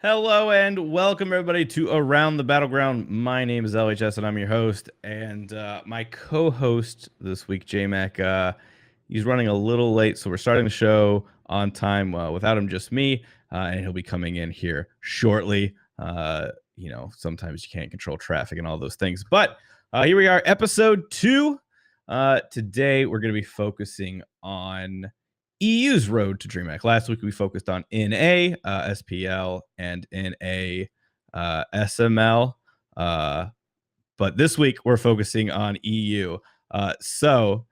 Hello and welcome everybody to Around the Battleground. My name is LHS and I'm your host. And my co-host this week, JMac, he's running a little late, so we're starting the show on time without him, just me. And he'll be coming in here shortly. Sometimes you can't control traffic and all those things. But here we are, episode 2. Today we're going to be focusing on EU's road to DreamHack. Last week we focused on NA, SPL, and NA, SML. But this week we're focusing on EU. So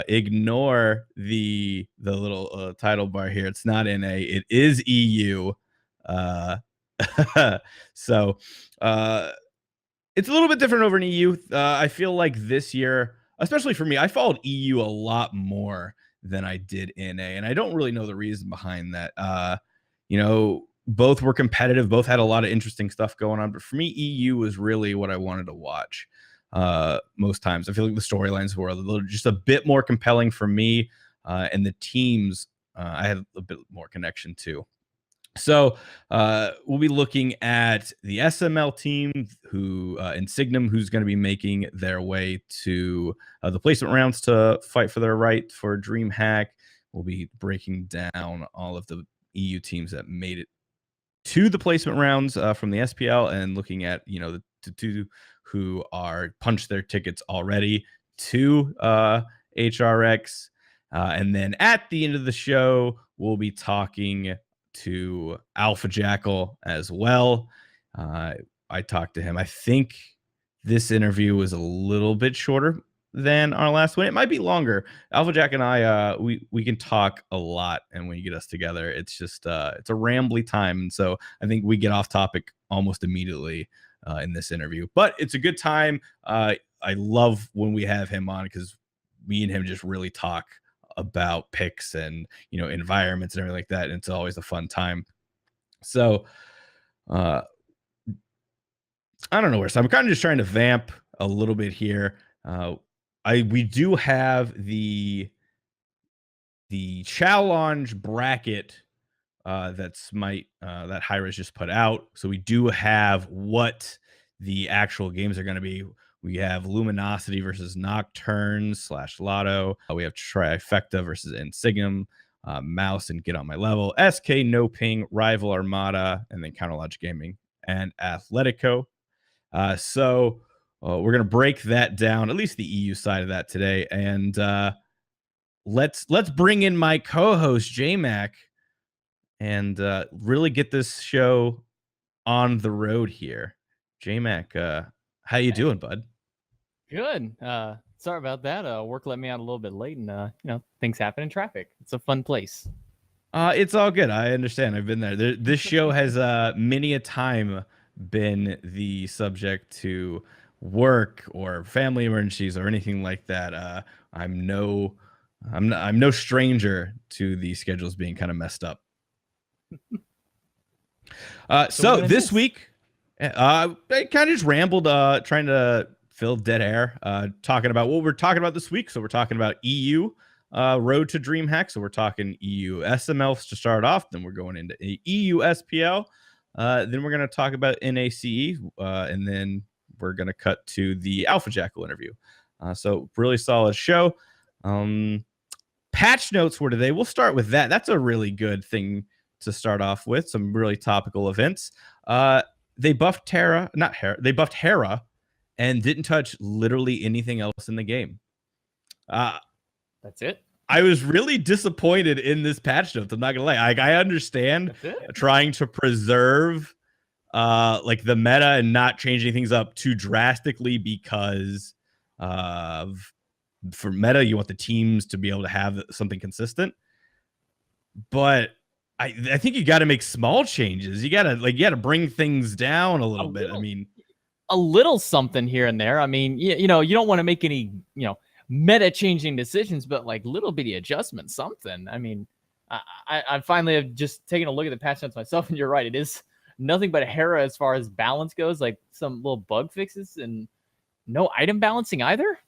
ignore the little title bar here. It's not NA. It is EU. So it's a little bit different over in EU. I feel like this year, especially for me, I followed EU a lot more than I did NA, and I don't really know the reason behind that. Both were competitive, both had a lot of interesting stuff going on, but for me, EU was really what I wanted to watch most times. I feel like the storylines were just a bit more compelling for me, and the teams I had a bit more connection to. So we'll be looking at the SML team, in Signum, who's going to be making their way to the placement rounds to fight for their right for DreamHack. We'll be breaking down all of the EU teams that made it to the placement rounds from the SPL, and looking at the two who are punched their tickets already to HRX. And then at the end of the show, we'll be talking to AlphaJackal as well. I talked to him. I think this interview was a little bit shorter than our last one. It might be longer. AlphaJack and I, we can talk a lot, and when you get us together, it's just it's a rambly time. And so I think we get off topic almost immediately in this interview. But it's a good time. I love when we have him on, because me and him just really talk about picks and environments and everything like that, and it's always a fun time. So I don't know where, so I'm kind of just trying to vamp a little bit here. We do have the challenge bracket that Hyra's just put out, so we do have what the actual games are going to be. We have Luminosity versus Nocturne / Lotto. We have Trifecta versus Insignum, Mouse and Get On My Level, SK No Ping, Rival Armada, and then Counterlogic Gaming and Athletico. So we're going to break that down, at least the EU side of that today. And let's bring in my co-host, JMac, and really get this show on the road here. JMac, how you doing, bud? Good. Sorry about that. Work let me out a little bit late, and things happen in traffic. It's a fun place. It's all good. I understand. I've been there. This show has many a time been the subject to work or family emergencies or anything like that. I'm no stranger to the schedules being kind of messed up. So this week, I kind of just rambled, trying to fill dead air, talking about what we're talking about this week. So we're talking about EU road to DreamHack. So we're talking EU SML to start off. Then we're going into EU SPL. Then we're going to talk about NACE, and then we're going to cut to the AlphaJackal interview. So really solid show. Patch notes for today. We'll start with that. That's a really good thing to start off with. Some really topical events. They buffed They buffed Hera and didn't touch literally anything else in the game. That's it. I was really disappointed in this patch notes. I'm not gonna lie. I understand trying to preserve the meta and not changing things up too drastically, because for meta you want the teams to be able to have something consistent. But I think you got to make small changes. You got to bring things down a little bit. I mean, a little something here and there. I mean, you don't want to make any, meta changing decisions, but little bitty adjustments, something. I mean, I finally have just taken a look at the patch notes myself, and you're right. It is nothing but a Hera as far as balance goes, some little bug fixes, and no item balancing either.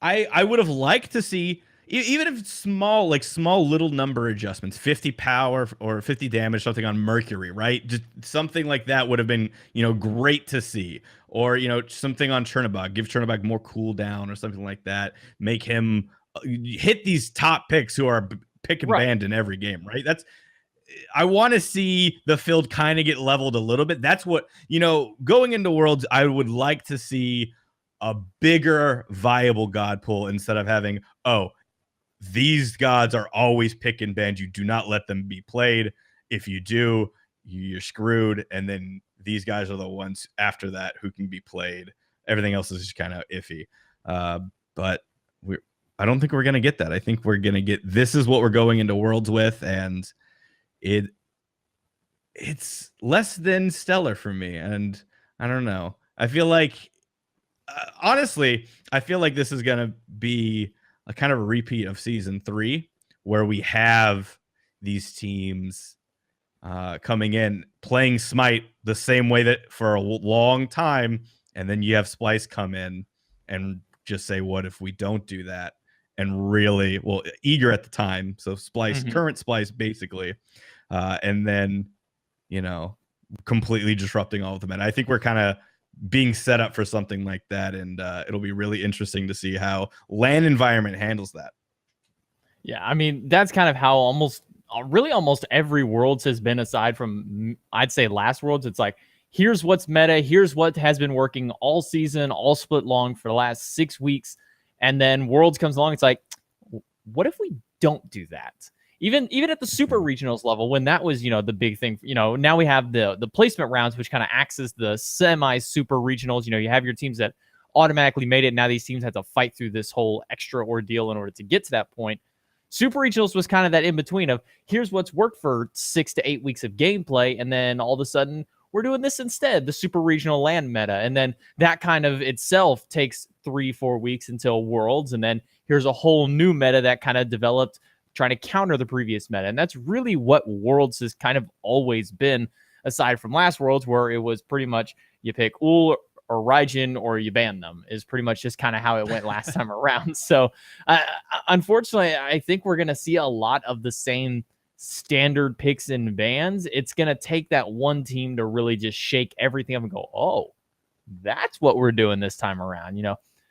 I would have liked to see even if it's small, like small little number adjustments, 50 power or 50 damage, something on Mercury, right? Just something like that would have been, great to see. Or, something on Chernobog, give Chernobog more cooldown or something like that. Make him hit these top picks who are pick and banned in every game, right? I want to see the field kind of get leveled a little bit. That's what, going into Worlds, I would like to see a bigger viable god pool instead of having, these gods are always pick and banned. You do not let them be played. If you do, you're screwed. And then these guys are the ones after that who can be played. Everything else is just kind of iffy. But I don't think we're going to get that. I think we're going to get, this is what we're going into Worlds with. And it's less than stellar for me. And I don't know. I feel like, honestly, I feel like this is going to be a kind of a repeat of season 3, where we have these teams coming in playing Smite the same way that for a long time, and then you have Splice come in and just say, what if we don't do that? And really, well, Eager at the time, so Splice, current Splice basically, and then completely disrupting all of them. And I think we're kind of being set up for something like that, and it'll be really interesting to see how LAN environment handles that. Yeah, I mean, that's kind of how almost every Worlds has been, aside from, I'd say, last Worlds. It's like, here's what's meta, here's what has been working all season, all split long for the last 6 weeks, and then Worlds comes along, it's like, what if we don't do that? Even at the super regionals level, when that was, the big thing, now we have the placement rounds, which kind of acts as the semi super regionals. You have your teams that automatically made it. Now these teams have to fight through this whole extra ordeal in order to get to that point. Super regionals was kind of that in between of, here's what's worked for 6 to 8 weeks of gameplay. And then all of a sudden we're doing this instead, the super regional LAN meta. And then that kind of itself takes 3-4 weeks until Worlds. And then here's a whole new meta that kind of developed, trying to counter the previous meta. And that's really what Worlds has kind of always been, aside from last Worlds, where it was pretty much you pick Ul or Raijin or you ban them, is pretty much just kind of how it went last time around. So unfortunately, I think we're going to see a lot of the same standard picks and bans. It's going to take that one team to really just shake everything up and go, oh, that's what we're doing this time around.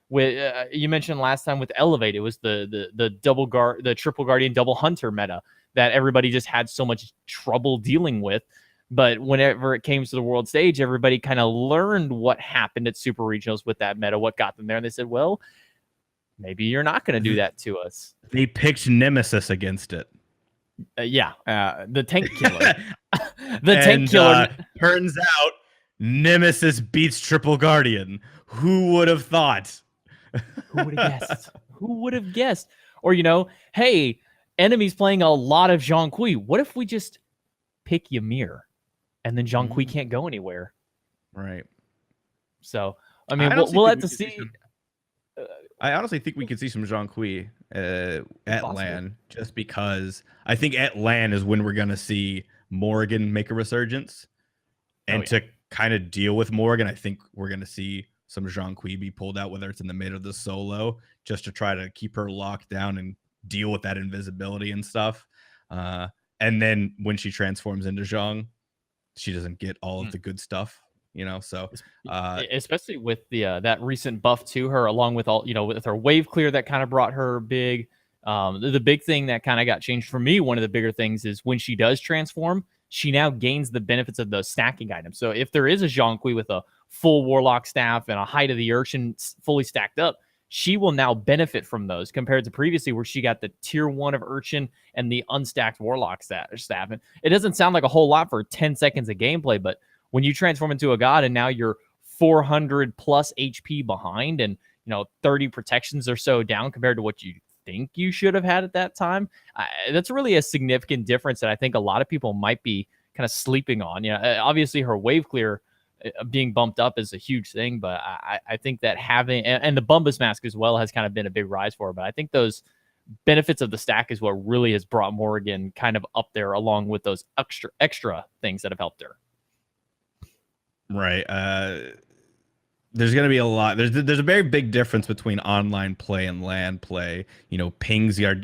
With you mentioned last time with Elevate, it was the double guard, the triple guardian, double hunter meta that everybody just had so much trouble dealing with. But whenever it came to the world stage, everybody kind of learned what happened at super regionals with that meta, what got them there, and they said, "Well, maybe you're not going to do that to us." They picked Nemesis against it. The tank killer. Tank killer. Turns out Nemesis beats triple guardian. Who would have thought? Who would have guessed? Who would have guessed? Or, hey, enemy's playing a lot of Zhong Kui. What if we just pick Ymir and then Zhong Kui can't go anywhere? Right. So, I mean, we'll have to see. I honestly think we could see some Zhong Kui at LAN, just because I think at LAN is when we're going to see Morrigan make a resurgence. And to kind of deal with Morrigan, I think we're going to see some Zhong Kui be pulled out, whether it's in the mid or the solo, just to try to keep her locked down and deal with that invisibility and stuff. And then when she transforms into Zhong, she doesn't get all of the good stuff, so especially with the that recent buff to her, along with all, with her wave clear that kind of brought her big. The big thing that kind of got changed for me, one of the bigger things, is when she does transform, she now gains the benefits of the stacking items. So if there is a Zhong Kui with a full Warlock staff and a Height of the Urchin fully stacked up, she will now benefit from those, compared to previously where she got the tier 1 of Urchin and the unstacked Warlock staff. And it doesn't sound like a whole lot for 10 seconds of gameplay, but when you transform into a god and now you're 400 plus HP behind and 30 protections or so down compared to what you think you should have had at that time, that's really a significant difference that I think a lot of people might be kind of sleeping on. Obviously her wave clear being bumped up is a huge thing, but I think that having, and the Bumbus mask as well has kind of been a big rise for her, but I think those benefits of the stack is what really has brought Morrigan kind of up there, along with those extra things that have helped her. Right. there's going to be a lot. There's a very big difference between online play and LAN play. Pings are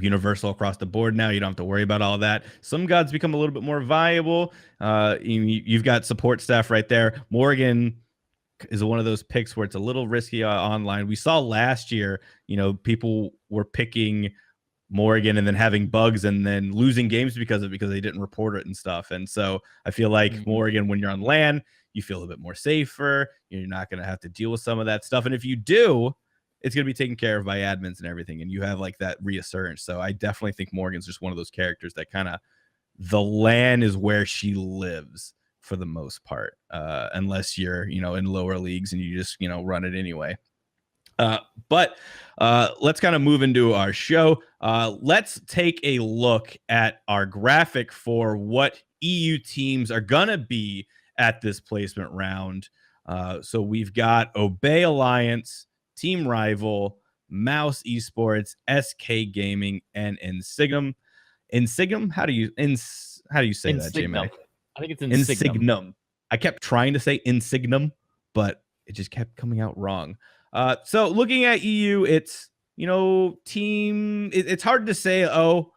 universal across the board now. You don't have to worry about all that. Some gods become a little bit more viable. You've got support staff right there. Morgan is one of those picks where it's a little risky online. We saw last year, people were picking Morgan and then having bugs and then losing games because they didn't report it and stuff. And so I feel like Morgan, when you're on LAN, you feel a bit more safer. You're not going to have to deal with some of that stuff. And if you do, it's going to be taken care of by admins and everything. And you have like that reassurance. So I definitely think Morgan's just one of those characters that kind of, the LAN is where she lives for the most part, unless you're, in lower leagues and you just, run it anyway. But let's kind of move into our show. Let's take a look at our graphic for what EU teams are going to be at this placement round. So we've got Obey Alliance, Team Rival, Mouse Esports, SK Gaming, and Insignum. Insignum? How do you say that, JMac? I think it's Insignum. I kept trying to say Insignum, but it just kept coming out wrong. So looking at EU, it's, team, it's hard to say, oh,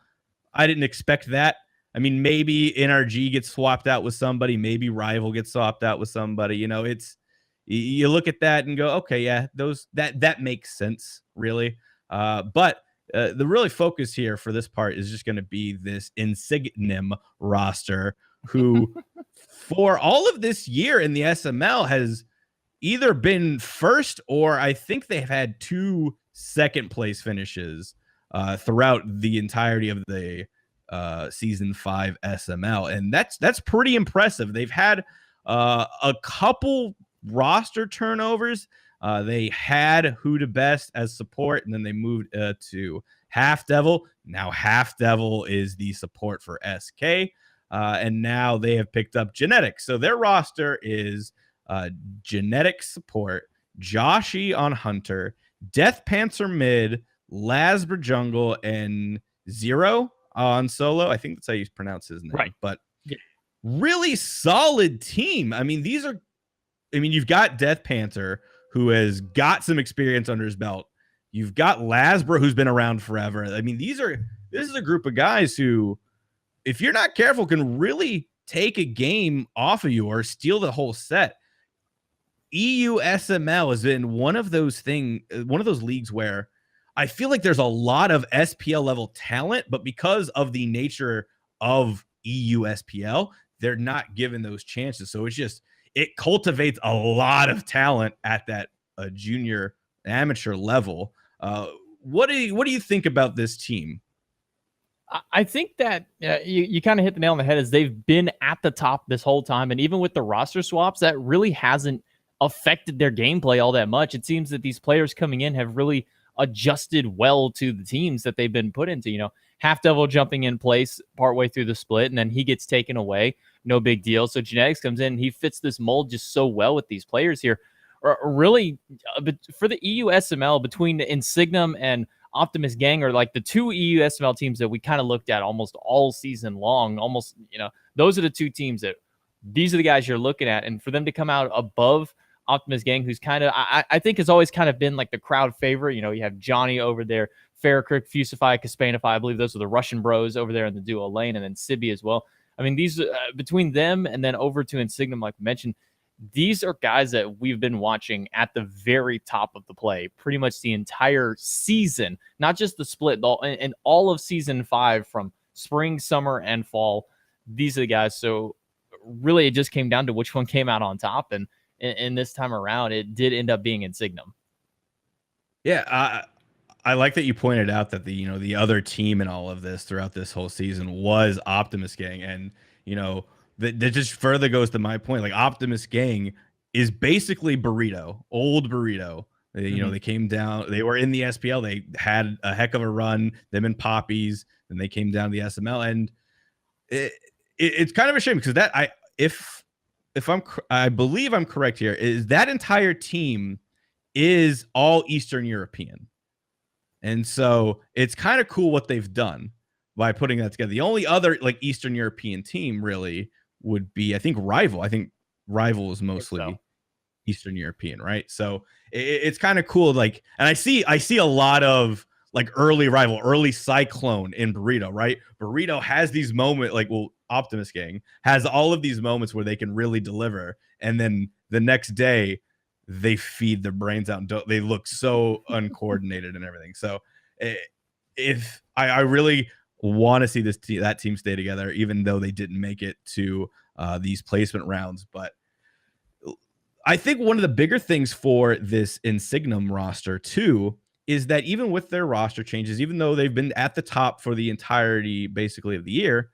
I didn't expect that. I mean, maybe NRG gets swapped out with somebody, maybe Rival gets swapped out with somebody, you look at that and go, okay, yeah, that makes sense, really. But the really focus here for this part is just going to be this Insignum roster, who for all of this year in the SML has either been first or I think they've had 2 second place finishes throughout the entirety of the season 5 SML. And that's pretty impressive. They've had a couple roster turnovers. They had Who to Best as support, and then they moved to Half Devil. Now Half Devil is the support for SK. And now they have picked up Genetics. So their roster is Genetic support, Joshi on Hunter, Death Panther mid, Lasber jungle, and Zero on solo. I think that's how you pronounce his name. Right. But really solid team. I mean, you've got Death Panther, who has got some experience under his belt. You've got Lasber, who's been around forever. I mean, this is a group of guys who, if you're not careful, can really take a game off of you or steal the whole set. EU SML has been one of those leagues where I feel like there's a lot of SPL level talent, but because of the nature of EU SPL, they're not given those chances. So it cultivates a lot of talent at that junior amateur level. What do you think about this team? I think that you kind of hit the nail on the head, as they've been at the top this whole time. And even with the roster swaps, that really hasn't affected their gameplay all that much. It seems that these players coming in have really adjusted well to the teams that they've been put into. Half Devil jumping in place partway through the split, and then he gets taken away. No big deal. So Genetics comes in, and he fits this mold just so well with these players here. Really, for the EU SML, between the Insignum and Optimus Gang are like the 2 EU SML teams that we kind of looked at almost all season long. Almost, those are the 2 teams that these are the guys you're looking at. And for them to come out above Optimus Gang, who's kind of, I think has always kind of been like the crowd favorite. You have Johnny over there, Farrakirk, Fusify, Kaspanify. I believe those are the Russian bros over there in the duo lane, and then Sibi as well. I mean, these between them and then over to Insignum, like I mentioned, these are guys that we've been watching at the very top of the play pretty much the entire season, not just the split, and all of season 5 from spring, summer, and fall. These are the guys. So really, it just came down to which one came out on top. And this time around, it did end up being Insignum. Yeah, I like that you pointed out that the other team in all of this throughout this whole season was Optimus Gang, and that just further goes to my point. Like, Optimus Gang is basically old Burrito. They came down. They were in the SPL. They had a heck of a run. Them and Poppies, and they came down to the SML, and it's kind of a shame because I believe I'm correct here, is that entire team is all Eastern European. And so it's kind of cool what they've done by putting that together. The only other Eastern European team really would be, I think, Rival. I think Rival is mostly Eastern European, right? So it's kind of cool. Like, and I see a lot of like early Cyclone in Burrito, right? Burrito has these moments, like, well, Optimus Gang has all of these moments where they can really deliver, and then the next day they feed their brains out and they look so uncoordinated and everything. So if I really want to see that team stay together, even though they didn't make it to these placement rounds. But I think one of the bigger things for this Insignum roster too is that even with their roster changes, even though they've been at the top for the entirety basically of the year,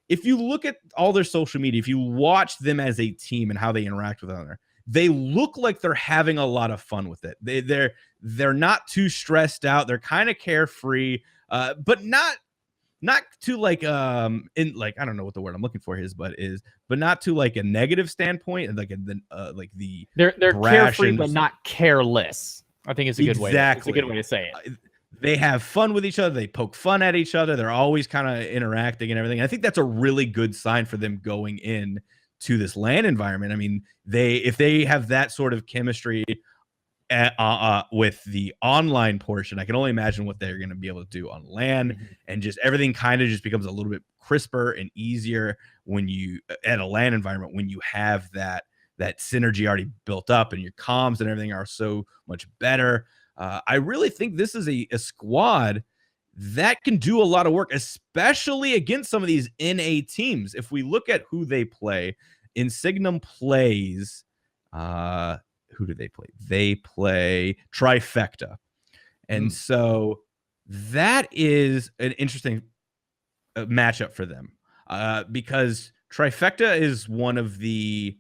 if you look at all their social media, if you watch them as a team and how they interact with one another, they look like they're having a lot of fun with it. They're not too stressed out. They're kind of carefree, but not to like in like, I don't know what the word I'm looking for but not to like a negative standpoint, and like they're carefree but not careless. I think it's a good way. It's a good way to say it. They have fun with each other. They poke fun at each other. They're always kind of interacting and everything. I think that's a really good sign for them going in to this LAN environment. I mean, if they have that sort of chemistry with the online portion, I can only imagine what they're going to be able to do on LAN, and just everything kind of just becomes a little bit crisper and easier when you at a LAN environment, when you have that synergy already built up and your comms and everything are so much better. I really think this is a squad that can do a lot of work, especially against some of these NA teams. If we look at who they play, Insignum plays, who do they play? They play Trifecta. And so that is an interesting matchup for them, because Trifecta is one of the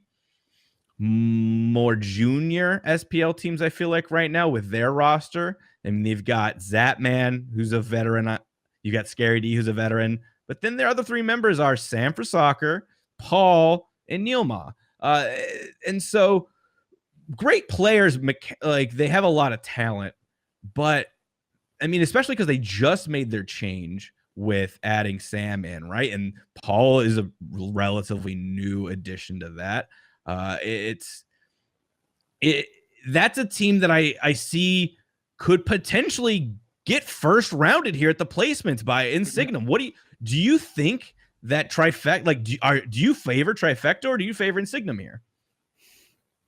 more junior SPL teams, I feel like, right now with their roster. I mean, they've got Zapman, who's a veteran. You got Scary D, who's a veteran. But then their other three members are Sam for Soccer, Paul, and Neilma. And so great players, like they have a lot of talent. But I mean, especially because they just made their change with adding Sam in, right? And Paul is a relatively new addition to that. That's a team that I see could potentially get first rounded here at the placements by Insignum. What do you think that Trifecta, like, do you favor Trifecta or do you favor Insignum here?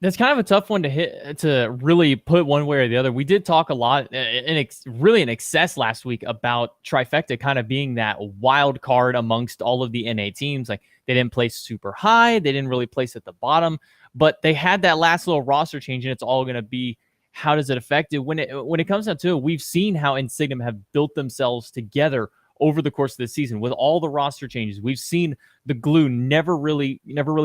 That's kind of a tough one to hit, to really put one way or the other. We did talk a lot really in excess last week about Trifecta kind of being that wild card amongst all of the NA teams. Like, they didn't place super high. They didn't really place at the bottom, but they had that last little roster change, and it's all going to be, how does it affect it? When it comes down to it, we've seen how Insignum have built themselves together over the course of the season with all the roster changes. We've seen the glue never really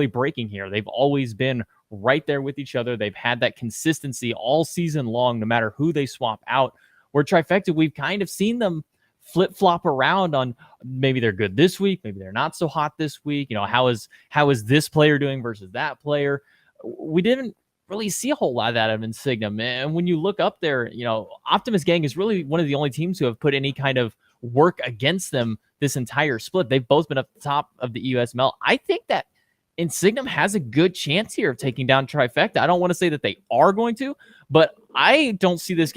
breaking here. They've always been right there with each other. They've had that consistency all season long, no matter who they swap out. Where Trifecta, we've kind of seen them flip-flop around on, maybe they're good this week, maybe they're not so hot this week. You know, how is this player doing versus that player? We didn't really see a whole lot of that of Insignum. And when you look up there, you know, Optimus Gang is really one of the only teams who have put any kind of work against them this entire split. They've both been up the top of the USML. I think that Insignum has a good chance here of taking down Trifecta. I don't want to say that they are going to, but I don't see this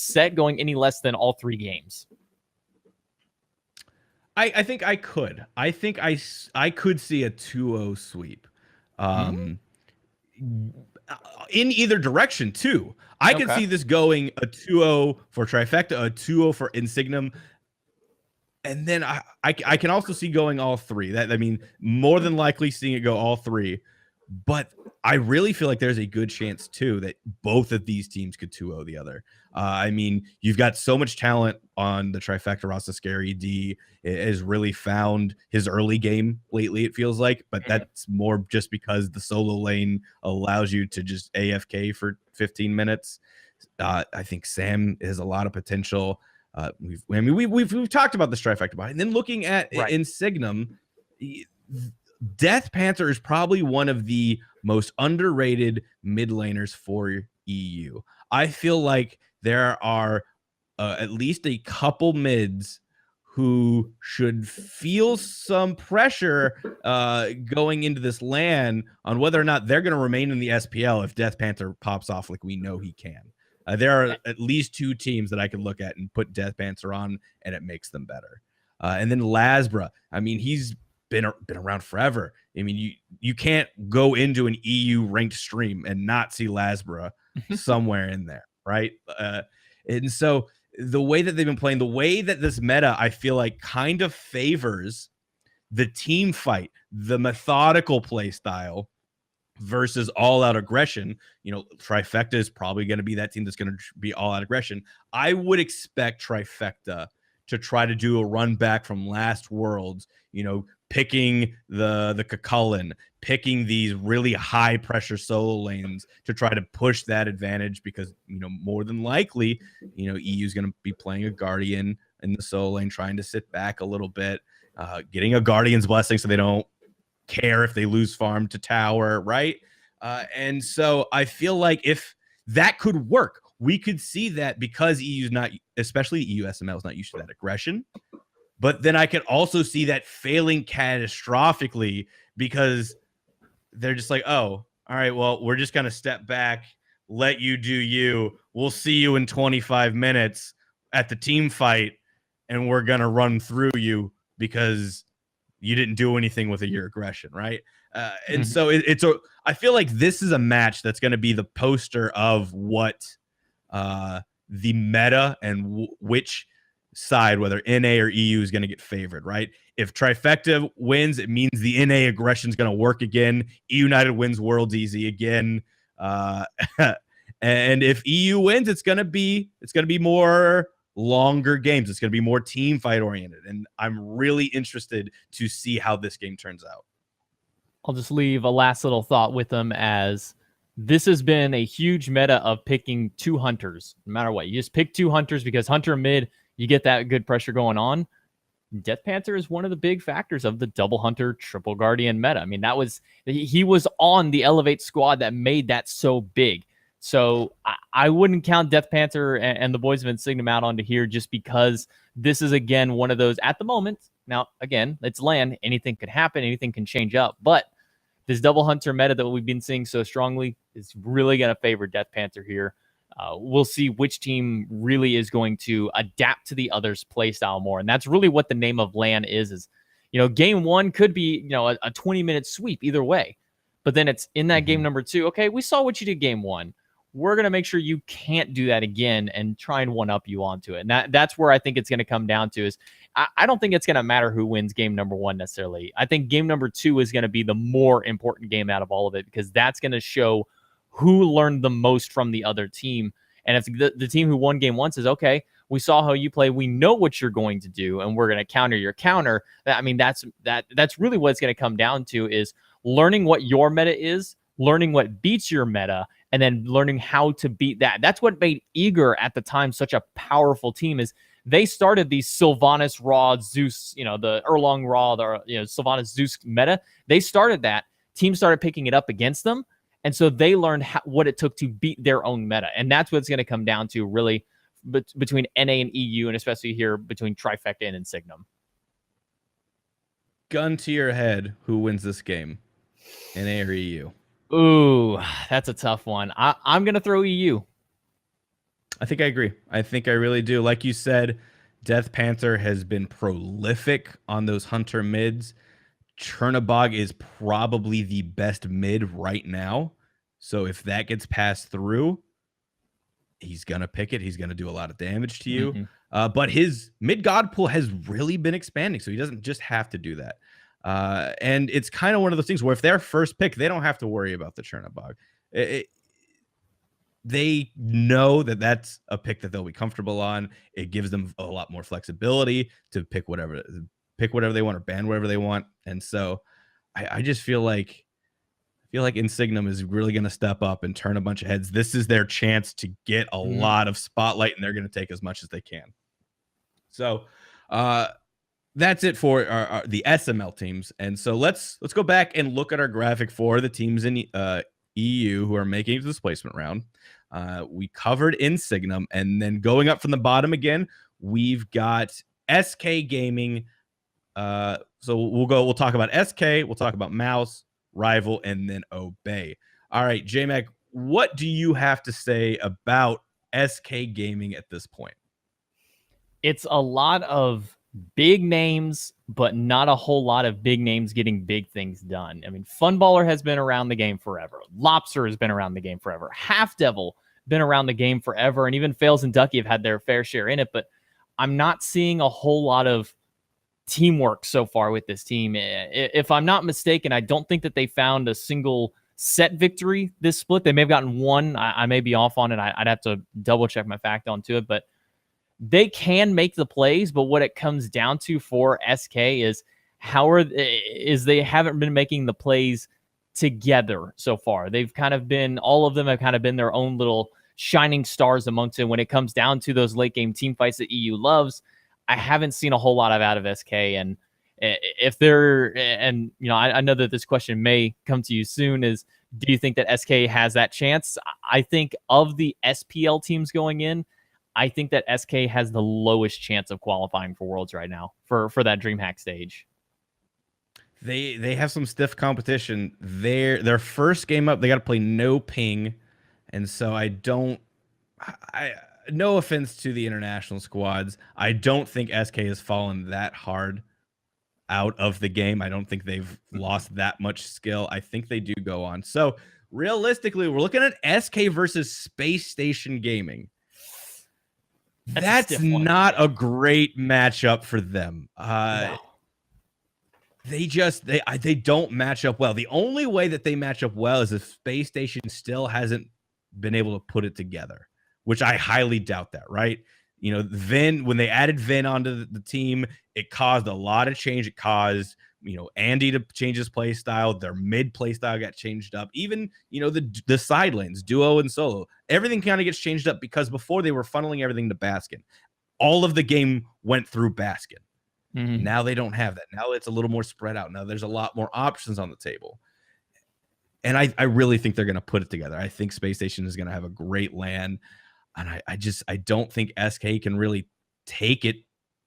set going any less than all 3 games. I think I could. I think I could see a 2-0 sweep. In either direction too. I could see this going a 2-0 for Trifecta, a 2-0 for Insignum. And then I can also see going all 3. I mean, more than likely seeing it go all 3. But I really feel like there's a good chance too that both of these teams could 2-0 the other. I mean, you've got so much talent on the Trifecta roster. Scary D has really found his early game lately, it feels like, but that's more just because the solo lane allows you to just AFK for 15 minutes. I think Sam has a lot of potential. We've talked about the Trifecta, and then looking at Insignum, Death Panther is probably one of the most underrated mid laners for EU. I feel like there are at least a couple mids who should feel some pressure going into this LAN on whether or not they're going to remain in the SPL if Death Panther pops off like we know he can. There are at least 2 teams that I could look at and put Death Panther on, and it makes them better. And then Lasbra, I mean, he's been around forever. I mean, you can't go into an EU ranked stream and not see Lasbra somewhere in there, right? And so the way that they've been playing, the way that this meta, I feel like kind of favors the team fight, the methodical play style versus all out aggression. You know, Trifecta is probably going to be that team that's going to be all out aggression. I would expect Trifecta to try to do a run back from last Worlds, you know, picking the Kakulin, picking these really high pressure solo lanes to try to push that advantage, because, you know, more than likely, you know, EU is going to be playing a Guardian in the solo lane, trying to sit back a little bit, getting a Guardian's blessing so they don't care if they lose farm to tower, right? And so I feel like if that could work, we could see that, because EU's not, especially EU SML is not used to that aggression. But then I could also see that failing catastrophically, because they're just like, oh, all right, well, we're just going to step back, let you do you. We'll see you in 25 minutes at the team fight, and we're going to run through you because you didn't do anything with your aggression, right? And so I feel like this is a match that's going to be the poster of what the meta and which side, whether NA or EU, is going to get favored, right? If Trifecta wins, it means the NA aggression is going to work again. EU United wins Worlds easy again. And if EU wins, it's going to be more longer games. It's going to be more team fight oriented. And I'm really interested to see how this game turns out. I'll just leave a last little thought with them, as this has been a huge meta of picking 2 hunters. No matter what, you just pick 2 hunters, because hunter mid, you get that good pressure going on. Death Panther is one of the big factors of the double hunter, triple guardian meta. I mean, he was on the Elevate squad that made that so big. So I wouldn't count Death Panther and the boys of Insignum out onto here, just because this is, again, one of those at the moment. Now, again, it's LAN. Anything could happen. Anything can change up. But this double hunter meta that we've been seeing so strongly is really going to favor Death Panther here. We'll see which team really is going to adapt to the other's play style more. And that's really what the name of LAN is, you know, game 1 could be, you know, a 20-minute sweep either way. But then it's in that game number 2. Okay, we saw what you did game 1. We're going to make sure you can't do that again and try and one-up you onto it. And that's where I think it's going to come down to is I don't think it's going to matter who wins game number 1 necessarily. I think game number 2 is going to be the more important game out of all of it, because that's going to show who learned the most from the other team. And if the team who won game 1 says, okay, we saw how you play, we know what you're going to do, and we're going to counter your counter. I mean, that's really what it's going to come down to, is learning what your meta is, learning what beats your meta, and then learning how to beat that. That's what made Eager at the time such a powerful team, is they started the Sylvanas Raw Zeus, you know, the Erlong Raw, the, you know, Sylvanas Zeus meta. They started that. Teams started picking it up against them. And so they learned what it took to beat their own meta. And that's what it's going to come down to, really, between NA and EU, and especially here between Trifecta and Insignum. Gun to your head, who wins this game? NA or EU? Ooh, that's a tough one. I'm going to throw EU. I think I agree. I think I really do. Like you said, Death Panther has been prolific on those hunter mids. Chernabog is probably the best mid right now. So if that gets passed through, he's going to pick it. He's going to do a lot of damage to you. But his mid god pool has really been expanding, so he doesn't just have to do that. And it's kind of one of those things where if they're first pick, they don't have to worry about the Chernabog. They know that that's a pick that they'll be comfortable on. It gives them a lot more flexibility to pick whatever they want or ban whatever they want. And so I just feel like Insignum is really going to step up and turn a bunch of heads. This is their chance to get a lot of spotlight, and they're going to take as much as they can. So that's it for the SML teams. And so let's go back and look at our graphic for the teams in EU who are making it to this placement round. We covered Insignum, and then going up from the bottom again, we've got SK Gaming. So we'll talk about SK, we'll talk about Mouse, Rival, and then Obey. All right, JMac, what do you have to say about SK Gaming at this point? It's a lot of big names, but not a whole lot of big names getting big things done. I mean, Funballer has been around the game forever. Lobster has been around the game forever. Half Devil been around the game forever, and even Fails and Ducky have had their fair share in it, but I'm not seeing a whole lot of teamwork so far with this team. If I'm not mistaken, I don't think that they found a single set victory this split. They may have gotten one. I may be off on it. I'd have to double check my fact onto it, but they can make the plays. But what it comes down to for SK is they haven't been making the plays together so far. They've kind of been, all of them have kind of been their own little shining stars amongst it. When it comes down to those late game team fights that EU loves, I haven't seen a whole lot out of SK. And if they're, and you know, I know that this question may come to you soon, is do you think that SK has that chance? I think of the SPL teams going in, I think that SK has the lowest chance of qualifying for Worlds right now for that DreamHack stage. They have some stiff competition. Their first game up, they got to play no ping, and so no offense to the international squads, I don't think SK has fallen that hard out of the game. I don't think they've lost that much skill. I think they do go on. So realistically, we're looking at SK versus Space Station Gaming. That's not a great matchup for them. No. They don't match up well. The only way that they match up well is if Space Station still hasn't been able to put it together, which I highly doubt that, right? You know, Vin, when they added Vin onto the team, it caused a lot of change. It caused, you know, Andy to change his play style. Their mid play style got changed up. Even, you know, the side lanes, duo and solo, everything kind of gets changed up because before they were funneling everything to Baskin. All of the game went through Baskin. Mm-hmm. Now they don't have that. Now it's a little more spread out. Now there's a lot more options on the table. And I really think they're going to put it together. I think Space Station is going to have a great LAN. And I don't think SK can really take it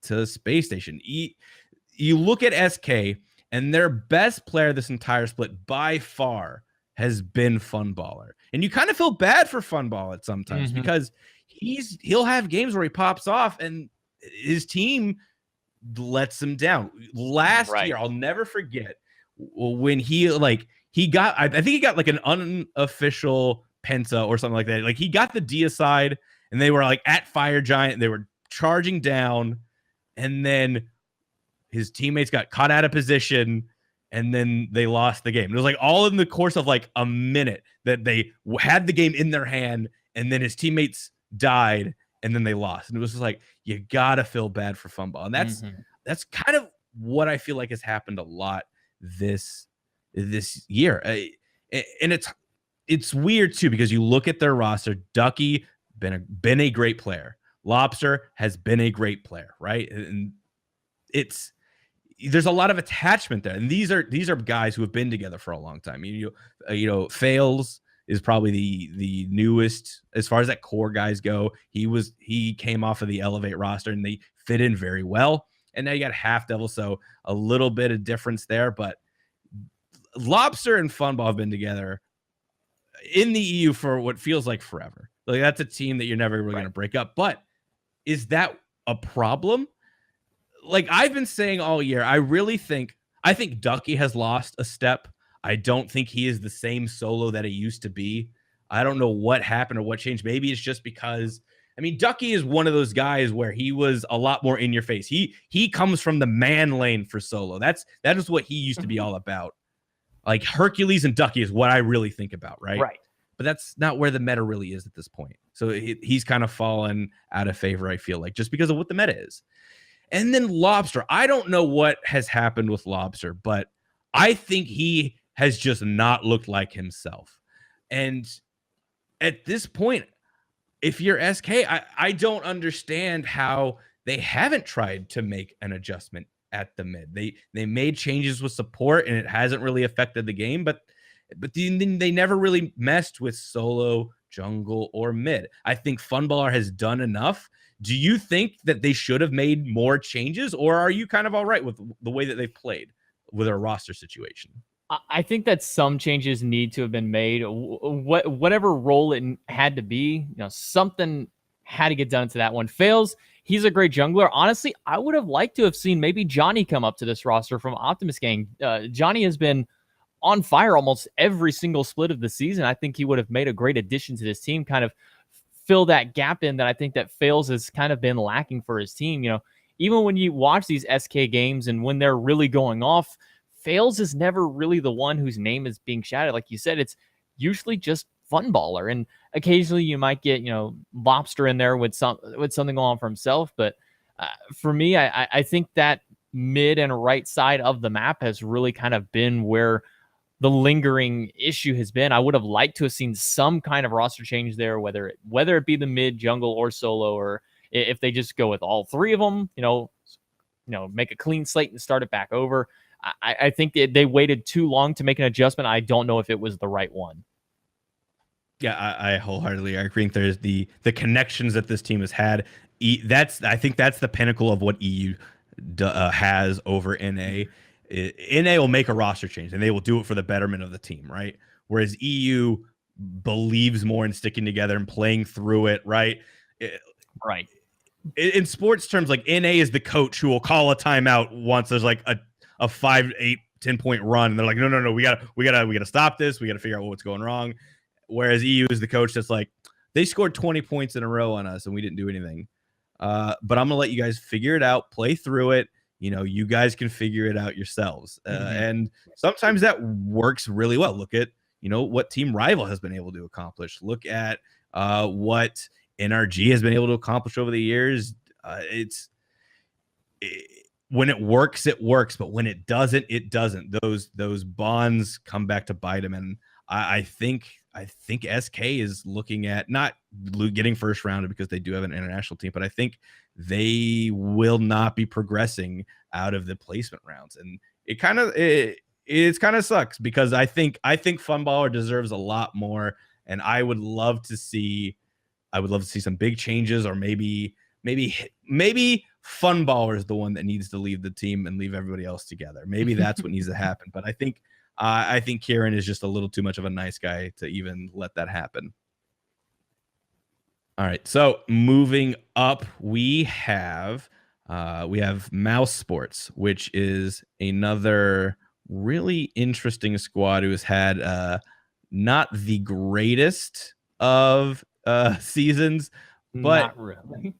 to Space Station. You look at SK, and their best player this entire split by far has been Funballer. And you kind of feel bad for Funballer sometimes because he'll have games where he pops off and his team lets him down. Last year, I'll never forget when he got, I think he got like an unofficial Penta or something like that. Like he got the deicide and they were like at Fire Giant. They were charging down and then his teammates got caught out of position and then they lost the game. It was like all in the course of like a minute that they had the game in their hand and then his teammates died and then they lost. And it was just like, you gotta feel bad for Funball. And that's kind of what I feel like has happened a lot this year. And it's weird too, because you look at their roster, Ducky been a great player. Lobster has been a great player, right? And there's a lot of attachment there. And these are guys who have been together for a long time. You know, Fails is probably the newest as far as that core guys go. He came off of the Elevate roster and they fit in very well. And now you got Half Devil, so a little bit of difference there. But Lobster and Funball have been together in the EU for what feels like forever. Like that's a team that you're never really going to break up. But is that a problem? Like I've been saying all year, I think Ducky has lost a step. I don't think he is the same solo that he used to be. I don't know what happened or what changed. Maybe it's just because, I mean, Ducky is one of those guys where he was a lot more in your face. He comes from the man lane for solo. That is what he used to be all about. Like Hercules and Ducky is what I really think about, right? Right. But that's not where the meta really is at this point. So he's kind of fallen out of favor, I feel like, just because of what the meta is. And then Lobster, I don't know what has happened with Lobster, but I think he has just not looked like himself. And at this point, if you're SK, I don't understand how they haven't tried to make an adjustment at the mid. They made changes with support and it hasn't really affected the game, but then they never really messed with solo, jungle, or mid. I think Funballer has done enough Do you think that they should have made more changes, or are you kind of all right with the way that they've played with their roster situation? I think that some changes need to have been made. Whatever role it had to be, something had to get done to that one. Fails. He's a great jungler. Honestly, I would have liked to have seen maybe Johnny come up to this roster from Optimus Gang. Johnny has been on fire almost every single split of the season. I think he would have made a great addition to this team, kind of fill that gap in that I think that Fails has kind of been lacking for his team. Even when you watch these SK games and when they're really going off, Fails is never really the one whose name is being shouted. Like you said, it's usually just fun baller. And occasionally you might get, Lobster in there with something going on for himself. But for me, I think that mid and right side of the map has really kind of been where the lingering issue has been. I would have liked to have seen some kind of roster change there, whether it be the mid, jungle, or solo, or if they just go with all three of them, make a clean slate and start it back over. I think they waited too long to make an adjustment. I don't know if it was the right one. Yeah, I wholeheartedly agree. I think there's the connections that this team has had. I think that's the pinnacle of what EU has over NA. NA will make a roster change, and they will do it for the betterment of the team, right? Whereas EU believes more in sticking together and playing through it, right? Right. In sports terms, like NA is the coach who will call a timeout once there's like a 5, 8, 10-point run, and they're like, no, we gotta stop this. We gotta figure out what's going wrong. Whereas EU is the coach that's like, they scored 20 points in a row on us and we didn't do anything. But I'm gonna let you guys figure it out, play through it. You guys can figure it out yourselves. And sometimes that works really well. Look at, what Team Rival has been able to accomplish. Look at what NRG has been able to accomplish over the years. When it works, it works. But when it doesn't, it doesn't. Those bonds come back to bite them. And I think SK is looking at not getting first rounded because they do have an international team, but I think they will not be progressing out of the placement rounds. And it kind of sucks because I think Funballer deserves a lot more. And I would love to see some big changes, or maybe Funballer is the one that needs to leave the team and leave everybody else together. Maybe that's what needs to happen. But I think Kieran is just a little too much of a nice guy to even let that happen. All right, so moving up, we have Mouse Sports, which is another really interesting squad who has had not the greatest of seasons, but not really.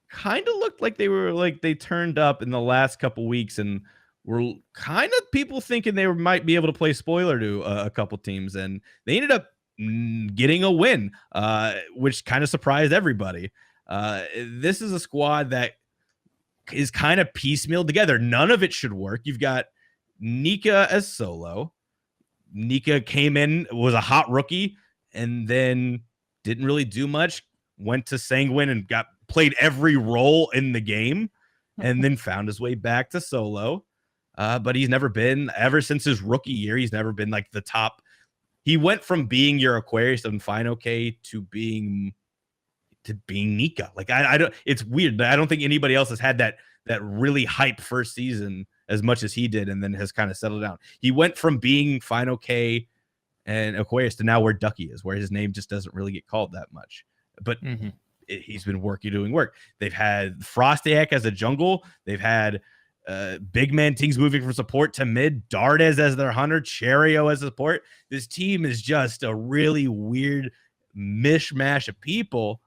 Kind of looked like they turned up in the last couple weeks and were kind of people thinking they might be able to play spoiler to a couple teams, and they ended up getting a win, which kind of surprised everybody. This is a squad that is kind of piecemealed together. None of it should work. You've got Nika as solo. Nika came in, was a hot rookie, and then didn't really do much. Went to Sanguine and played every role in the game, and then found his way back to solo. But he's never been, ever since his rookie year, he's never been like the top. He went from being your Aquarius and Fine OK to being Nika. Like I don't. It's weird. I don't think anybody else has had that really hype first season as much as he did, and then has kind of settled down. He went from being Fine OK and Aquarius to now where Ducky is, where his name just doesn't really get called that much. But he's been doing work. They've had Frostiac as a jungle. They've had big man teams moving from support to mid. Dardes as their hunter. Cherio as a support. This team is just a really weird mishmash of people.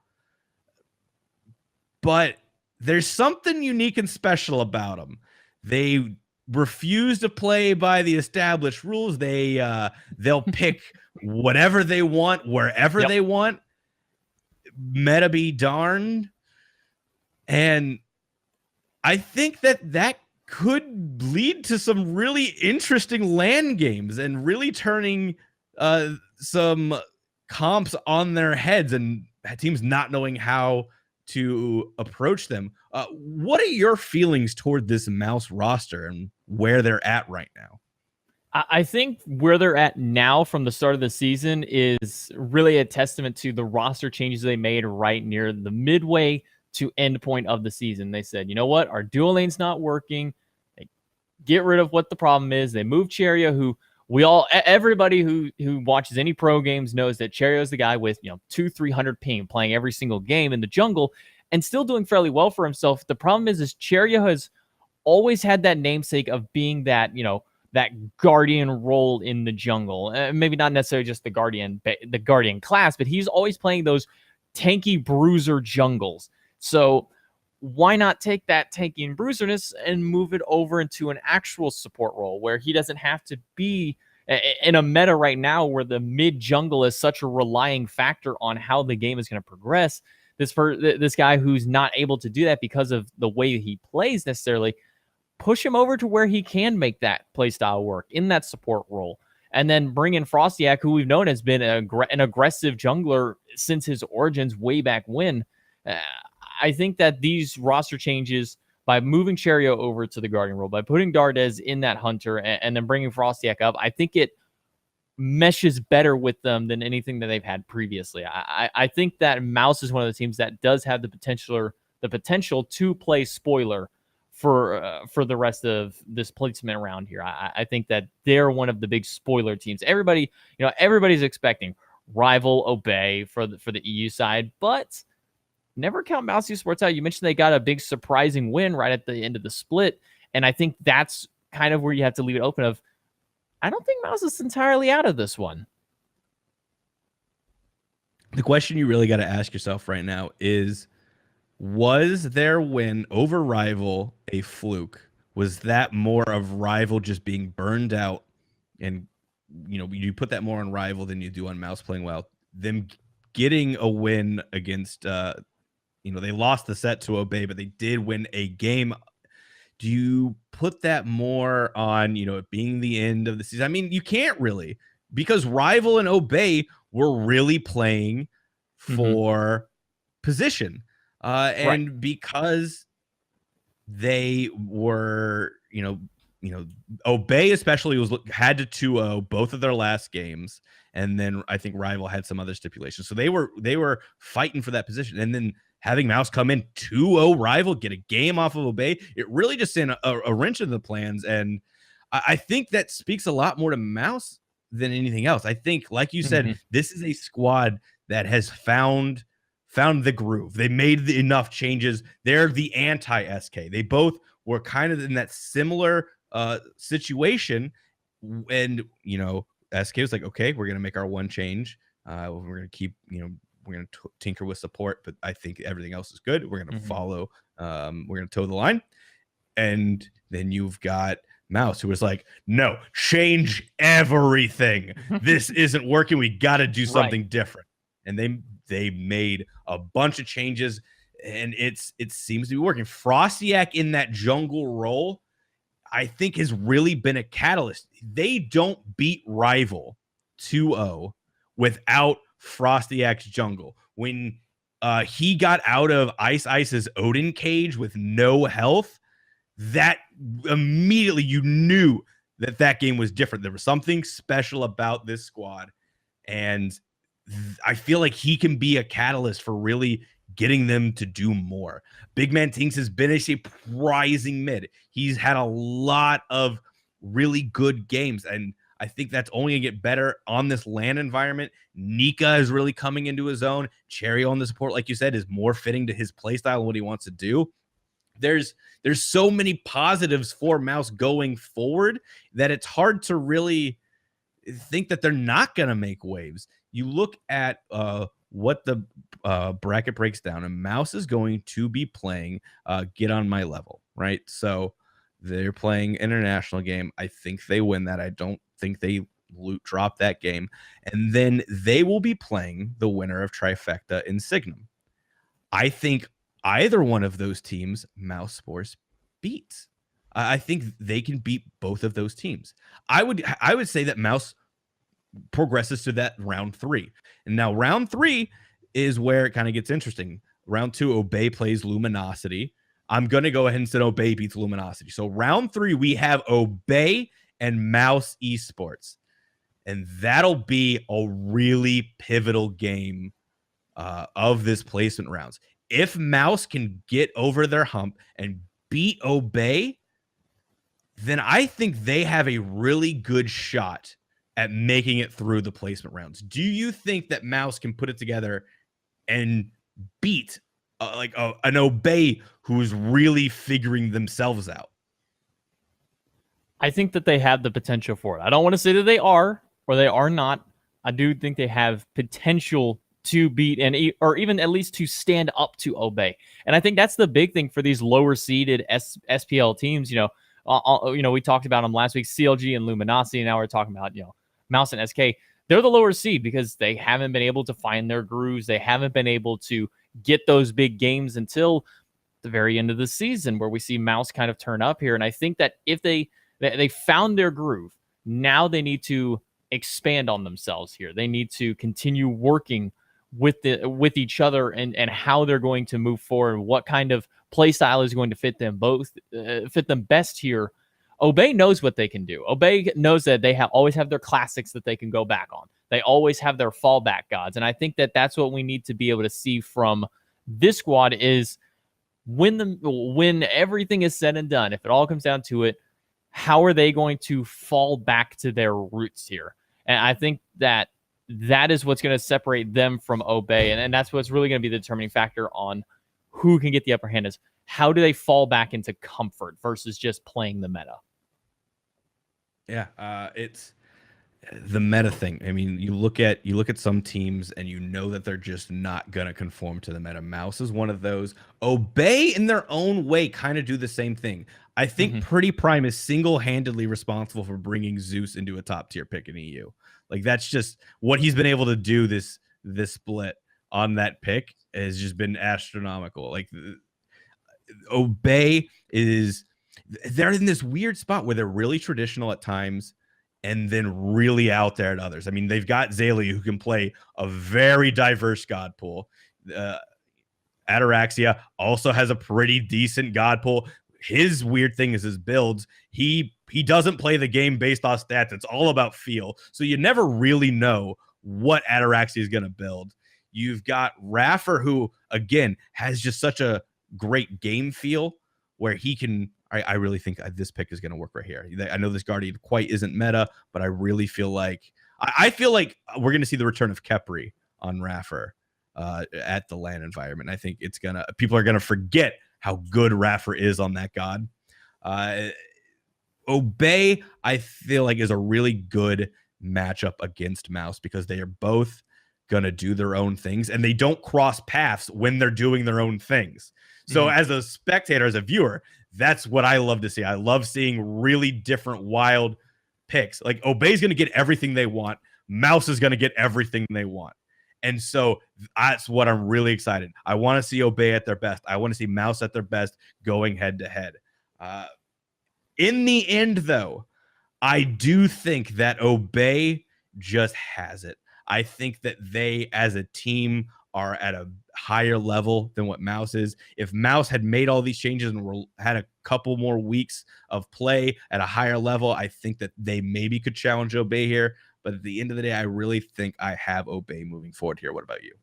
But there's something unique and special about them. They refuse to play by the established rules. They'll pick whatever they want, wherever they want. Meta be darned. And I think that could lead to some really interesting LAN games and really turning some comps on their heads and teams not knowing how to approach them. What are your feelings toward this Mouse roster and where they're at right now? I think where they're at now from the start of the season is really a testament to the roster changes they made right near the midway to end point of the season. They said, you know what, our dual lane's not working. They get rid of what the problem is. They move Cherio, who everybody who watches any pro games knows that Cherio is the guy with 200-300 ping playing every single game in the jungle and still doing fairly well for himself. The problem is Cherio has always had that namesake of being that that guardian role in the jungle. Maybe not necessarily just the guardian class, but he's always playing those tanky bruiser jungles. So why not take that tanky and bruiserness and move it over into an actual support role where he doesn't have to be in a meta right now where the mid jungle is such a relying factor on how the game is going to progress. This guy who's not able to do that because of the way he plays necessarily, push him over to where he can make that playstyle work in that support role. And then bring in Frostiak, who we've known has been an aggressive jungler since his origins way back when. I think that these roster changes, by moving Cherio over to the Guardian role, by putting Dardez in that Hunter, and then bringing Frostiak up, I think it meshes better with them than anything that they've had previously. I think that Mouse is one of the teams that does have the potential to play spoiler for the rest of this placement around here. I think that they're one of the big spoiler teams. Everybody's expecting rival Obey for the EU side, but never count Mouse Esports out. You mentioned they got a big surprising win right at the end of the split, and I think that's kind of where you have to leave it open of, I don't think Mouse is entirely out of this one. The question you really got to ask yourself right now is, was their win over Rival a fluke? Was that more of Rival just being burned out? And, you put that more on Rival than you do on Mouse playing well. Them getting a win against, they lost the set to Obey, but they did win a game. Do you put that more on, it being the end of the season? I mean, you can't really, because Rival and Obey were really playing for position. And right. Because they were, Obey especially had to 2-0 both of their last games, and then I think Rival had some other stipulations. So they were fighting for that position, and then having Mouse come in 2-0 Rival, get a game off of Obey, it really just sent a wrench into the plans. And I think that speaks a lot more to Mouse than anything else. I think, like you said, this is a squad that has found the groove. They made enough changes. They're the anti-SK. They both were kind of in that similar situation. And, SK was like, okay, we're going to make our one change. We're going to keep, we're going to tinker with support, but I think everything else is good. We're going to follow. We're going to toe the line. And then you've got Mouse, who was like, no, change everything. This isn't working. We got to do something different. And they made a bunch of changes, and it seems to be working. Frostiak in that jungle role, I think, has really been a catalyst. They don't beat Rival 2-0 without Frostiak's jungle. When he got out of Ice's Odin cage with no health, that immediately you knew that game was different. There was something special about this squad, and I feel like he can be a catalyst for really getting them to do more. Big Man Tinks has been a surprising mid. He's had a lot of really good games, and I think that's only going to get better on this LAN environment. Nika is really coming into his own. Cherry on the support, like you said, is more fitting to his playstyle and what he wants to do. There's so many positives for Mouse going forward that it's hard to really think that they're not going to make waves. You look at what the bracket breaks down, and Mouse is going to be playing Get On My Level, right? So they're playing international game. I think they win that. I don't think they drop that game. And then they will be playing the winner of Trifecta in Signum. I think either one of those teams, Mouse Sports beats. I think they can beat both of those teams. I would say that Mouse progresses to that round 3. And now round 3 is where it kind of gets interesting. Round 2, Obey plays Luminosity. I'm going to go ahead and say Obey beats Luminosity. So round 3, we have Obey and Mouse Esports. And that'll be a really pivotal game of this placement rounds. if Mouse can get over their hump and beat Obey, then I think they have a really good shot at making it through the placement rounds. Do you think that Mouse can put it together and beat an Obey who's really figuring themselves out? I think that they have the potential for it. I don't want to say that they are or they are not. I do think they have potential to beat or even at least to stand up to Obey. And I think that's the big thing for these lower seeded SPL teams. We talked about them last week, CLG and Luminosity. Now we're talking about, Mouse and SK. They're the lower seed because they haven't been able to find their grooves. They haven't been able to get those big games until the very end of the season, where we see Mouse kind of turn up here. And I think that if they found their groove, now they need to expand on themselves here. They need to continue working with each other and how they're going to move forward, what kind of play style is going to fit them best here. Obey knows what they can do. Obey knows that they always have their classics that they can go back on. They always have their fallback gods. And I think that that's what we need to be able to see from this squad is when everything is said and done, if it all comes down to it, how are they going to fall back to their roots here? And I think that is what's going to separate them from Obey. And that's what's really going to be the determining factor on who can get the upper hand, is how do they fall back into comfort versus just playing the meta? Yeah, it's the meta thing. I mean, you look at some teams and you know that they're just not going to conform to the meta. Mouse is one of those. Obey in their own way kind of do the same thing. I think Pretty Prime is single-handedly responsible for bringing Zeus into a top-tier pick in EU. Like, that's just what he's been able to do this split on that pick has just been astronomical. Like, Obey they're in this weird spot where they're really traditional at times and then really out there at others. I mean, they've got Zayli, who can play a very diverse god pool. Ataraxia also has a pretty decent god pool. His weird thing is his builds. He doesn't play the game based off stats. It's all about feel. So you never really know what Ataraxia is going to build. You've got Raffer, who, again, has just such a great game feel where he can... I really think this pick is going to work right here. I know this Guardian quite isn't meta, but I really feel like... I feel like we're going to see the return of Kepri on Raffer at the LAN environment. I think people are going to forget how good Raffer is on that god. Obey, I feel like, is a really good matchup against Mouse because they are both going to do their own things and they don't cross paths when they're doing their own things. So as a spectator, as a viewer, that's what I love to see. I love seeing really different, wild picks. Like, Obey's going to get everything they want. Mouse is going to get everything they want. And so that's what I'm really excited. I want to see Obey at their best. I want to see Mouse at their best going head to head. In the end, though, I do think that Obey just has it. I think that they, as a team, are at a higher level than what Mouse is. If Mouse had made all these changes and had a couple more weeks of play at a higher level, I think that they maybe could challenge Obey here. But at the end of the day, I really think I have Obey moving forward here. What about you?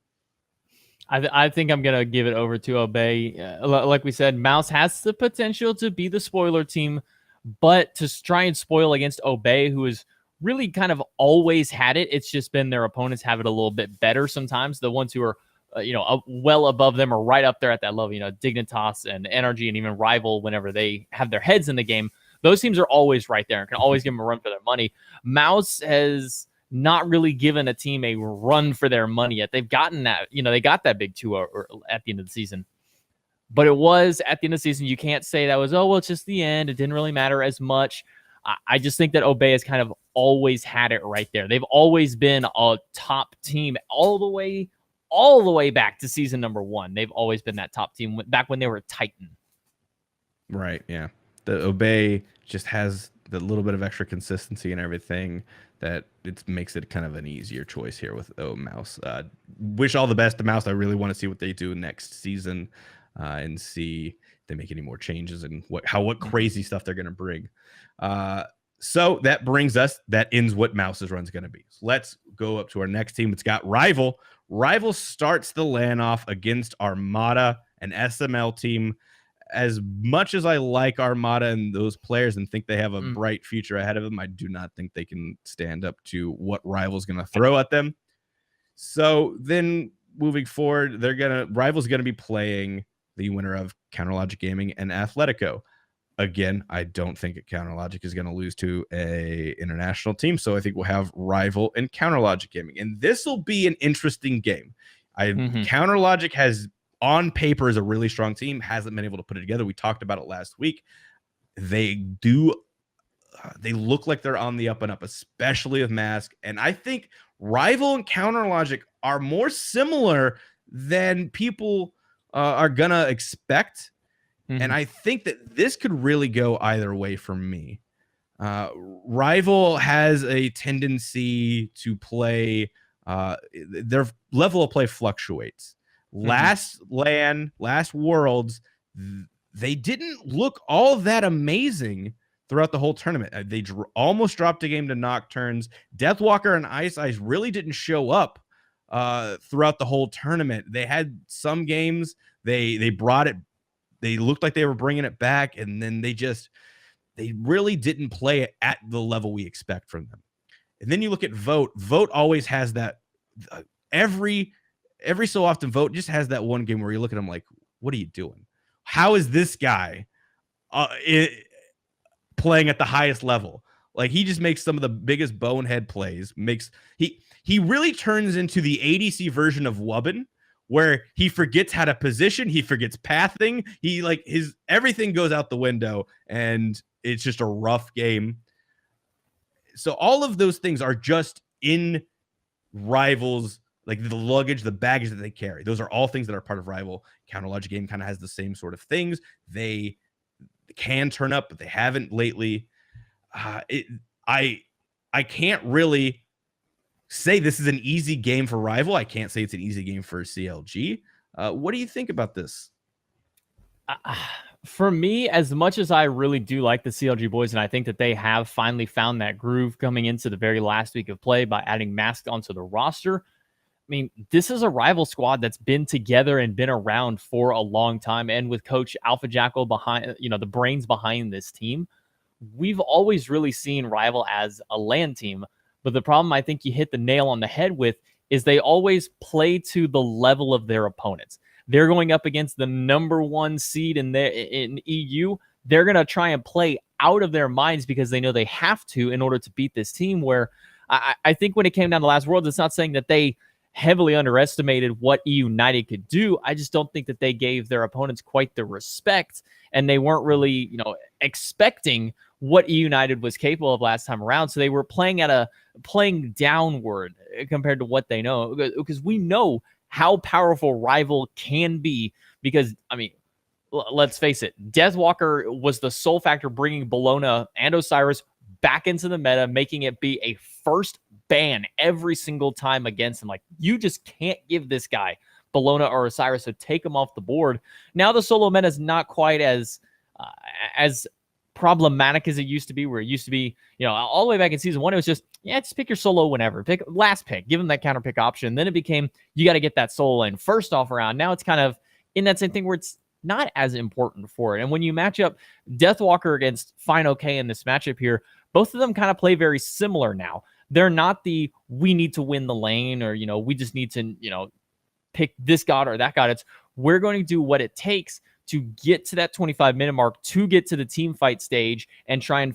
I think I'm going to give it over to Obey. Like we said, Mouse has the potential to be the spoiler team, but to try and spoil against Obey, who is really kind of always had it. It's just been their opponents have it a little bit better sometimes. The ones who are, well above them or right up there at that level, Dignitas and NRG and even Rival, whenever they have their heads in the game, those teams are always right there and can always give them a run for their money. Mouse has not really given a team a run for their money yet. They've gotten that, they got that big 2 at the end of the season. But it was at the end of the season. You can't say that was, it's just the end. It didn't really matter as much. I just think that Obey has kind of always had it right there. They've always been a top team all the way back to season number 1. They've always been that top team back when they were Titan. Right, yeah. The Obey just has the little bit of extra consistency and everything that it makes it kind of an easier choice here with Mouse. Wish all the best to Mouse. I really want to see what they do next season and see if they make any more changes and what crazy stuff they're going to bring. So that ends what Mouse's run is going to be. So let's go up to our next team. It's got Rival. Rival starts the LAN off against Armada, an SML team. As much as I like Armada and those players and think they have a bright future ahead of them, I do not think they can stand up to what Rival's going to throw at them. So then moving forward, Rival's going to be playing the winner of Counterlogic Gaming and Athletico. Again, I don't think Counterlogic is going to lose to a international team, so I think we'll have Rival and Counterlogic Gaming, and this will be an interesting game. Counterlogic has, on paper, is a really strong team, hasn't been able to put it together. We talked about it last week. They look like they're on the up and up, especially with Mask, and I think Rival and Counterlogic are more similar than people are gonna expect. And I think that this could really go either way for me. Rival has a tendency to play, their level of play fluctuates. Last Worlds, they didn't look all that amazing throughout the whole tournament. They almost dropped a game to Nocturnes. Deathwalker and Ice really didn't show up throughout the whole tournament. They had some games, they brought it. They looked like they were bringing it back, and then they really didn't play it at the level we expect from them. And then you look at Vote. Vote always has that. Every so often, Vote just has that one game where you look at him like, what are you doing? How is this guy playing at the highest level? Like, he just makes some of the biggest bonehead plays. He really turns into the ADC version of Wubbin, where he forgets how to position, he forgets pathing, everything goes out the window, and it's just a rough game. So all of those things are just in Rivals, like the luggage, the baggage that they carry. Those are all things that are part of Rival. Counterlogic Game kind of has the same sort of things. They can turn up, but they haven't lately. I can't really say this is an easy game for Rival. I can't say it's an easy game for CLG. What do you think about this? For me, as much as I really do like the CLG boys, and I think that they have finally found that groove coming into the very last week of play by adding Mask onto the roster. I mean, this is a Rival squad that's been together and been around for a long time. And with Coach AlphaJackal behind, the brains behind this team, we've always really seen Rival as a LAN team. But the problem I think you hit the nail on the head with is they always play to the level of their opponents. They're going up against the number one seed in EU. They're going to try and play out of their minds because they know they have to in order to beat this team, where I think when it came down to last Worlds, it's not saying that they heavily underestimated what EU United could do. I just don't think that they gave their opponents quite the respect, and they weren't really, expecting what EU United was capable of last time around. So they were playing downward compared to what they know, because we know how powerful Rival can be. Because, I mean, let's face it, Deathwalker was the sole factor bringing Bologna and Osiris back into the meta, making it be a first ban every single time against him. Like, you just can't give this guy Bologna or Osiris, so take him off the board. Now the solo meta is not quite as problematic as it used to be, where it used to be, all the way back in season 1, it was just, just pick your solo whenever. Pick last pick, give him that counter pick option. Then it became, you got to get that solo in first off round. Now it's kind of in that same thing where it's not as important for it. And when you match up Deathwalker against Fine OK in this matchup here, both of them kind of play very similar now. They're not the, we need to win the lane, or, we just need to, pick this god or that god. It's, we're going to do what it takes to get to that 25-minute mark, to get to the team fight stage and try and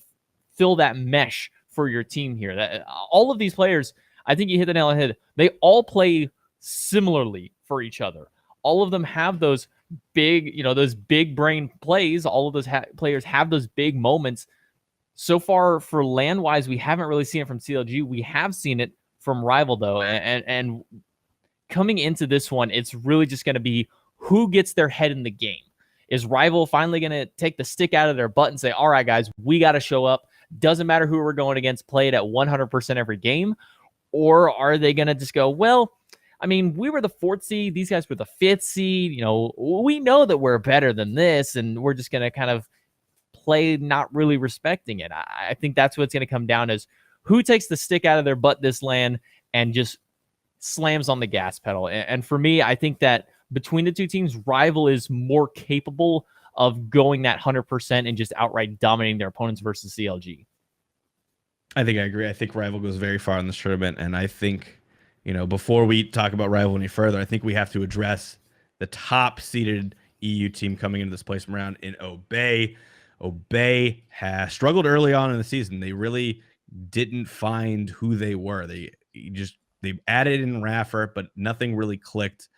fill that mesh for your team here. That all of these players, I think you hit the nail on the head. They all play similarly for each other. All of them have those big, those big brain plays. All of those players have those big moments. So far for LAN-wise, we haven't really seen it from CLG. We have seen it from Rival, though. And coming into this one, it's really just going to be who gets their head in the game. Is Rival finally going to take the stick out of their butt and say, all right, guys, we got to show up. Doesn't matter who we're going against, play it at 100% every game? Or are they going to just go, well, I mean, we were the 4th seed. These guys were the 5th seed. We know that we're better than this, and we're just going to kind of play not really respecting it. I think that's what's going to come down is who takes the stick out of their butt this LAN and just slams on the gas pedal. And for me, I think that between the two teams, Rival is more capable of going that 100% and just outright dominating their opponents versus CLG. I think I agree. I think Rival goes very far in this tournament, and I think, before we talk about Rival any further, I think we have to address the top-seeded EU team coming into this placement round in Obey. Obey has struggled early on in the season. They really didn't find who they were. They added in Raffer, but nothing really clicked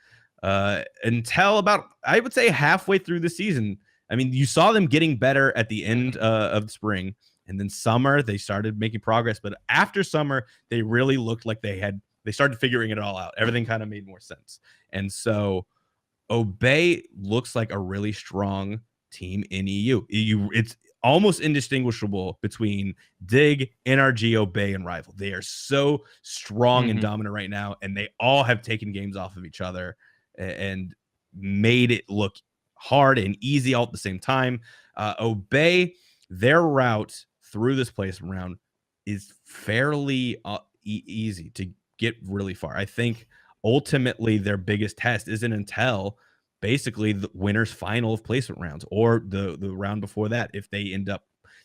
until about, I would say, halfway through the season. I mean, you saw them getting better at the end of the spring. And then summer, they started making progress. But after summer, they really looked like they started figuring it all out. Everything kind of made more sense. And so Obey looks like a really strong team in EU. It's almost indistinguishable between Dig, NRG, Obey, and Rival. They are so strong and dominant right now. And they all have taken games off of each other and made it look hard and easy all at the same time. Obey, their route through this placement round is fairly easy to get really far. I think ultimately their biggest test isn't until basically the winner's final of placement rounds or the round before that. If they end up,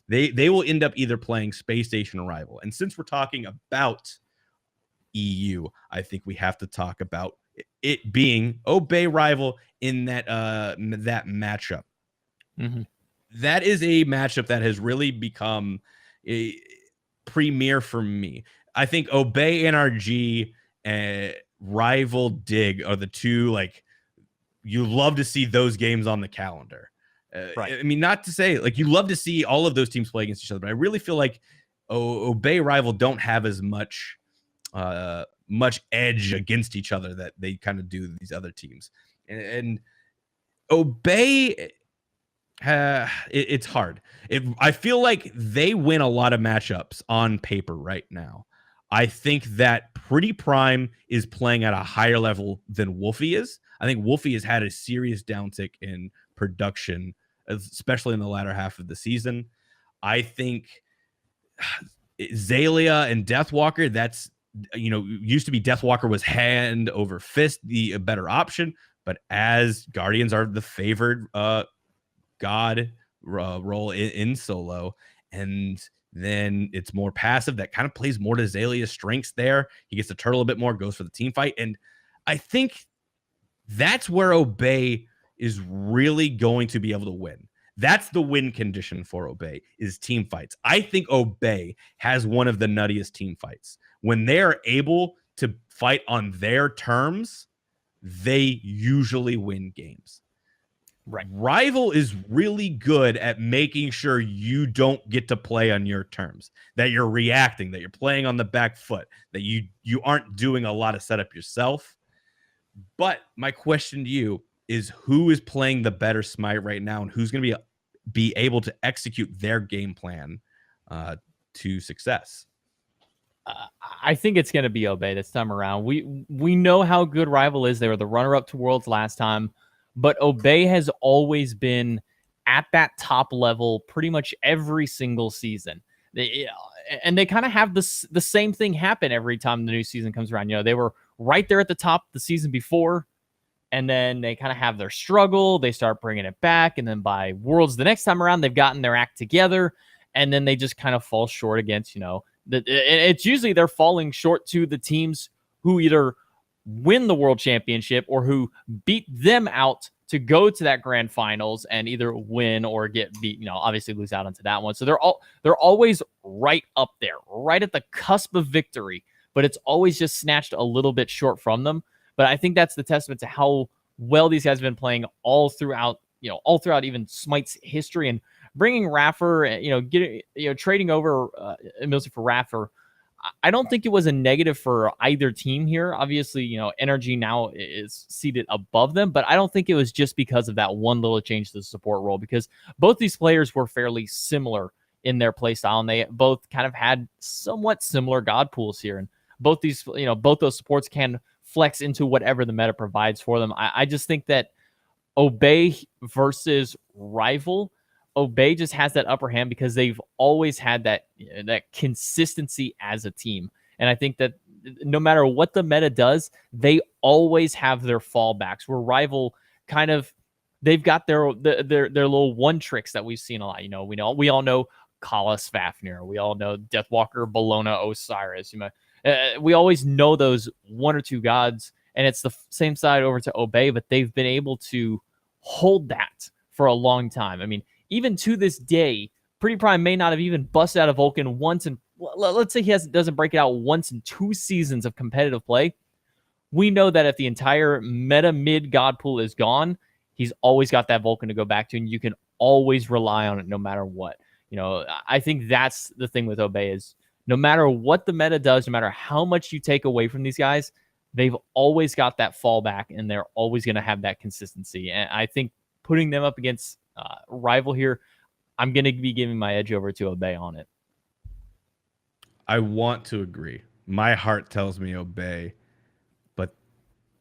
they will end up either playing Space Station or Rival. And since we're talking about EU, I think we have to talk about it being Obey Rival in that matchup. That is a matchup that has really become a premier for me. I think Obey NRG and Rival Dig are the two, like, you love to see those games on the calendar. Right. I mean, not to say, like, you love to see all of those teams play against each other, but I really feel like Obey Rival don't have as much edge against each other that they kind of do these other teams. And Obey... it's hard. I feel like they win a lot of matchups on paper right now. I think that Pretty Prime is playing at a higher level than Wolfie is. I think Wolfie has had a serious downtick in production, especially in the latter half of the season. I think Zalia and Deathwalker, that's, used to be Deathwalker was hand over fist, the better option. But as Guardians are the favored God role in solo, and then it's more passive, that kind of plays more to Zalia's strengths there. He gets to turtle a bit more, goes for the team fight, and I think that's where Obey is really going to be able to win. That's the win condition for Obey, is team fights. I think Obey has one of the nuttiest team fights. When they're able to fight on their terms, they usually win games. Right. Rival is really good at making sure you don't get to play on your terms, that you're reacting, that you're playing on the back foot, that you aren't doing a lot of setup yourself. But my question to you is, who is playing the better Smite right now, and who's going to be able to execute their game plan to success? I think it's going to be Obey this time around. We know how good Rival is. They were the runner-up to Worlds last time. But Obey has always been at that top level pretty much every single season. They kind of have the same thing happen every time the new season comes around. They were right there at the top the season before, and then they kind of have their struggle. They start bringing it back, and then by Worlds the next time around, they've gotten their act together, and then they just kind of fall short against, it's usually they're falling short to the teams who either win the world championship or who beat them out to go to that grand finals and either win or get beat, obviously lose out onto that one. So they're always right up there, right at the cusp of victory, but it's always just snatched a little bit short from them. But I think that's the testament to how well these guys have been playing all throughout even Smite's history, and bringing Raffer, trading over mostly for Raffer. I don't think it was a negative for either team here. Obviously, Energy now is seated above them, but I don't think it was just because of that one little change to the support role, because both these players were fairly similar in their play style, and they both kind of had somewhat similar god pools here. And both these, both those supports can flex into whatever the meta provides for them. I just think that Obey versus Rival, Obey just has that upper hand because they've always had that consistency as a team. And I think that no matter what the meta does, they always have their fallbacks. Where Rival kind of, they've got their little one tricks that we've seen a lot. We all know Kala Fafnir. We all know Deathwalker, Bologna, Osiris. We always know those one or two gods, and it's the same side over to Obey, but they've been able to hold that for a long time. I mean, even to this day, Pretty Prime may not have even busted out of Vulcan once, and let's say he doesn't break it out once in 2 seasons of competitive play. We know that if the entire meta mid god pool is gone, he's always got that Vulcan to go back to, and you can always rely on it no matter what. I think that's the thing with Obey is no matter what the meta does, no matter how much you take away from these guys, they've always got that fallback, and they're always going to have that consistency. And I think putting them up against Rival here, I'm going to be giving my edge over to Obey on it. I want to agree. My heart tells me Obey, but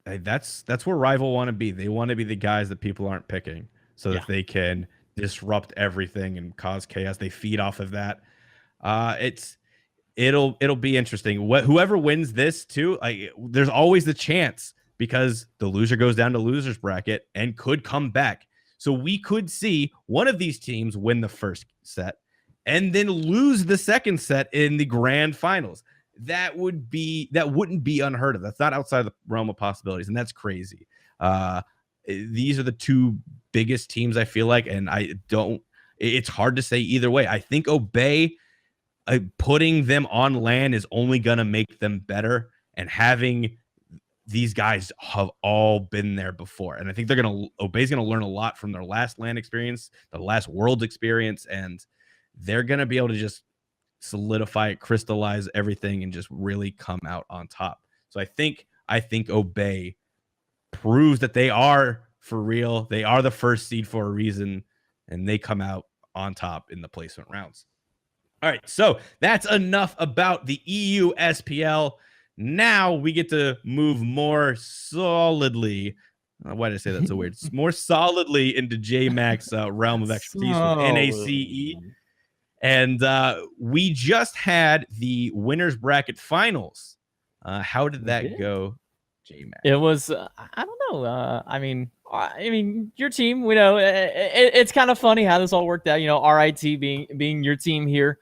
that's where Rival want to be. They want to be the guys that people aren't picking so that they can disrupt everything and cause chaos. They feed off of that. It'll be interesting. Whoever wins this too, there's always the chance because the loser goes down to loser's bracket and could come back. So we could see one of these teams win the first set and then lose the second set in the grand finals. That wouldn't be unheard of. That's not outside the realm of possibilities, and that's crazy. These are the 2 biggest teams I feel like, and it's hard to say either way. I think Obey, putting them on LAN is only going to make them better, and having these guys have all been there before. And I think Obey's going to learn a lot from their last LAN experience, the last Worlds experience, and they're going to be able to just solidify it, crystallize everything, and just really come out on top. So I think Obey proves that they are for real. They are the first seed for a reason, and they come out on top in the placement rounds. All right, so that's enough about the EU SPL. Now we get to move more solidly. Why did I say that so weird? More solidly into JMac's realm of expertise with NACE. And we just had the winners bracket finals. How did that go, JMac? It was, I don't know. I mean, your team, we know it's kind of funny how this all worked out. RIT being your team here.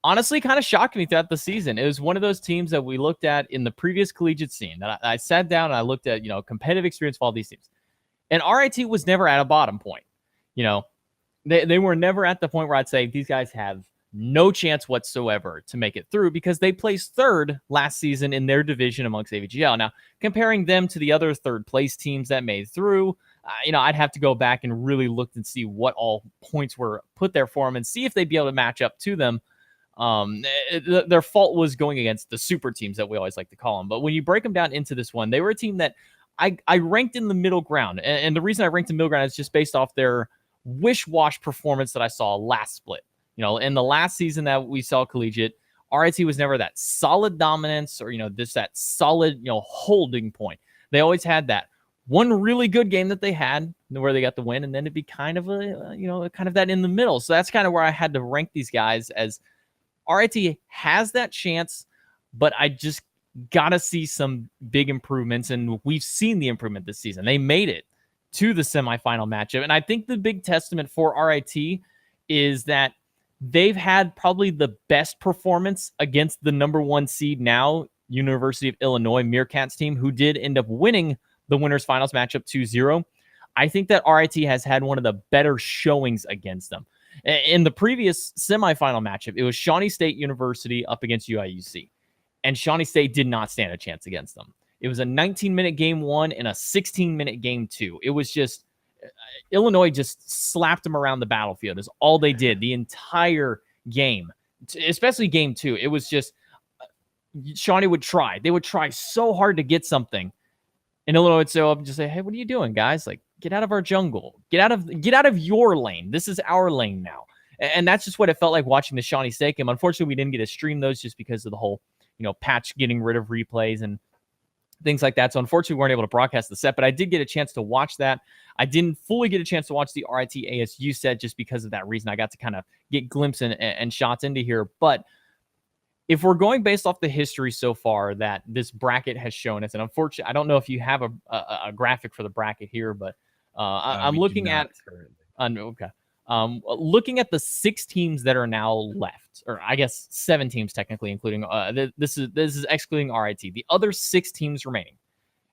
Honestly, kind of shocked me throughout the season. It was one of those teams that we looked at in the previous collegiate scene that I sat down and I looked at, competitive experience of all these teams. And RIT was never at a bottom point. They were never at the point where I'd say these guys have no chance whatsoever to make it through because they placed 3rd last season in their division amongst AVGL. Now, comparing them to the other 3rd place teams that made through, I'd have to go back and really look and see what all points were put there for them and see if they'd be able to match up to them. Their fault was going against the super teams that we always like to call them. But when you break them down into this one, they were a team that I ranked in the middle ground. And the reason I ranked in the middle ground is just based off their wish-wash performance that I saw last split. In the last season that we saw collegiate, RIT was never that solid dominance or, that solid, holding point. They always had that one really good game that they had where they got the win, and then it'd be kind of kind of that in the middle. So that's kind of where I had to rank these guys as RIT has that chance, but I just got to see some big improvements, and we've seen the improvement this season. They made it to the semifinal matchup, and I think the big testament for RIT is that they've had probably the best performance against the number 1 seed now, University of Illinois Meerkats team, who did end up winning the winners finals matchup 2-0. I think that RIT has had one of the better showings against them. In the previous semifinal matchup, it was Shawnee State University up against UIUC, and Shawnee State did not stand a chance against them. It was a 19-minute game 1 and a 16-minute game 2. It was just Illinois just slapped them around the battlefield is all they did the entire game, especially game 2. It was just Shawnee would try. They would try so hard to get something, and Illinois would show up and just say, "Hey, what are you doing, guys? Like, get out of our jungle. Get out of your lane. This is our lane now." And that's just what it felt like watching the Shawnee State game. Unfortunately, we didn't get to stream those just because of the whole, patch getting rid of replays and things like that. So unfortunately, we weren't able to broadcast the set, but I did get a chance to watch that. I didn't fully get a chance to watch the RIT ASU set just because of that reason. I got to kind of get glimpses and shots into here. But if we're going based off the history so far that this bracket has shown us, and unfortunately, I don't know if you have a graphic for the bracket here, but I'm looking at okay. Looking at the 6 teams that are now left, or I guess 7 teams technically, including this is excluding RIT. The other 6 teams remaining,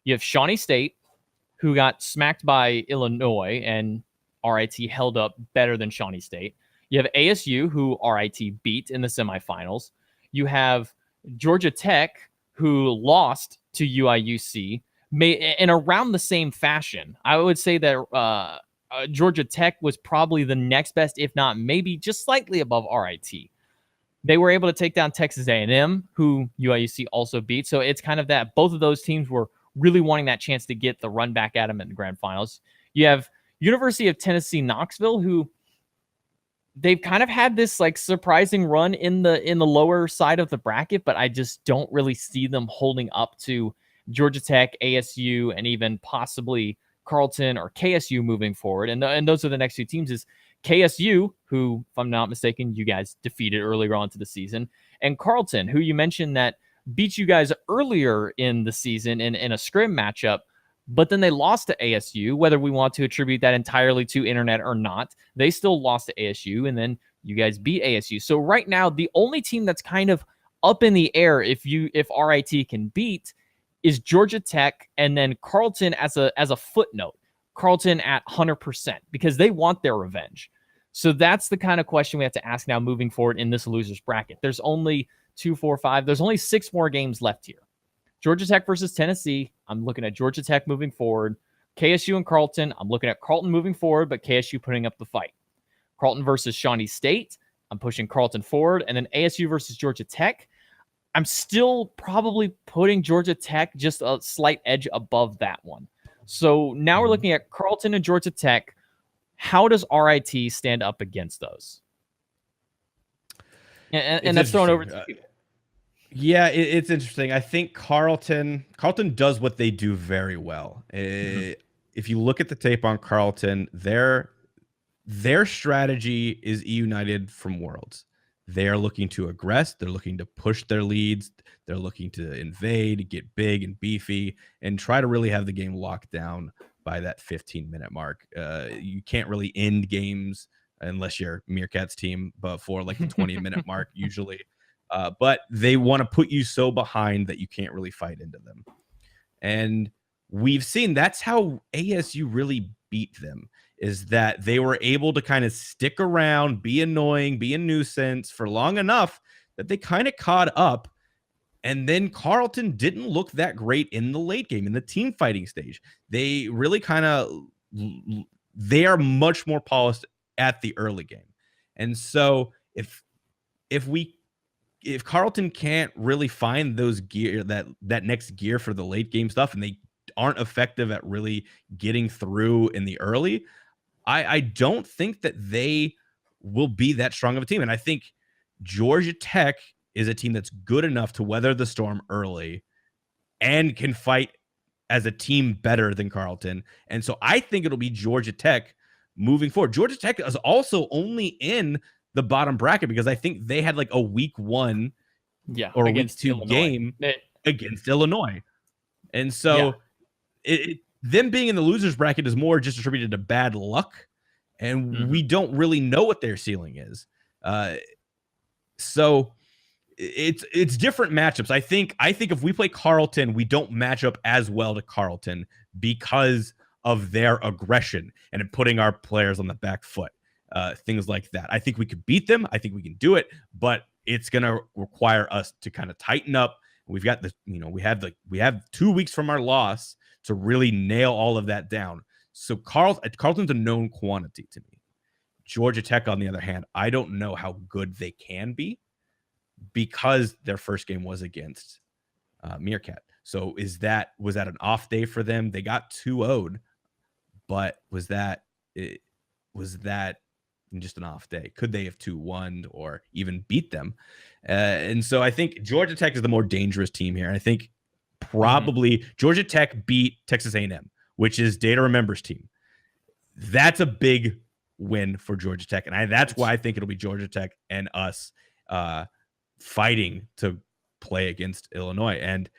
you have Shawnee State, who got smacked by Illinois, and RIT held up better than Shawnee State. You have ASU, who RIT beat in the semifinals. You have Georgia Tech, who lost to UIUC, in around the same fashion. I would say that Georgia Tech was probably the next best, if not maybe just slightly above RIT. They were able to take down Texas A&M, who UIUC also beat. So it's kind of that both of those teams were really wanting that chance to get the run back at them in the grand finals. You have University of Tennessee Knoxville, who they've kind of had this like surprising run in the lower side of the bracket, but I just don't really see them holding up to Georgia Tech, ASU, and even possibly Carleton or KSU moving forward. And those are the next 2 teams is KSU, who, if I'm not mistaken, you guys defeated earlier on to the season, and Carleton, who you mentioned that beat you guys earlier in the season in a scrim matchup, but then they lost to ASU. Whether we want to attribute that entirely to internet or not, they still lost to ASU, and then you guys beat ASU. So right now, the only team that's kind of up in the air if RIT can beat is Georgia Tech, and then Carleton as a footnote. Carleton at 100% because they want their revenge. So that's the kind of question we have to ask now moving forward in this losers bracket. There's only 2, 4, 5. There's only 6 more games left here. Georgia Tech versus Tennessee. I'm looking at Georgia Tech moving forward. KSU and Carleton. I'm looking at Carleton moving forward, but KSU putting up the fight. Carleton versus Shawnee State. I'm pushing Carleton forward. And then ASU versus Georgia Tech. I'm still probably putting Georgia Tech just a slight edge above that one. So now we're looking at Carleton and Georgia Tech. How does RIT stand up against those? And that's thrown over to you. Yeah, it's interesting. I think Carleton does what they do very well. If you look at the tape on Carleton, their strategy is united from Worlds. They are looking to aggress. They're looking to push their leads. They're looking to invade, get big and beefy, and try to really have the game locked down by that 15-minute mark. You can't really end games unless you're Meerkat's team before like the 20-minute mark usually. But they want to put you so behind that you can't really fight into them. And we've seen that's how ASU really beat them, is that they were able to kind of stick around, be annoying, be a nuisance for long enough that they kind of caught up. And then Carleton didn't look that great in the late game, in the team fighting stage. They really they are much more polished at the early game. And so if Carleton can't really find those gear, that next gear for the late game stuff, and they aren't effective at really getting through in the early, I don't think that they will be that strong of a team. And I think Georgia Tech is a team that's good enough to weather the storm early and can fight as a team better than Carleton. And so I think it'll be Georgia Tech moving forward. Georgia Tech is also only in the bottom bracket because I think they had like a week 1 or a week 2 Illinois game against Illinois. And so them being in the losers bracket is more just attributed to bad luck. And we don't really know what their ceiling is. So it's different matchups. I think if we play Carleton, we don't match up as well to Carleton because of their aggression and putting our players on the back foot. Things like that. I think we could beat them. I think we can do it, but it's going to require us to kind of tighten up. We've got we have 2 weeks from our loss to really nail all of that down. So Carleton's a known quantity to me. Georgia Tech, on the other hand, I don't know how good they can be because their first game was against Meerkat. So was that an off day for them? They got 2-0'd, but was that just an off day? Could they have 2-1 or even beat them? And so I think Georgia Tech is the more dangerous team here. And I think probably Georgia Tech beat Texas A&M, which is Data Remembers team. That's a big win for Georgia Tech. And that's why I think it'll be Georgia Tech and us fighting to play against Illinois. And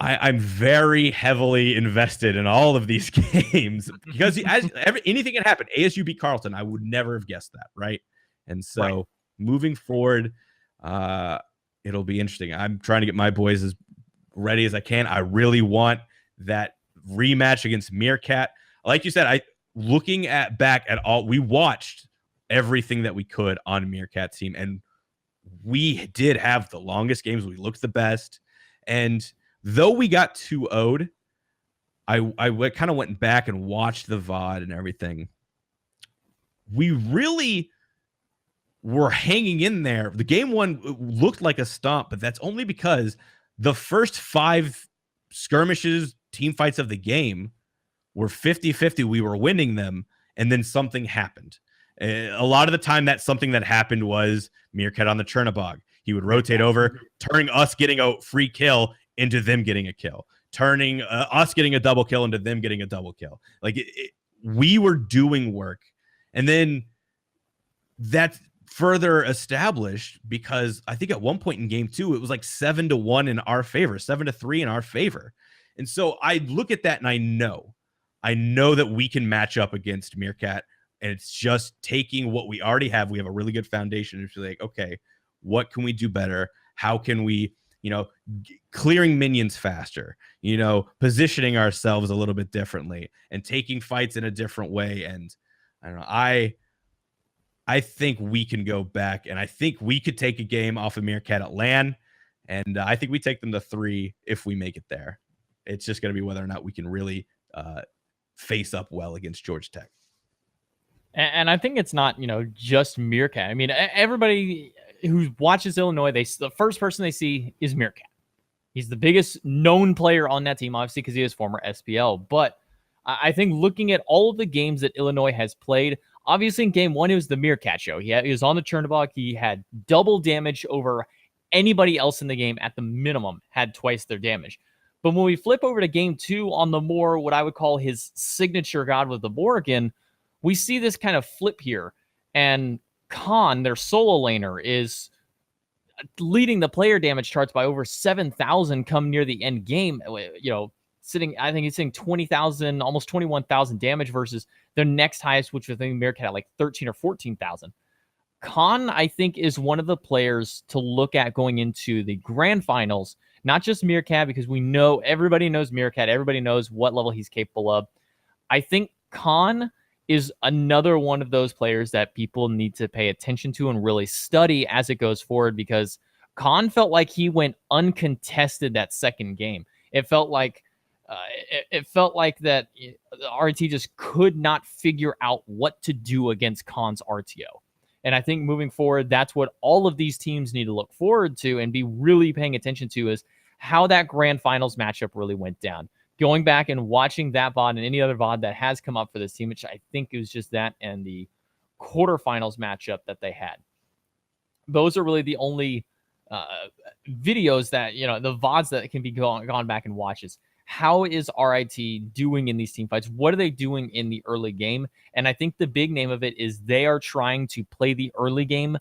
I'm very heavily invested in all of these games because anything can happen. ASU beat Carleton. I would never have guessed that, right? And so moving forward, it'll be interesting. I'm trying to get my boys as ready as I can. I really want that rematch against Meerkat. Like you said, looking back at all, we watched everything that we could on Meerkat's team, and we did have the longest games. We looked the best, and though we got 2-0'd, I kind of went back and watched the VOD and everything. We really were hanging in there. The game one looked like a stomp, but that's only because the first 5 skirmishes, team fights of the game were 50-50. We were winning them, and then something happened. A lot of the time, that something that happened was Meerkat on the Chernobog. He would rotate over, turning us getting a free kill into them getting a kill, turning us getting a double kill into them getting a double kill. Like we were doing work. And then that's further established because I think at one point in game 2, it was like 7-1 in our favor, 7-3 in our favor. And so I look at that and I know that we can match up against Meerkat, and it's just taking what we already have. We have a really good foundation. It's like, okay, what can we do better? How can we, clearing minions faster, positioning ourselves a little bit differently and taking fights in a different way. And I don't know, I think we can go back, and I think we could take a game off of Meerkat at LAN, and I think we take them to 3 if we make it there. It's just going to be whether or not we can really face up well against Georgia Tech. And I think it's not, just Meerkat. I mean, everybody who watches Illinois, the first person they see is Meerkat. He's the biggest known player on that team, obviously, because he is former SPL. But I think looking at all of the games that Illinois has played, obviously in game 1, it was the Meerkat show. He was on the Chernobog. He had double damage over anybody else in the game at the minimum, had twice their damage. But when we flip over to game 2 on the more, what I would call his signature God with the Borrigan, we see this kind of flip here. And Khan, their solo laner, is leading the player damage charts by over 7,000 come near the end game. I think he's sitting 20,000, almost 21,000 damage versus their next highest, which I think Meerkat had like 13 or 14,000. Khan, I think, is one of the players to look at going into the grand finals. Not just Meerkat, because everybody knows Meerkat. Everybody knows what level he's capable of. I think Khan is another one of those players that people need to pay attention to and really study as it goes forward, because Khan felt like he went uncontested that second game. It felt like that RT just could not figure out what to do against Khan's RTO. And I think moving forward, that's what all of these teams need to look forward to and be really paying attention to, is how that grand finals matchup really went down. Going back and watching that VOD and any other VOD that has come up for this team, which I think it was just that and the quarterfinals matchup that they had. Those are really the only videos that, the VODs that can be gone back and watches. How is RIT doing in these team fights? What are they doing in the early game? And I think the big name of it is they are trying to play the early game,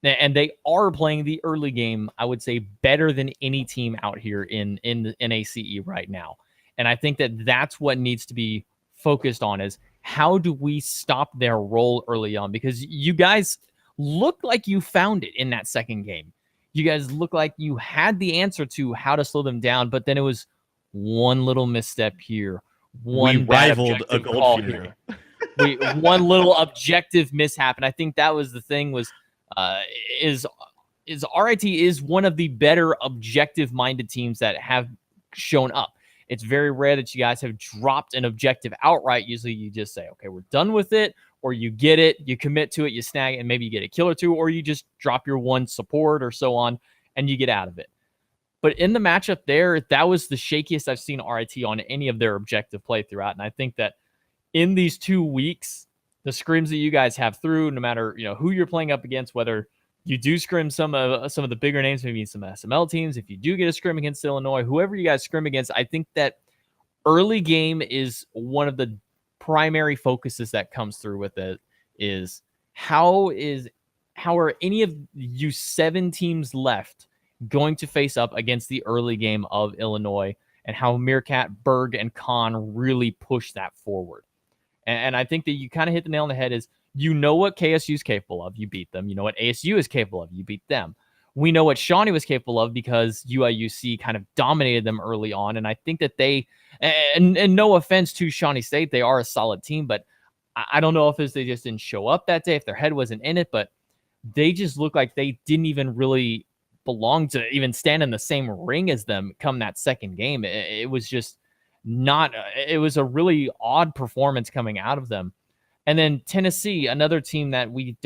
and they are playing the early game, I would say, better than any team out here in the NACE right now. And I think that that's what needs to be focused on, is how do we stop their roll early on? Because you guys look like you found it in that second game. You guys look like you had the answer to how to slow them down, but then it was one little misstep here. We rivaled a gold here. One little objective mishap. And I think that was the thing, was RIT is one of the better objective-minded teams that have shown up. It's very rare that you guys have dropped an objective outright. Usually you just say, okay, we're done with it, or you get it, you commit to it, you snag it, and maybe you get a kill or two, or you just drop your one support or so on, and you get out of it. But in the matchup there, that was the shakiest I've seen RIT on any of their objective play throughout. And I think that in these 2 weeks, the scrims that you guys have through, no matter who you're playing up against, whether you do scrim some of the bigger names, maybe some SML teams. If you do get a scrim against Illinois, whoever you guys scrim against, I think that early game is one of the primary focuses that comes through with it. Is how are any of you 7 teams left going to face up against the early game of Illinois, and how Meerkat, Berg, and Kahn really push that forward. And I think that you kind of hit the nail on the head. Is you know what KSU is capable of, you beat them. You know what ASU is capable of, you beat them. We know what Shawnee was capable of because UIUC kind of dominated them early on. And I think that they, and no offense to Shawnee State, they are a solid team, but I don't know if it's they just didn't show up that day, if their head wasn't in it, but they just looked like they didn't even really belong to even stand in the same ring as them come that second game. It was just not, it was a really odd performance coming out of them. And then Tennessee, another team that we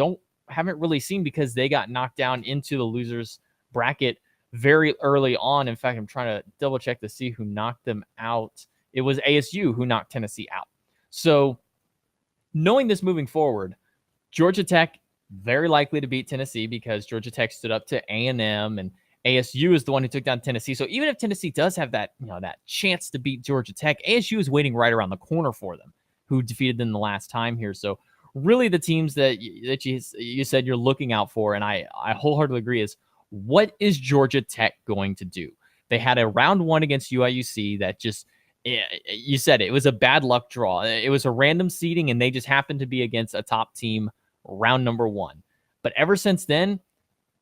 haven't really seen because they got knocked down into the losers bracket very early on. In fact, I'm trying to double check to see who knocked them out. It was ASU who knocked Tennessee out. So knowing this moving forward, Georgia Tech very likely to beat Tennessee because Georgia Tech stood up to A&M, and ASU is the one who took down Tennessee. So even if Tennessee does have that, that chance to beat Georgia Tech, ASU is waiting right around the corner for them, who defeated them the last time here. So really the teams that you said you're looking out for, and I wholeheartedly agree, is what is Georgia Tech going to do? They had a round 1 against UIUC that just, you said it was a bad luck draw. It was a random seeding, and they just happened to be against a top team round number 1. But ever since then,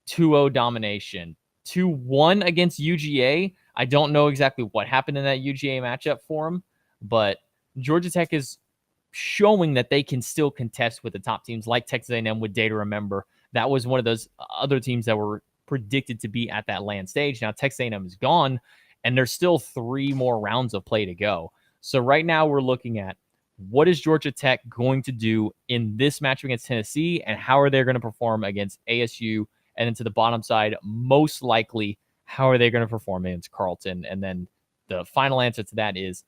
2-0 domination, 2-1 against UGA. I don't know exactly what happened in that UGA matchup for them, but Georgia Tech is showing that they can still contest with the top teams like Texas A&M with Day to Remember. That was one of those other teams that were predicted to be at that land stage. Now Texas A&M is gone, and there's still 3 more rounds of play to go. So right now we're looking at what is Georgia Tech going to do in this match against Tennessee, and how are they going to perform against ASU? And then to the bottom side, most likely, how are they going to perform against Carleton? And then the final answer to that is,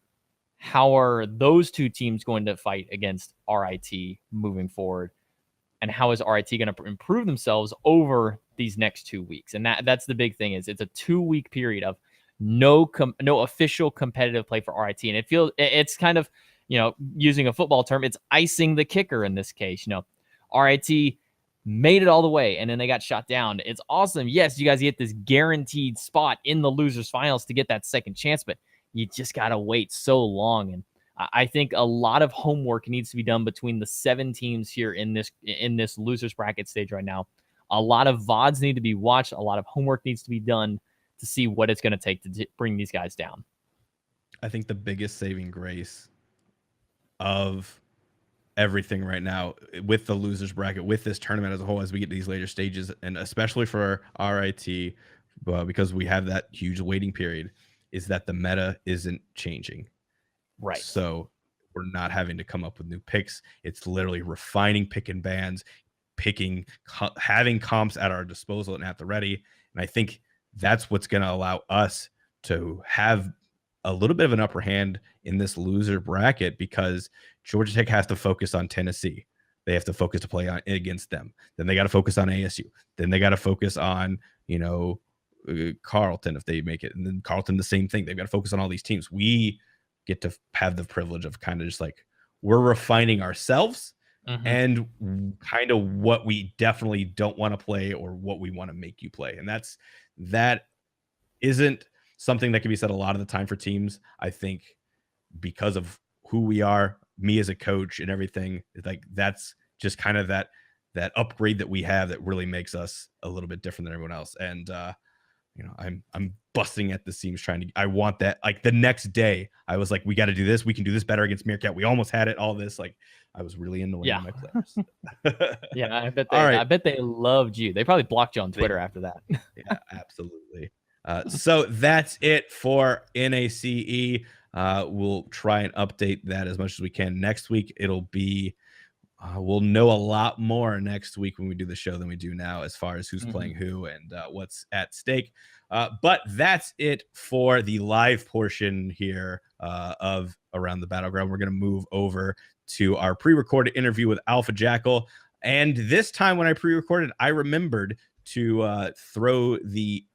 how are those 2 teams going to fight against RIT moving forward? And how is RIT going to improve themselves over these next 2 weeks? And that's the big thing, is it's a 2-week period of no official competitive play for RIT. And it's kind of, using a football term, it's icing the kicker in this case. RIT made it all the way, and then they got shot down. It's awesome. Yes, you guys get this guaranteed spot in the losers finals to get that second chance, but you just got to wait so long. And I think a lot of homework needs to be done between the 7 teams here in this losers bracket stage right now. A lot of VODs need to be watched. A lot of homework needs to be done to see what it's going to take to bring these guys down. I think the biggest saving grace of everything right now with the losers bracket, with this tournament as a whole, as we get to these later stages, and especially for RIT, because we have that huge waiting period, is that the meta isn't changing. Right. So we're not having to come up with new picks. It's literally refining pick and bans, having comps at our disposal and at the ready. And I think that's what's going to allow us to have a little bit of an upper hand in this loser bracket, because Georgia Tech has to focus on Tennessee. They have to focus to play against them. Then they got to focus on ASU. Then they got to focus on, Carleton if they make it. And then Carleton, the same thing. They've got to focus on all these teams. We get to have the privilege of kind of just like, we're refining ourselves and kind of what we definitely don't want to play or what we want to make you play. And that isn't something that can be said a lot of the time for teams. I think because of who we are, me as a coach and everything, like that's just kind of that upgrade that we have that really makes us a little bit different than everyone else. And I'm busting at the seams I want that. Like the next day I was like, we got to do this. We can do this better against Meerkat. We almost had it. All this, like I was really annoying my players. Yeah, I bet they loved you. They probably blocked you on Twitter after that. Yeah, absolutely. So that's it for NACE. We'll try and update that as much as we can next week. It'll be we'll know a lot more next week when we do the show than we do now, as far as who's playing who and what's at stake. But that's it for the live portion here of Around the Battleground. We're going to move over to our pre-recorded interview with AlphaJackal. And this time when I pre-recorded, I remembered to throw the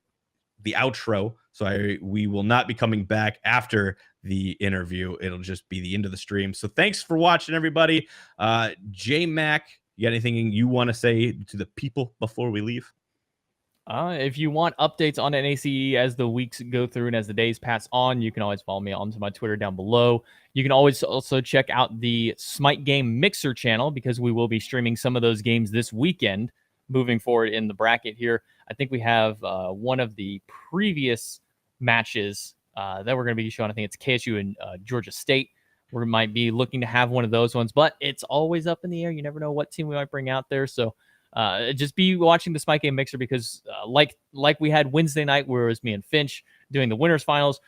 outro. So we will not be coming back after the interview. It'll just be the end of the stream. So thanks for watching, everybody. JMac, you got anything you want to say to the people before we leave? If you want updates on NACE as the weeks go through and as the days pass on, you can always follow me onto my Twitter down below. You can always also check out the Smite Game Mixer channel, because we will be streaming some of those games this weekend moving forward in the bracket here. I think we have one of the previous matches that we're going to be showing. I think it's KSU and Georgia State. We might be looking to have one of those ones, but it's always up in the air. You never know what team we might bring out there. So just be watching the Smite Game Mixer, because like we had Wednesday night where it was me and Finch doing the winners finals,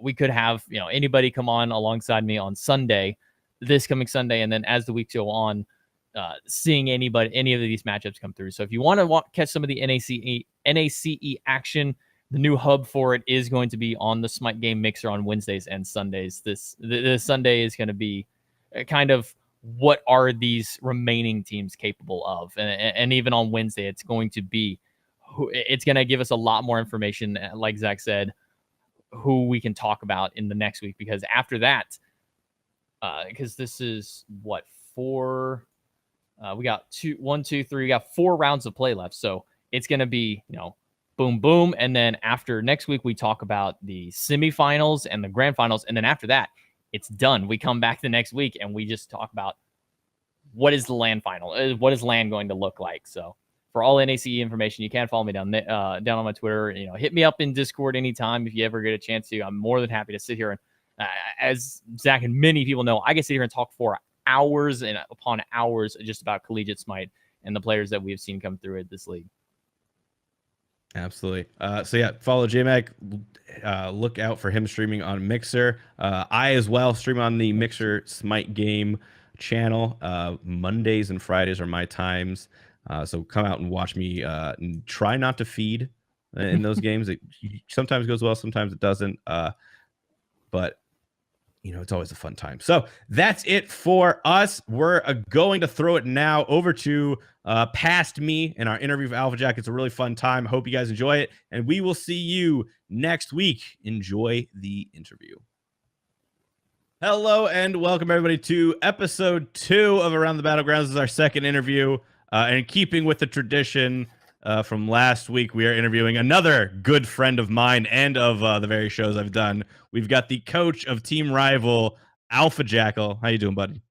we could have anybody come on alongside me on Sunday, this coming Sunday, and then as the weeks go on, seeing any of these matchups come through. So if you want to catch some of the NACE action, the new hub for it is going to be on the Smite Game Mixer on Wednesdays and Sundays. This Sunday is going to be kind of what are these remaining teams capable of, and even on Wednesday, it's going to give us a lot more information, like Zach said, who we can talk about in the next week, because after that, because this is what, we got 4 rounds of play left, so it's going to be boom boom, and then after next week we talk about the semifinals and the grand finals, and then after that it's done. We come back the next week and we just talk about what is the LAN final, what is LAN going to look like. So for all NACE information, you can follow me down on my Twitter. Hit me up in Discord anytime if you ever get a chance to. I'm more than happy to sit here and, as Zach and many people know, I can sit here and talk for hours and upon hours just about collegiate Smite and the players that we have seen come through at this league. Absolutely. So yeah, follow JMac. Look out for him streaming on Mixer. I as well stream on the Mixer Smite Game channel. Mondays and Fridays are my times. So come out and watch me. And try not to feed in those games. It sometimes goes well, sometimes it doesn't. But it's always a fun time. So that's it for us. We're going to throw it now over to past me in our interview with AlphaJackal. It's a really fun time. Hope you guys enjoy it, and we will see you next week. Enjoy the interview. Hello and welcome everybody to episode 2 of Around the Battleground. This is our second interview, and in keeping with the tradition from last week, we are interviewing another good friend of mine and of the various shows I've done. We've got the coach of team rival AlphaJackal. How you doing, buddy?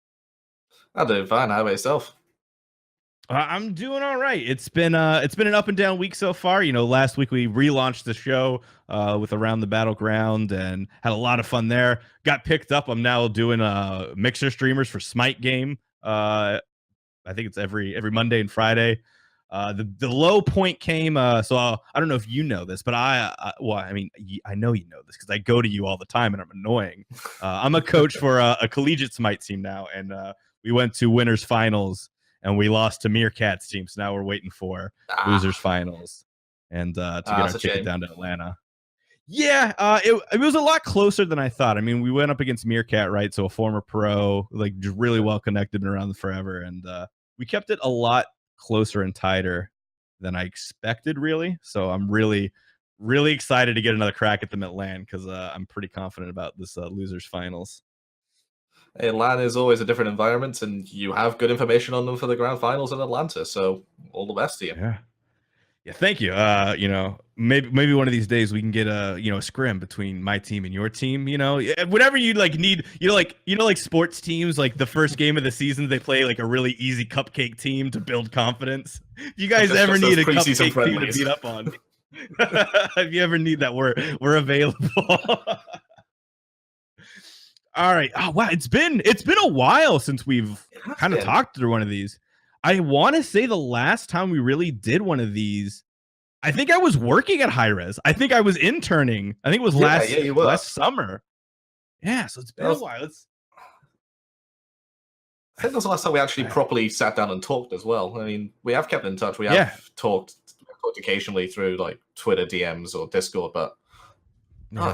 I'm doing fine. How about yourself? I'm doing all right. It's been an up and down week so far. Last week we relaunched the show with Around the Battleground and had a lot of fun there. Got picked up. I'm now doing Mixer streamers for Smite Game. I think it's every Monday and Friday. The low point came. So I don't know if you know this, but I know you know this because I go to you all the time and I'm annoying. I'm a coach for a collegiate Smite team now, and we went to winners finals and we lost to Meerkats team. So now we're waiting for losers finals and to get our ticket down to Atlanta. Yeah, it was a lot closer than I thought. I mean, we went up against Meerkat, right? So a former pro, like just really well connected and around forever, and we kept it a lot closer and tighter than I expected, really. So I'm really, really excited to get another crack at them at LAN because I'm pretty confident about this losers finals. Hey, LAN is always a different environment, and you have good information on them for the grand finals in Atlanta. So all the best to you. Yeah, thank you. Maybe one of these days we can get a scrim between my team and your team. Whatever you need. Like sports teams, like the first game of the season, they play like a really easy cupcake team to build confidence. If you guys ever need a cupcake team to beat up on, if you ever need that, we're available. All right. Oh wow, it's been a while since we've kind of talked through one of these. I want to say the last time we really did one of these, I think I was working at High Res. I think I was interning. I think it was last summer. Yeah, so it's been a while. I think that was the last time we actually properly sat down and talked as well. I mean, we have kept in touch. We have talked occasionally through like Twitter DMs or Discord, but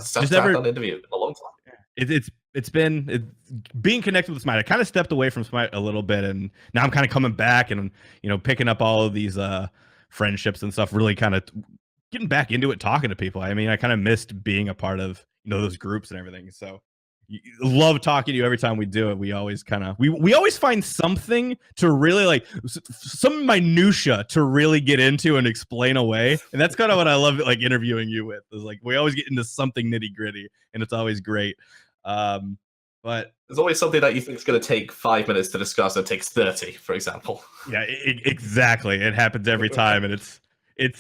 sat down and interviewed in a long time. It's been being connected with Smite. I kind of stepped away from Smite a little bit, and now I'm kind of coming back and picking up all of these friendships and stuff, really kind of getting back into it, talking to people. I mean, I kind of missed being a part of, those groups and everything. So love talking to you every time we do it. We always kind of, we always find something to really like, some minutia to really get into and explain away. And that's kind of what I love, like interviewing you with, is like, we always get into something nitty gritty and it's always great. But there's always something that you think is going to take 5 minutes to discuss and takes 30, for example. Yeah, exactly. It happens every time. And it's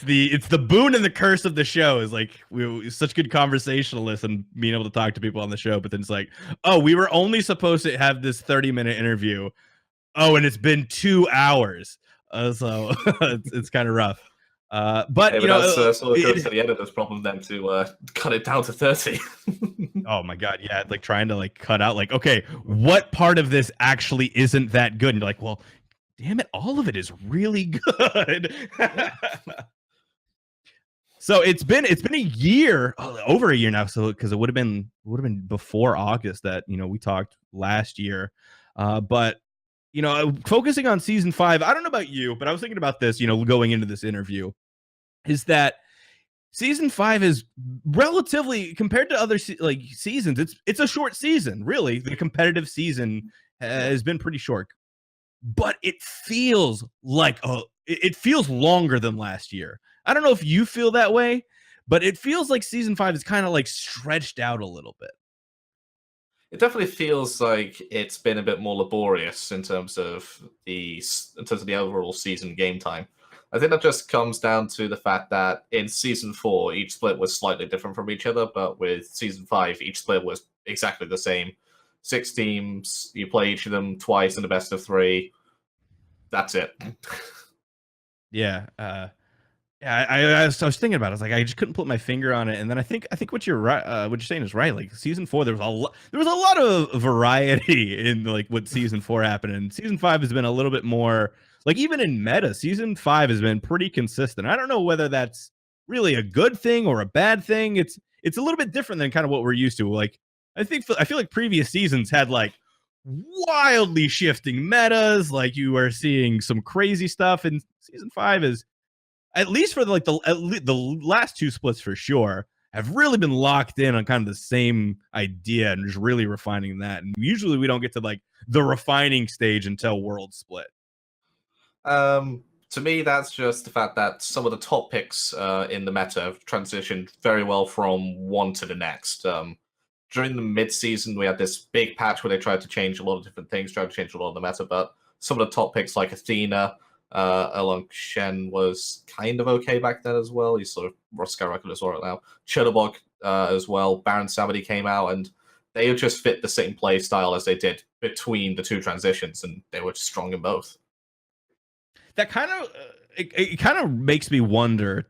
the boon and the curse of the show, is like we're such good conversationalists and being able to talk to people on the show. But then it's like, oh, we were only supposed to have this 30-minute interview. Oh, and it's been 2 hours. So it's kind of rough. But that's sort of goes to the editor's problem then to cut it down to 30. Oh my god, yeah, like trying to like cut out like, okay, what part of this actually isn't that good? And you're like, well, damn it, all of it is really good. So it's been a year, over a year now. So because it would have been before August that we talked last year, but focusing on season 5. I don't know about you, but I was thinking about this, going into this interview, is that season 5 is relatively, compared to other seasons, it's a short season. Really, the competitive season has been pretty short, but it feels like it feels longer than last year. I don't know if you feel that way, but it feels like season 5 is kind of like stretched out a little bit. It definitely feels like it's been a bit more laborious in terms of the overall season game time. I think that just comes down to the fact that in season 4, each split was slightly different from each other, but with season 5, each split was exactly the same. 6 teams, you play each of them twice in the best of 3. That's it. Yeah. I was thinking about it. I was like, I just couldn't put my finger on it. And then I think what you're right, what you're saying is right. Like season 4, there was a lot of variety in like what season 4 happened, and season 5 has been a little bit more like, even in meta, season 5 has been pretty consistent. I don't know whether that's really a good thing or a bad thing. It's a little bit different than kind of what we're used to. Like I feel like previous seasons had like wildly shifting metas. Like you are seeing some crazy stuff, and season 5 is, at least for the last 2 splits for sure, have really been locked in on kind of the same idea and just really refining that. And usually we don't get to like the refining stage until World Split. To me, that's just the fact that some of the top picks in the meta have transitioned very well from one to the next. During the mid-season, we had this big patch where they tried to change a lot of different things, tried to change a lot of the meta, but some of the top picks like Athena, along Shen was kind of okay back then as well. He's sort of skyrocketed as well right now. Chudabog as well. Baron Samedi came out, and they just fit the same play style as they did between the 2 transitions, and they were strong in both. That kind of it kind of makes me wonder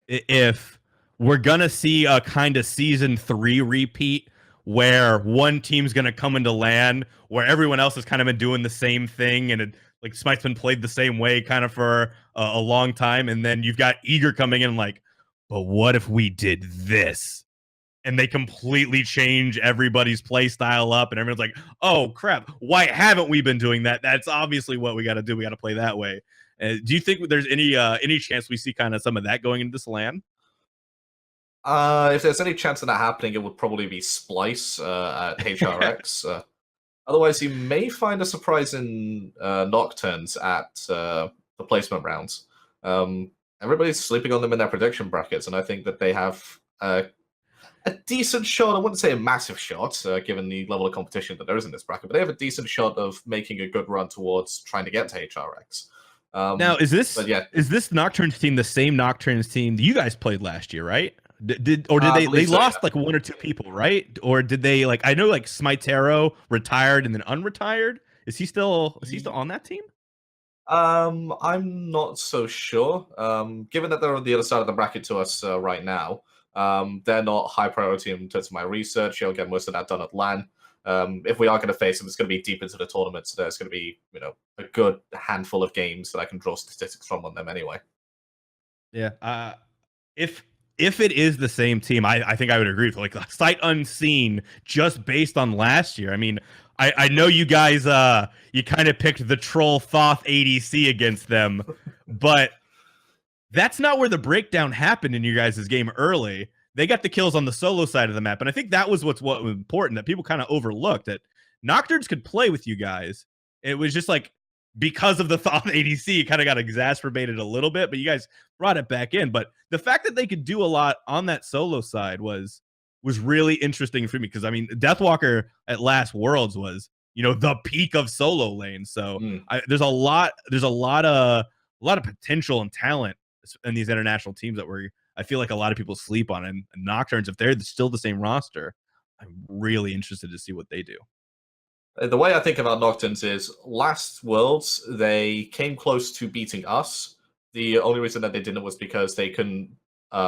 if we're gonna see a kind of season 3 repeat where one team's gonna come into LAN where everyone else has kind of been doing the same thing, and like Smite's been played the same way kind of for a long time, and then you've got Eager coming in like, but what if we did this? And they completely change everybody's play style up, and everyone's like, oh crap, why haven't we been doing that? That's obviously what we got to do. We got to play that way. Do you think there's any chance we see kind of some of that going into this LAN? If there's any chance of that happening, it would probably be Splice at HRX. Otherwise, you may find a surprise in Nocturnes at the placement rounds. Everybody's sleeping on them in their prediction brackets, and I think that they have a decent shot. I wouldn't say a massive shot, given the level of competition that there is in this bracket, but they have a decent shot of making a good run towards trying to get to HRX. Now, is this Nocturnes team the same Nocturnes team that you guys played last year, right? Did they lost like 1 or 2 people, right? Or did they, like, I know like Smitero retired and then unretired. Is he still on that team? I'm not so sure. Given that they're on the other side of the bracket to us right now, they're not high priority in terms of my research. I'll get most of that done at LAN. If we are going to face them, it's going to be deep into the tournament, so there's going to be a good handful of games that I can draw statistics from on them anyway. Yeah. If it is the same team, I think I would agree with like sight unseen, just based on last year. I mean, I know you guys you kind of picked the troll Thoth ADC against them, but that's not where the breakdown happened in your guys' game early. They got the kills on the solo side of the map. And I think that was what was important, that people kind of overlooked, that Nocturnes could play with you guys. It was just like, because of the Thoth ADC, it kind of got exacerbated a little bit, but you guys brought it back in. But the fact that they could do a lot on that solo side was really interesting for me, because I mean, Deathwalker at last Worlds was, you know, the peak of solo lane. So there's a lot of potential and talent in these international teams that I feel like a lot of people sleep on. And Nocturnes, if they're still the same roster, I'm really interested to see what they do. The way I think about Nocturnes is, last Worlds, they came close to beating us. The only reason that they didn't was because they couldn't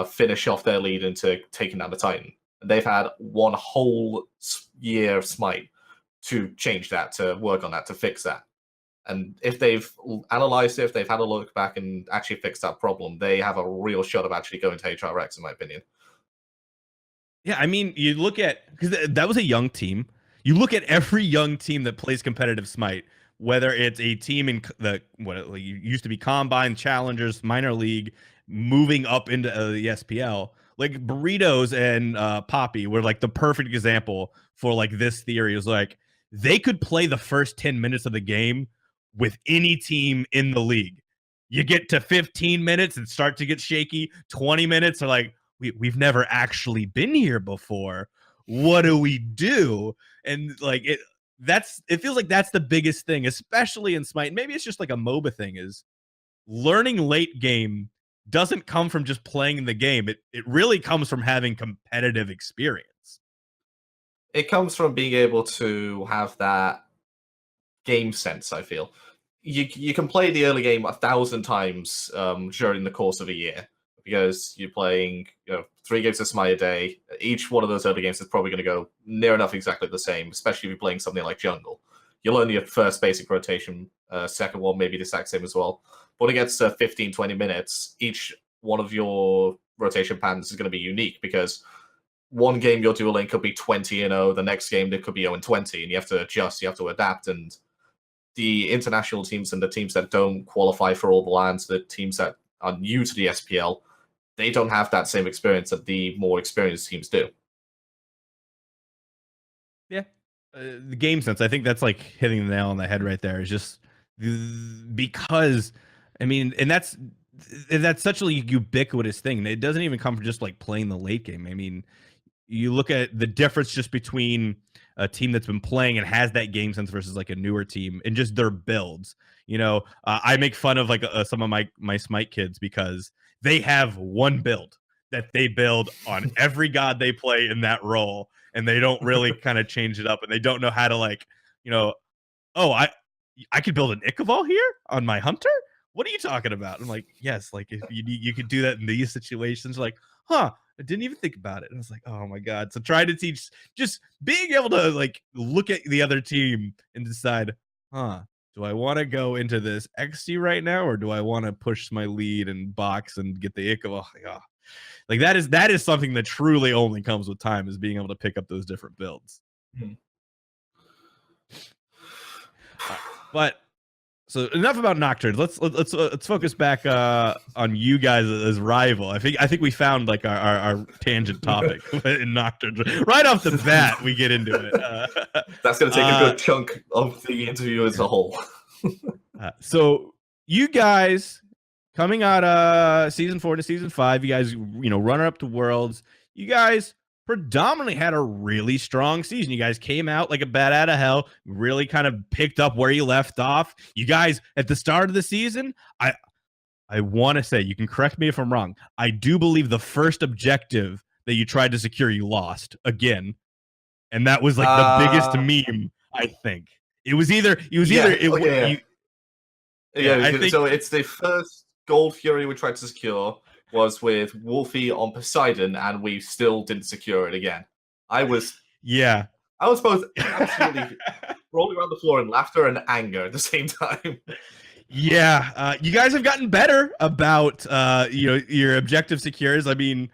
finish off their lead into taking down the Titan. They've had one whole year of Smite to change that, to work on that, to fix that. And if they've analyzed it, if they've had a look back and actually fixed that problem, they have a real shot of actually going to HRX, in my opinion. Yeah, I mean, you look at, because that was a young team. You look at every young team that plays competitive Smite, whether it's a team in what used to be Combine, Challengers, Minor League, moving up into the SPL. Like Burritos and Poppy were like the perfect example for like this theory. It was like, they could play the first 10 minutes of the game with any team in the league. You get to 15 minutes and start to get shaky. 20 minutes are like, we've never actually been here before. What do we do? And like it feels like that's the biggest thing, especially in Smite. Maybe it's just like a MOBA thing, is learning late game doesn't come from just playing the game. It really comes from having competitive experience. It comes from being able to have that game sense, I feel. You can play the early game 1,000 times during the course of a year, because you're playing 3 games of Smite a day. Each one of those early games is probably going to go near enough exactly the same, especially if you're playing something like Jungle. You'll learn your first basic rotation, second one maybe the exact same as well. But when it gets to 15, 20 minutes, each one of your rotation patterns is going to be unique, because one game your dual lane could be 20-0, the next game it could be 0-20, and you have to adjust, you have to adapt. And the international teams and the teams that don't qualify for all the lands, the teams that are new to the SPL, they don't have that same experience that the more experienced teams do. Yeah. The game sense, I think that's like hitting the nail on the head right there. Is just because, I mean, and that's such a ubiquitous thing. It doesn't even come from just like playing the late game. I mean, you look at the difference just between a team that's been playing and has that game sense versus like a newer team, and just their builds. I make fun of like some of my Smite kids, because they have one build that they build on every god they play in that role, and they don't really kind of change it up, and they don't know how to like, oh, I could build an Ichabod here on my Hunter? What are you talking about? I'm like, yes, like if you could do that in these situations. Like, huh, I didn't even think about it. And I was like, oh my God. So try to teach, just being able to like look at the other team and decide, do I want to go into this XC right now, or do I want to push my lead and box and get the Ichabod? Like that is something that truly only comes with time, is being able to pick up those different builds. Mm-hmm. But so enough about Nocturnes. Let's focus back on you guys as rival. I think we found like our tangent topic in Nocturnes right off the bat. We get into it. That's going to take a good chunk of the interview as a whole. So you guys coming out season 4 to season 5, you guys runner up to Worlds. You guys predominantly had a really strong season. You guys came out like a bat out of hell, really kind of picked up where you left off. You guys, at the start of the season, I want to say, you can correct me if I'm wrong, I do believe the first objective that you tried to secure, you lost again. And that was like the biggest meme, I think. I think so it's the first Gold Fury we tried to secure was with Wolfie on Poseidon, and we still didn't secure it again. I was both absolutely rolling around the floor in laughter and anger at the same time. Yeah, you guys have gotten better about your objective secures. I mean,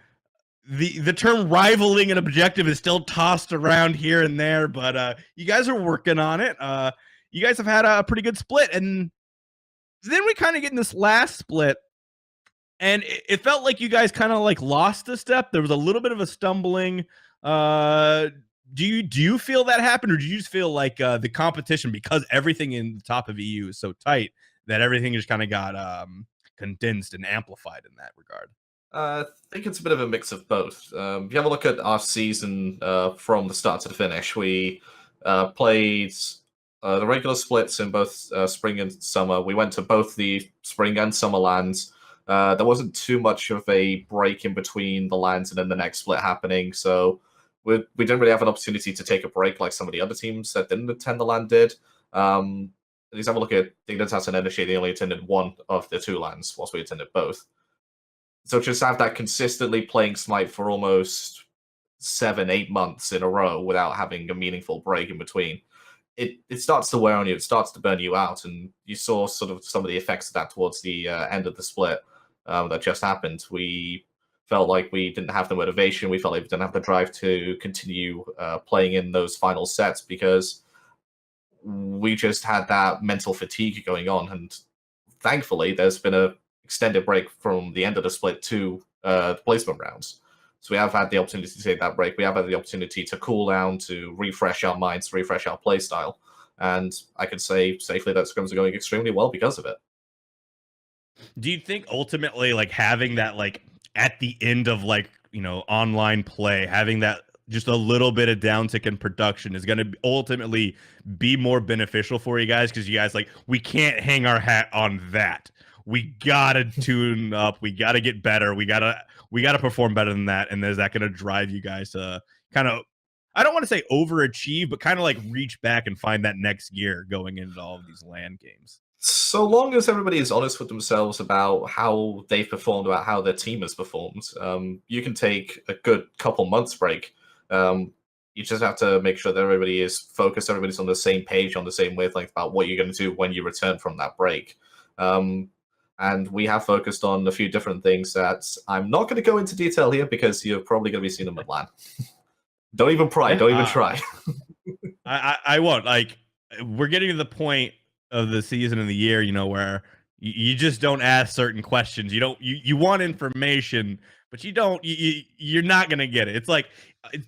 the term rivaling an objective is still tossed around here and there, but you guys are working on it. You guys have had a pretty good split, and then we kind of get in this last split And it felt like you guys kind of like lost a step. There was a little bit of a stumbling. Do you feel that happened, or do you just feel like the competition, because everything in the top of EU is so tight, that everything just kind of got condensed and amplified in that regard? I think it's a bit of a mix of both. If you have a look at our season from the start to the finish, we played the regular splits in both spring and summer. We went to both the spring and summer lands. There wasn't too much of a break in between the lands and then the next split happening, so we didn't really have an opportunity to take a break like some of the other teams that didn't attend the land did. Let's have a look at Dignitas and Energy. They only attended one of the two lands, whilst we attended both. So just have that consistently playing Smite for almost 7-8 months in a row without having a meaningful break in between, it starts to wear on you. It starts to burn you out, and you saw sort of some of the effects of that towards the end of the split that just happened. We felt like we didn't have the motivation. We felt like we didn't have the drive to continue playing in those final sets because we just had that mental fatigue going on. And thankfully, there's been a extended break from the end of the split to the placement rounds. So we have had the opportunity to take that break. We have had the opportunity to cool down, to refresh our minds, to refresh our play style. And I could say safely that scrims are going extremely well because of it. Do you think ultimately, like, having that, like, at the end of, like, you know, online play, having that just a little bit of downtick in production is going to ultimately be more beneficial for you guys? Because you guys, like, we can't hang our hat on that. We gotta tune up. We gotta get better. We gotta perform better than that. And is that going to drive you guys to kind of, I don't want to say overachieve, but kind of like reach back and find that next gear going into all of these LAN games? So long as everybody is honest with themselves about how they've performed, about how their team has performed, you can take a good couple months break. You just have to make sure that everybody is focused, everybody's on the same page, on the same wavelength about what you're going to do when you return from that break. And we have focused on a few different things that I'm not going to go into detail here because you're probably going to be seeing them at LAN. Don't even pry. Don't even try. I won't. Like, we're getting to the point of the season and the year, you know, where you just don't ask certain questions. You want information, but you're not going to get it. It's like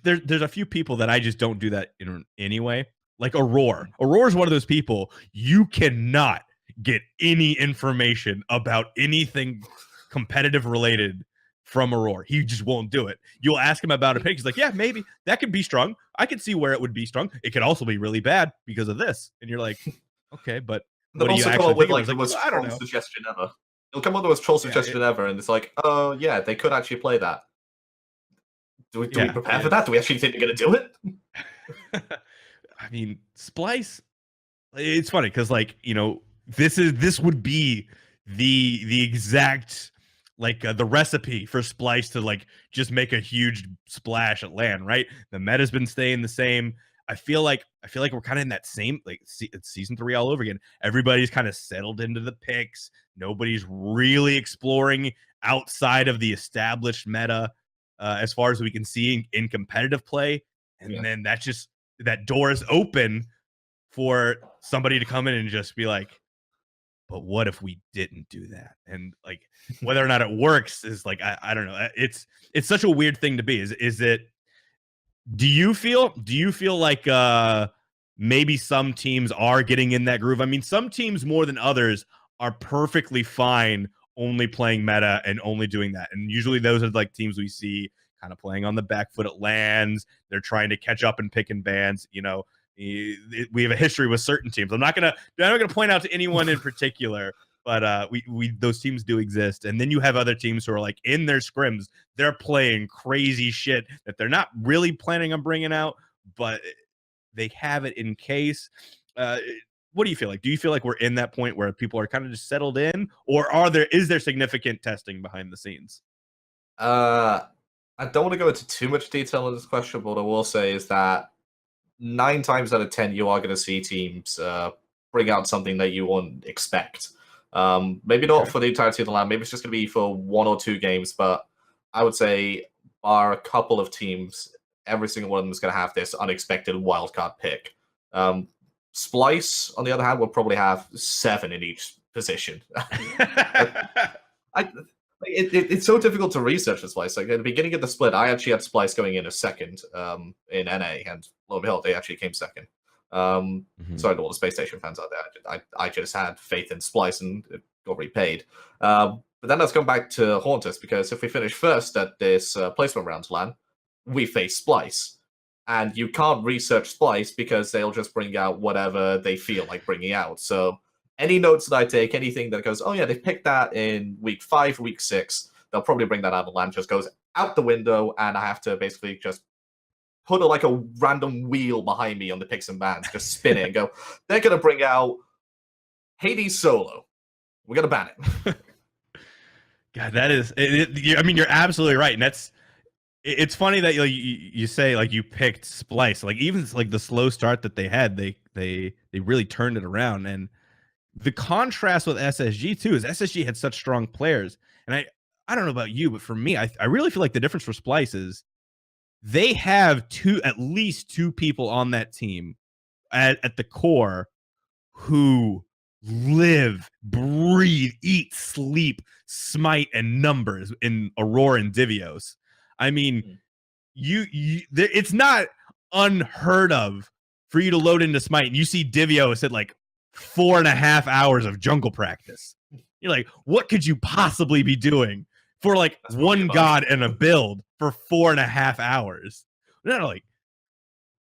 there's a few people that I just don't do that in anyway. Like Aurora. Aurora is one of those people you cannot get any information about anything competitive related from Aurora. He just won't do it. You'll ask him about a pick. He's like, yeah, maybe that could be strong. I could see where it would be strong. It could also be really bad because of this. And you're like, okay, but what do you actually come up with think? like the most troll suggestion ever. It'll come up with the most troll suggestion ever, and it's like, oh yeah, they could actually play that. Do we prepare for that? Do we actually think they're going to do it? I mean, Splice. It's funny because, like, you know, this would be the exact, like, the recipe for Splice to, like, just make a huge splash at LAN, right? The meta's been staying the same. I feel like we're kind of in that same, like, it's season 3 all over again. Everybody's kind of settled into the picks. Nobody's really exploring outside of the established meta as far as we can see in competitive play. And then that door is open for somebody to come in and just be like, but what if we didn't do that? And, like, whether or not it works is, like, I don't know. It's such a weird thing to be. Is it? Do you feel like maybe some teams are getting in that groove? I mean, some teams more than others are perfectly fine only playing meta and only doing that. And usually those are, like, teams we see kind of playing on the back foot at LANs. They're trying to catch up and pick in bans, you know. We have a history with certain teams. I'm not gonna point out to anyone in particular, but we those teams do exist. And then you have other teams who are, like, in their scrims, they're playing crazy shit that they're not really planning on bringing out, but they have it in case. What do you feel like? Do you feel like we're in that point where people are kind of just settled in, or is there significant testing behind the scenes? I don't want to go into too much detail on this question, but what I will say is that 9 times out of 10, you are going to see teams bring out something that you won't expect. Maybe not for the entirety of the LAN. Maybe it's just going to be for 1 or 2 games. But I would say, bar a couple of teams, every single one of them is going to have this unexpected wildcard pick. Splice, on the other hand, will probably have 7 in each position. It's so difficult to research the Splice. Like at the beginning of the split, I actually had Splice going in a second in NA, and lo and behold, they actually came second. Sorry to all the Space Station fans out there. I just had faith in Splice and it got repaid. But then let's go back to haunt us, because if we finish first at this placement round LAN, we face Splice. And you can't research Splice because they'll just bring out whatever they feel like bringing out. So any notes that I take, anything that goes, oh yeah, they picked that in week 5, week 6, they'll probably bring that out of LAN, just goes out the window, and I have to basically just put like a random wheel behind me on the picks and bans, just spin it and go, they're going to bring out Hades Solo. We're going to ban it. God, that is, I mean, you're absolutely right. And it's funny that you say like you picked Splice, like even like the slow start that they had, they really turned it around. And the contrast with SSG too is SSG had such strong players. And I don't know about you, but for me, I really feel like the difference for Splice is they have at least two people on that team at the core who live, breathe, eat, sleep, Smite, and numbers in Aurora and Divios. I mean, it's not unheard of for you to load into Smite and you see Divios at like 4.5 hours of jungle practice. You're like, what could you possibly be doing for like one god and a build for 4.5 hours? No, like,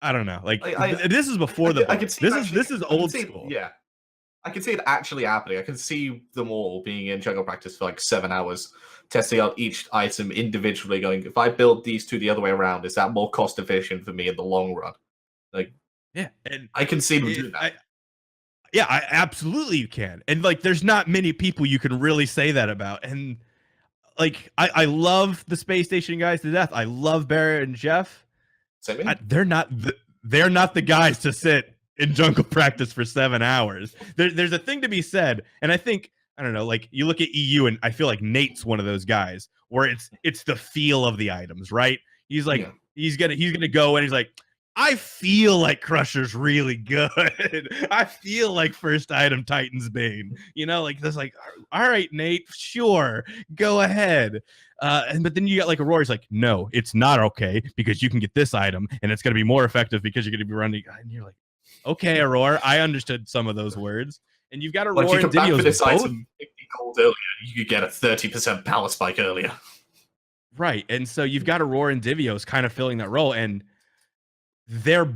I don't know. Like, this is before this is old school. Yeah. I can see it actually happening. I can see them all being in jungle practice for like 7 hours, testing out each item individually, going, if I build these two the other way around, is that more cost efficient for me in the long run? Like, yeah, and I can see them do that. I absolutely you can. And like, there's not many people you can really say that about. And like, I love the Space Station guys to death. I love Barrett and Jeff. They're not the guys to sit in jungle practice for 7 hours. There's a thing to be said, and I think, I don't know, like you look at EU, and I feel like Nate's one of those guys where it's the feel of the items, right? He's like, he's gonna go and he's like, I feel like Crusher's really good. I feel like first item Titan's Bane. You know, like that's like, all right, Nate, sure, go ahead. But then you got like Aurora's like, no, it's not okay, because you can get this item and it's gonna be more effective because you're gonna be running. And you're like, okay, Aurora, I understood some of those words. And you've got Aurora and Divios this item 50 gold earlier, you could get a 30% power spike earlier. Right. And so you've got Aurora and Divios kind of filling that role, and they're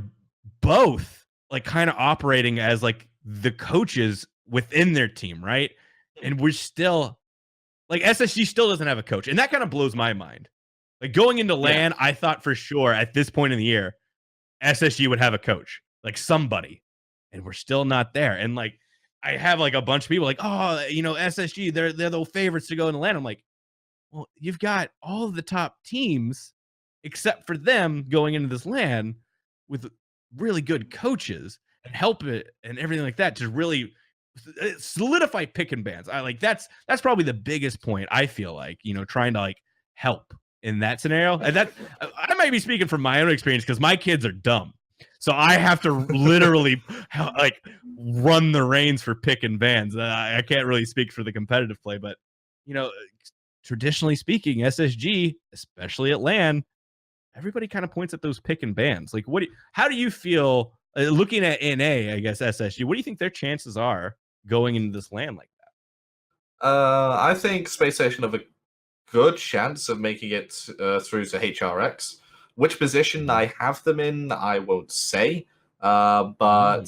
both like kind of operating as like the coaches within their team, right? And we're still like, SSG still doesn't have a coach, and that kind of blows my mind. Like going into LAN, I thought for sure at this point in the year, SSG would have a coach, like somebody, and we're still not there. And like, I have like a bunch of people like, oh, you know, SSG, they're the favorites to go into LAN. I'm like, well, you've got all of the top teams except for them going into this LAN with really good coaches and help it and everything like that to really solidify pick and bans. I like that's probably the biggest point, I feel like, you know, trying to like help in that scenario. And that I might be speaking from my own experience because my kids are dumb. So I have to literally like run the reins for pick and bans. I can't really speak for the competitive play, but you know, traditionally speaking, SSG, especially at LAN, everybody kind of points at those pick and bans. Like, how do you feel looking at NA? I guess SSG. What do you think their chances are going into this LAN like that? I think Space Station have a good chance of making it through to HRX. Which position I have them in, I won't say. But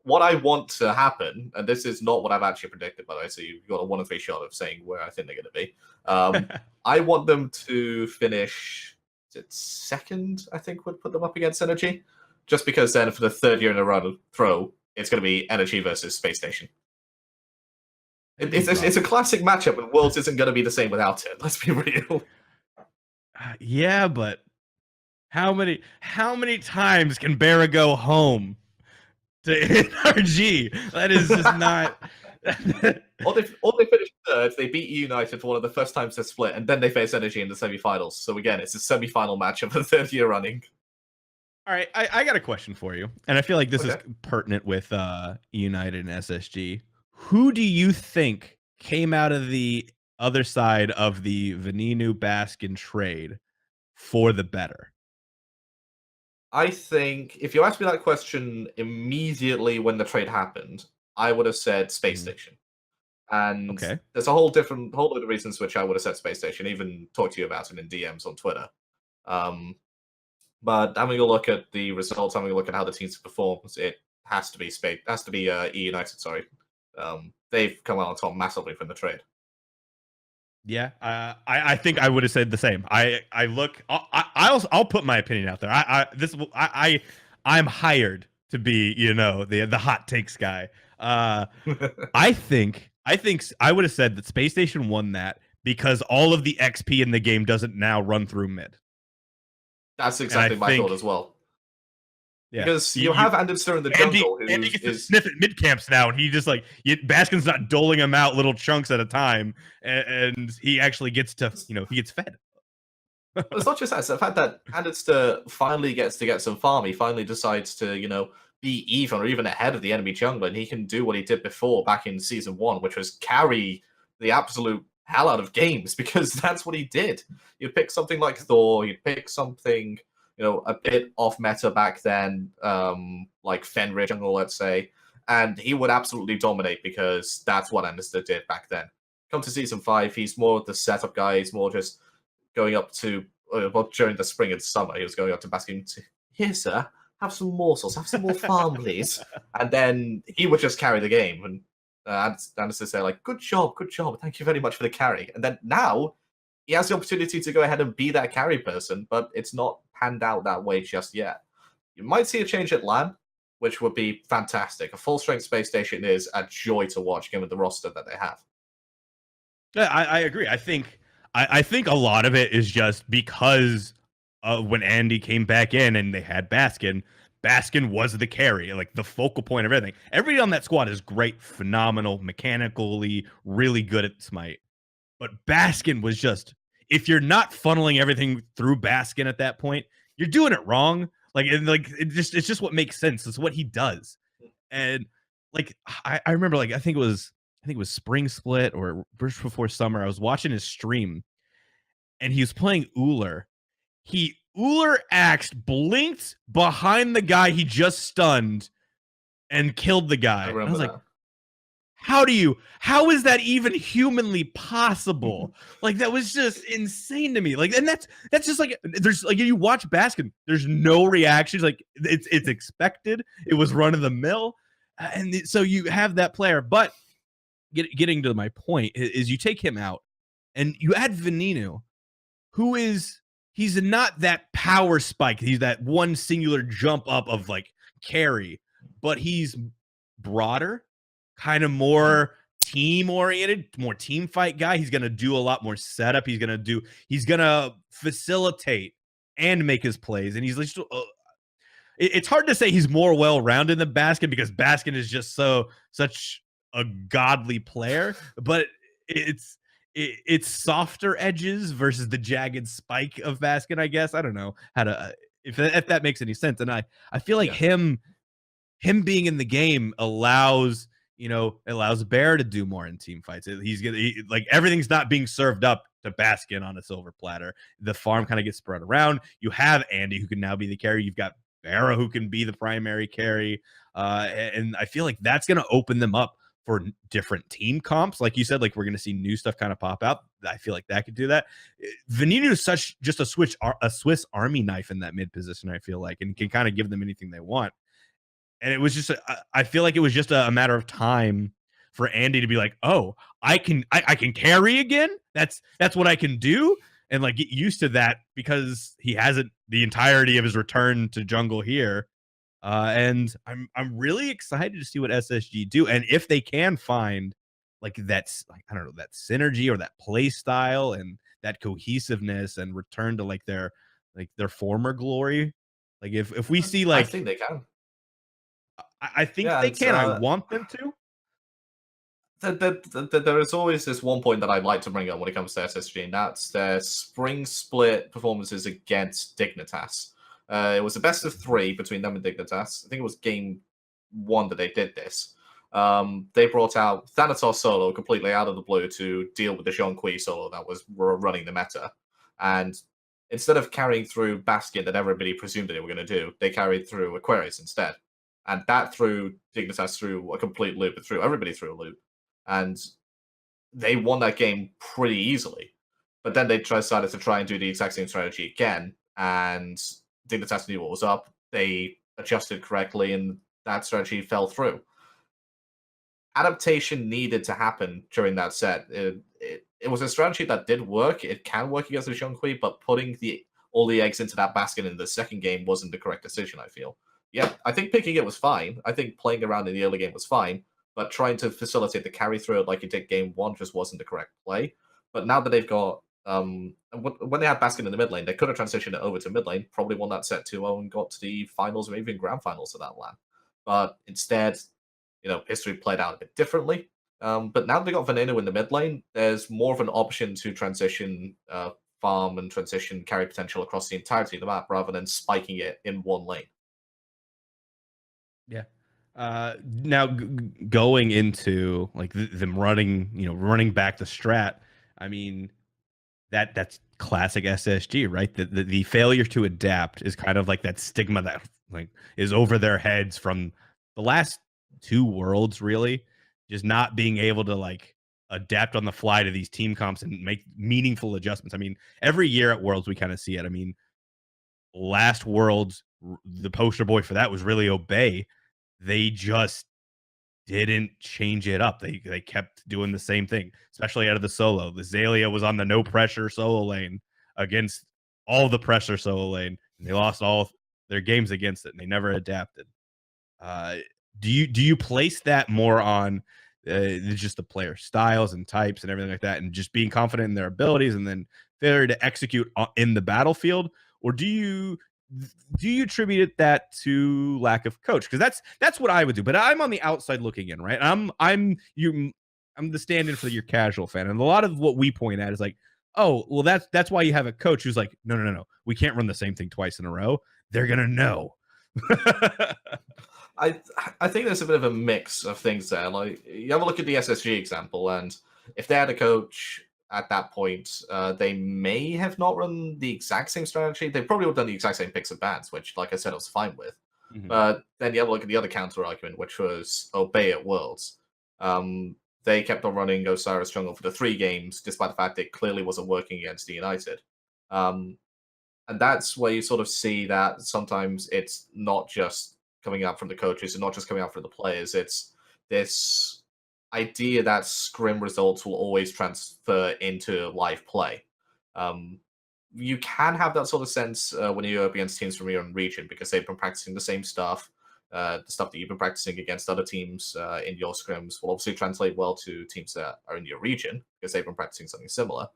what I want to happen, and this is not what I've actually predicted, by the way, so you've got a 1 in 3 shot of saying where I think they're going to be. I want them to finish, is it second, I think, would put them up against Energy. Just because then for the 3rd year in a row throw, it's going to be Energy versus Space Station. It's a classic matchup, and Worlds isn't going to be the same without it. Let's be real. Yeah, but how many times can Barra go home to NRG? That is just not. Or they finished 3rd. They beat United for one of the first times they split, and then they face Energy in the semifinals. So again, it's a semifinal matchup for the 3rd year running. All right, I got a question for you, and I feel like this is pertinent with United and SSG. Who do you think came out of the other side of the Veninu Baskin trade for the better? I think if you asked me that question immediately when the trade happened, I would have said Space Station. And Okay. there's a whole load of reasons which I would have said Space Station, even talked to you about it in DMs on Twitter. But having a look at the results, having a look at how the teams perform, it has to be E United. Sorry, they've come out on top massively from the trade. Yeah, I think I would have said the same. I'll put my opinion out there. I'm hired to be, the hot takes guy. I think I would have said that Space Station won that because all of the XP in the game doesn't now run through mid. That's exactly my thought as well. Yeah. Because you have Anderson in the jungle. Andy gets to sniff at mid camps now, and he just Baskin's not doling him out little chunks at a time, and he actually gets to, he gets fed. It's not just that; it's the fact that Anderson finally gets to get some farm. He finally decides to, be even or even ahead of the enemy jungler, and he can do what he did before back in Season 1, which was carry the absolute hell out of games, because that's what he did. You pick something like Thor, you pick something, a bit off meta back then, like Fenrir jungle, let's say, and he would absolutely dominate because that's what Anderson did back then. Come to Season 5, he's more the setup guy, he's more just going up to, during the spring and summer, he was going up to Baskin, here, sir, have some morsels, have some more farm, please. And then he would just carry the game, and Anderson say, good job, thank you very much for the carry. And then now, he has the opportunity to go ahead and be that carry person, but it's not panned out that way just yet. You might see a change at LAN, which would be fantastic. A full-strength Space Station is a joy to watch, given the roster that they have. Yeah, I agree. I think a lot of it is just because when Andy came back in and they had Baskin was the carry, the focal point of everything. Everybody on that squad is great, phenomenal, mechanically, really good at Smite. But Baskin was just, if you're not funneling everything through Baskin at that point, you're doing it wrong. It's just what makes sense. It's what he does. And I remember, I think it was Spring Split or just before summer, I was watching his stream and he was playing Uller. Uller axed, blinked behind the guy he just stunned and killed the guy. I was like, how is that even humanly possible? That was just insane to me. And that's just there's you watch Baskin, there's no reactions. It's expected. It was run of the mill. And so you have that player, but getting to my point is you take him out and you add Veninu, who he's not that power spike. He's that one singular jump up of carry, but he's broader, kind of more team oriented, more team fight guy. He's going to do a lot more setup. He's going to facilitate and make his plays. And he's it's hard to say he's more well-rounded than Baskin because Baskin is just such a godly player, but it's softer edges versus the jagged spike of Baskin, I guess. I don't know how to if that makes any sense. And I feel like him being in the game allows Bear to do more in team fights. Everything's not being served up to Baskin on a silver platter. The farm kind of gets spread around. You have Andy who can now be the carry. You've got Barrow who can be the primary carry. And I feel like that's going to open them up for different team comps. Like you said, we're going to see new stuff kind of pop out. I feel like that could do that. Veninu is just a Swiss Army knife in that mid position, I feel like, and can kind of give them anything they want. And it was just, I feel like it was just a matter of time for Andy to be like, oh, I can carry again. That's what I can do. And get used to that because he hasn't the entirety of his return to jungle here. And I'm really excited to see what SSG do. And if they can find that synergy or that play style and that cohesiveness and return to their former glory. If we see I think they can. I think they can. I want them to. There is always this one point that I'd like to bring up when it comes to SSG, and that's their spring split performances against Dignitas. It was a best of 3 between them and Dignitas. I think it was game 1 that they did this. They brought out Thanatos solo completely out of the blue to deal with the Zhonghui solo that was running the meta. And instead of carrying through Bastion that everybody presumed that they were going to do, they carried through Aquarius instead. And that threw Dignitas through a complete loop. It threw everybody through a loop. And they won that game pretty easily. But then they decided to try and do the exact same strategy again. And Dignitas knew what was up. They adjusted correctly, and that strategy fell through. Adaptation needed to happen during that set. It was a strategy that did work. It can work against the Zhonghui, but putting all the eggs into that basket in the second game wasn't the correct decision, I feel. Yeah, I think picking it was fine. I think playing around in the early game was fine, but trying to facilitate the carry through like you did game one just wasn't the correct play. But now that they've got when they had Basket in the mid lane, they could have transitioned it over to mid lane, probably won that set 2-0 and got to the finals or even grand finals of that LAN. But instead, history played out a bit differently. But now they got Veneno in the mid lane, there's more of an option to transition farm and transition carry potential across the entirety of the map rather than spiking it in one lane. Yeah. Now going into like them running back the strat, I mean, that's classic SSG, right? The failure to adapt is kind of like that stigma that like is over their heads from the last two worlds, really, just not being able to like adapt on the fly to these team comps and make meaningful adjustments. I mean, every year at Worlds we kind of see it. I mean, last Worlds, the poster boy for that was really Obey. They just didn't change it up. They kept doing the same thing, especially out of the solo. The Zalia was on the no pressure solo lane against all the pressure solo lane, and they lost all their games against it, and they never adapted. Do you place that more on just the player styles and types and everything like that, and just being confident in their abilities, and then failure to execute in the battlefield, or do you attribute that to lack of coach? Because that's what I would do, but I'm on the outside looking in, right? I'm the stand-in for your casual fan, and a lot of what we point at is like, oh, well, that's why you have a coach who's like, no, we can't run the same thing twice in a row. They're gonna know. I think there's a bit of a mix of things there. Like, you have a look at the SSG example, and if they had a coach at that point, they may have not run the exact same strategy. They probably would have done the exact same picks and bans, which, like I said, I was fine with. Mm-hmm. But then you have a look at the other counter argument, which was Obey at Worlds. They kept on running Osiris Jungle for the 3 games, despite the fact it clearly wasn't working against the United. And that's where you sort of see that sometimes it's not just coming out from the coaches and not just coming out from the players. It's this idea that scrim results will always transfer into live play. You can have that sort of sense when you're up against teams from your own region, because they've been practicing the same stuff. The stuff that you've been practicing against other teams in your scrims will obviously translate well to teams that are in your region, because they've been practicing something similar.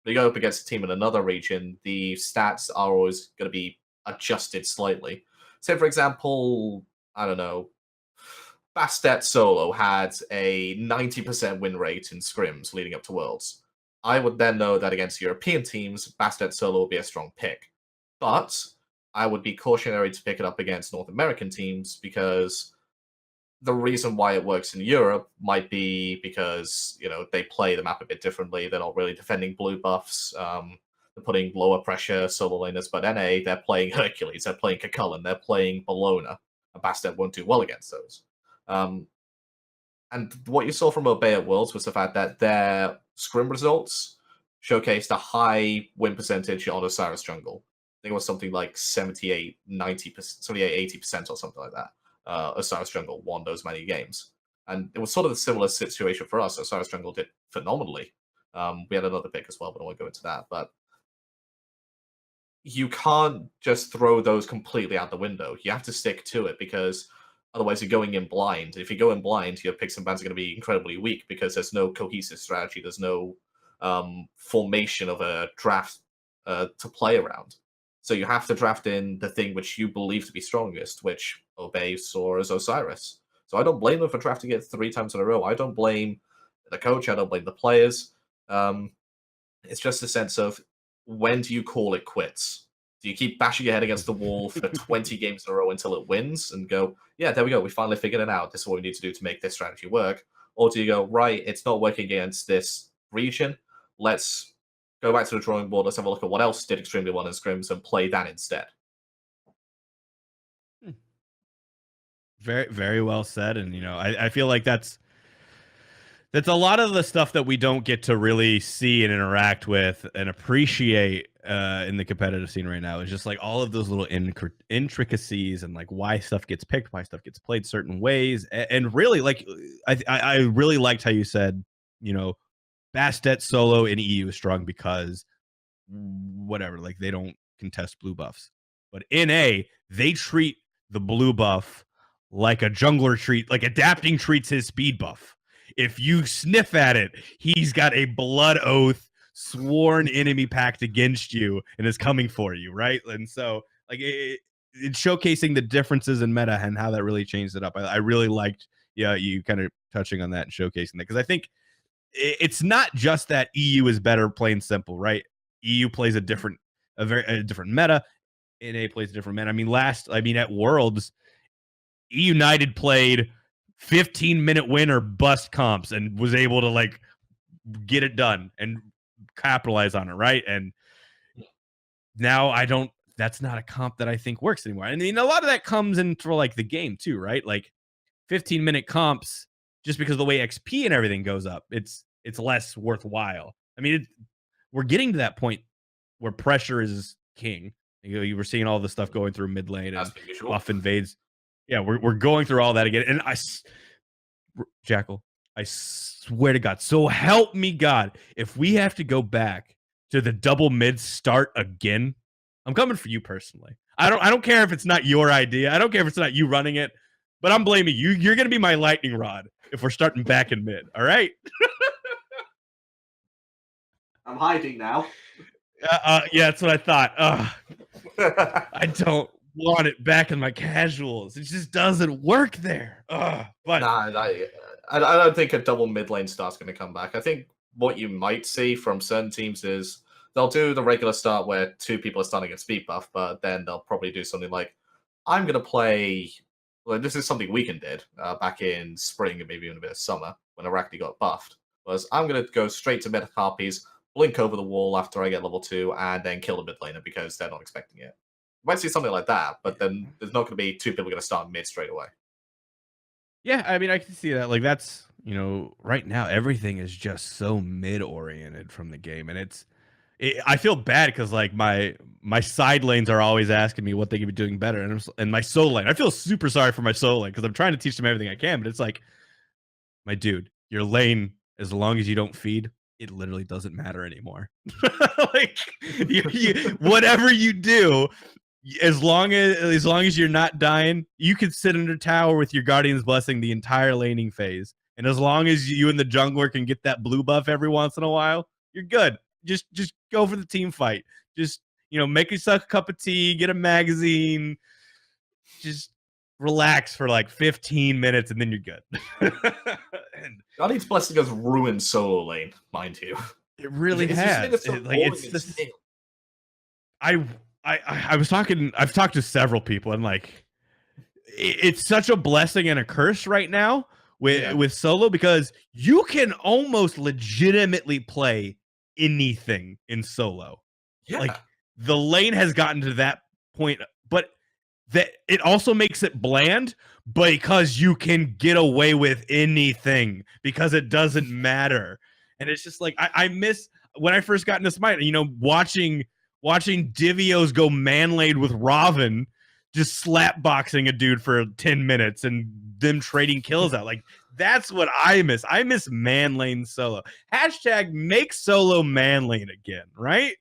But you go up against a team in another region, the stats are always going to be adjusted slightly. Say, for example, I don't know, Bastet solo had a 90% win rate in scrims leading up to Worlds. I would then know that against European teams, Bastet solo will be a strong pick. But I would be cautionary to pick it up against North American teams, because the reason why it works in Europe might be because, they play the map a bit differently. They're not really defending blue buffs. They're putting lower pressure solo laners, but NA, they're playing Hercules, they're playing Kakullan, they're playing Bologna. And Bastet won't do well against those. And what you saw from Obey at Worlds was the fact that their scrim results showcased a high win percentage on Osiris Jungle. I think it was something like 78, 90%, 78, 80% or something like that. Osiris Jungle won those many games. And it was sort of a similar situation for us. Osiris Jungle did phenomenally. We had another pick as well, but I won't go into that. But you can't just throw those completely out the window. You have to stick to it, because otherwise you're going in blind. If you go in blind, your picks and bans are going to be incredibly weak, because there's no cohesive strategy. There's no formation of a draft to play around. So you have to draft in the thing which you believe to be strongest, which Obey saw as Osiris. So I don't blame them for drafting it 3 times in a row. I don't blame the coach. I don't blame the players. It's just a sense of, when do you call it quits? Do you keep bashing your head against the wall for 20 games in a row until it wins and go, yeah, there we go, we finally figured it out. This is what we need to do to make this strategy work. Or do you go, right, it's not working against this region. Let's go back to the drawing board. Let's have a look at what else did extremely well in scrims and play that instead. Very, very well said. And, I feel like that's a lot of the stuff that we don't get to really see and interact with and appreciate in the competitive scene right now. Is just like all of those little intricacies and like why stuff gets picked, why stuff gets played certain ways. And really, like, I really liked how you said, Bastet solo in EU is strong because whatever, like they don't contest blue buffs. But in A, they treat the blue buff like a jungler like adapting treats his speed buff. If you sniff at it, he's got a blood oath sworn enemy pact against you and is coming for you, right? And so like it's showcasing the differences in meta and how that really changed it up. I really liked you kind of touching on that and showcasing that, because I think it's not just that EU is better, plain simple, right? EU plays a different meta. NA plays a different meta. I mean, at Worlds, United played 15-minute win or bust comps and was able to like get it done and capitalize on it, right? And now that's not a comp that I think works anymore. I mean, a lot of that comes in for like the game too, right? Like 15-minute comps, just because of the way XP and everything goes up, it's less worthwhile. I mean, we're getting to that point where pressure is king. You were seeing all the stuff going through mid lane and buff invades. Yeah, we're going through all that again. And Jackal, I swear to God, so help me God, if we have to go back to the double mid start again, I'm coming for you personally. I don't care if it's not your idea. I don't care if it's not you running it, but I'm blaming you. You're going to be my lightning rod if we're starting back in mid. All right? I'm hiding now. Yeah, that's what I thought. I don't want it back in my casuals. It just doesn't work there. But I don't think a double mid lane start's going to come back. I think what you might see from certain teams is they'll do the regular start where two people are starting at speed buff, but then they'll probably do something like, I'm going to play. Well, this is something Weekend did back in spring and maybe even a bit of summer when Arachne got buffed. Was I'm going to go straight to mid harpies, blink over the wall after I get level 2, and then kill the mid laner because they're not expecting it. You might see something like that, but then there's not going to be two people going to start mid straight away. Yeah, I mean, I can see that. Like, that's, right now, everything is just so mid-oriented from the game. And I feel bad because, like, my side lanes are always asking me what they could be doing better. And my solo lane, I feel super sorry for my solo lane because I'm trying to teach them everything I can. But it's like, my dude, your lane, as long as you don't feed, it literally doesn't matter anymore. Like, whatever you do, as long as you're not dying, you could sit under tower with your Guardian's Blessing the entire laning phase. And as long as you and the jungler can get that blue buff every once in a while, you're good. Just go for the team fight. Just, make yourself a cup of tea, get a magazine, just relax for like 15 minutes and then you're good. And Guardian's Blessing has ruined solo lane, mind you. It really has. I've talked to several people, and like it's such a blessing and a curse right now with solo, because you can almost legitimately play anything in solo. Yeah. Like the lane has gotten to that point, but that it also makes it bland because you can get away with anything because it doesn't matter. And it's just like I miss when I first got into Smite, watching Divios go manlaid with Robin, just slap boxing a dude for 10 minutes and them trading kills out. Like, that's what I miss. I miss man lane solo. Hashtag make solo man lane again, right?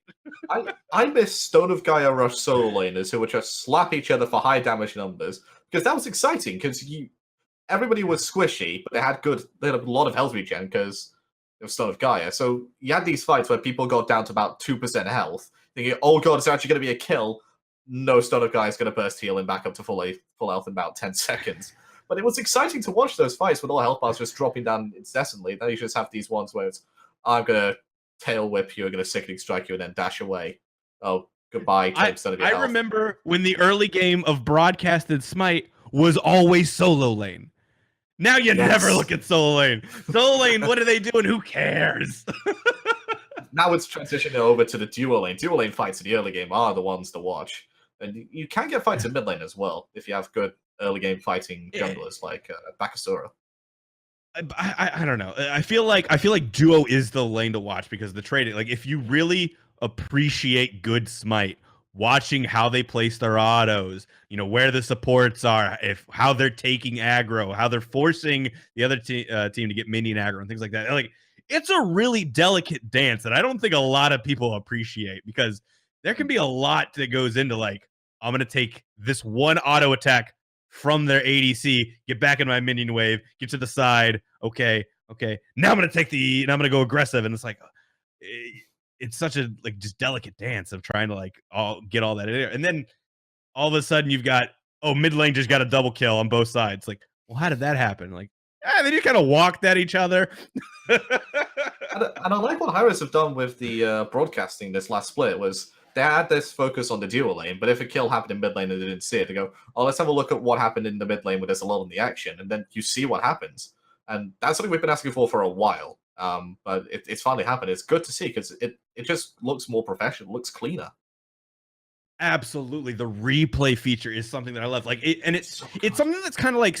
I miss Stone of Gaia Rush solo laners who would just slap each other for high damage numbers, because that was exciting because everybody was squishy, but they had a lot of health regen because it was Stone of Gaia. So you had these fights where people got down to about 2% health, thinking, oh god, it's actually going to be a kill. No, Stone of Gaia is going to burst healing back up to full health in about 10 seconds. But it was exciting to watch those fights with all health bars just dropping down incessantly. Then you just have these ones where it's, I'm going to tail whip you, I'm going to sickening strike you, and then dash away. Oh, goodbye type instead of your I health. remember when the early game of broadcasted Smite was always solo lane. Now you never look at solo lane. Solo lane, what are they doing? Who cares? Now it's transitioning over to the dual lane. Dual lane fights in the early game are the ones to watch. And you can get fights in mid lane as well if you have good early game fighting junglers like Bakasura. I don't know. I feel like duo is the lane to watch because the trading, like if you really appreciate good Smite, watching how they place their autos, you know, where the supports are, how they're taking aggro, how they're forcing the other team to get minion aggro and things like that. Like it's a really delicate dance that I don't think a lot of people appreciate because there can be a lot that goes into like, I'm going to take this one auto attack from their ADC, get back in my minion wave, get to the side. Okay. Now I'm going to go aggressive. And it's like, it's such a like just delicate dance of trying to like get all that in there. And then all of a sudden you've got, mid lane just got a double kill on both sides. Like, well, how did that happen? Like, they just kind of walked at each other. and I like what Harris have done with the broadcasting this last split was they had this focus on the dual lane, but if a kill happened in mid lane and they didn't see it, they go, let's have a look at what happened in the mid lane with this a lot in the action, and then you see what happens. And that's something we've been asking for a while. But it's finally happened. It's good to see because it just looks more professional, looks cleaner. Absolutely. The replay feature is something that I love. Like it's something that's kind of like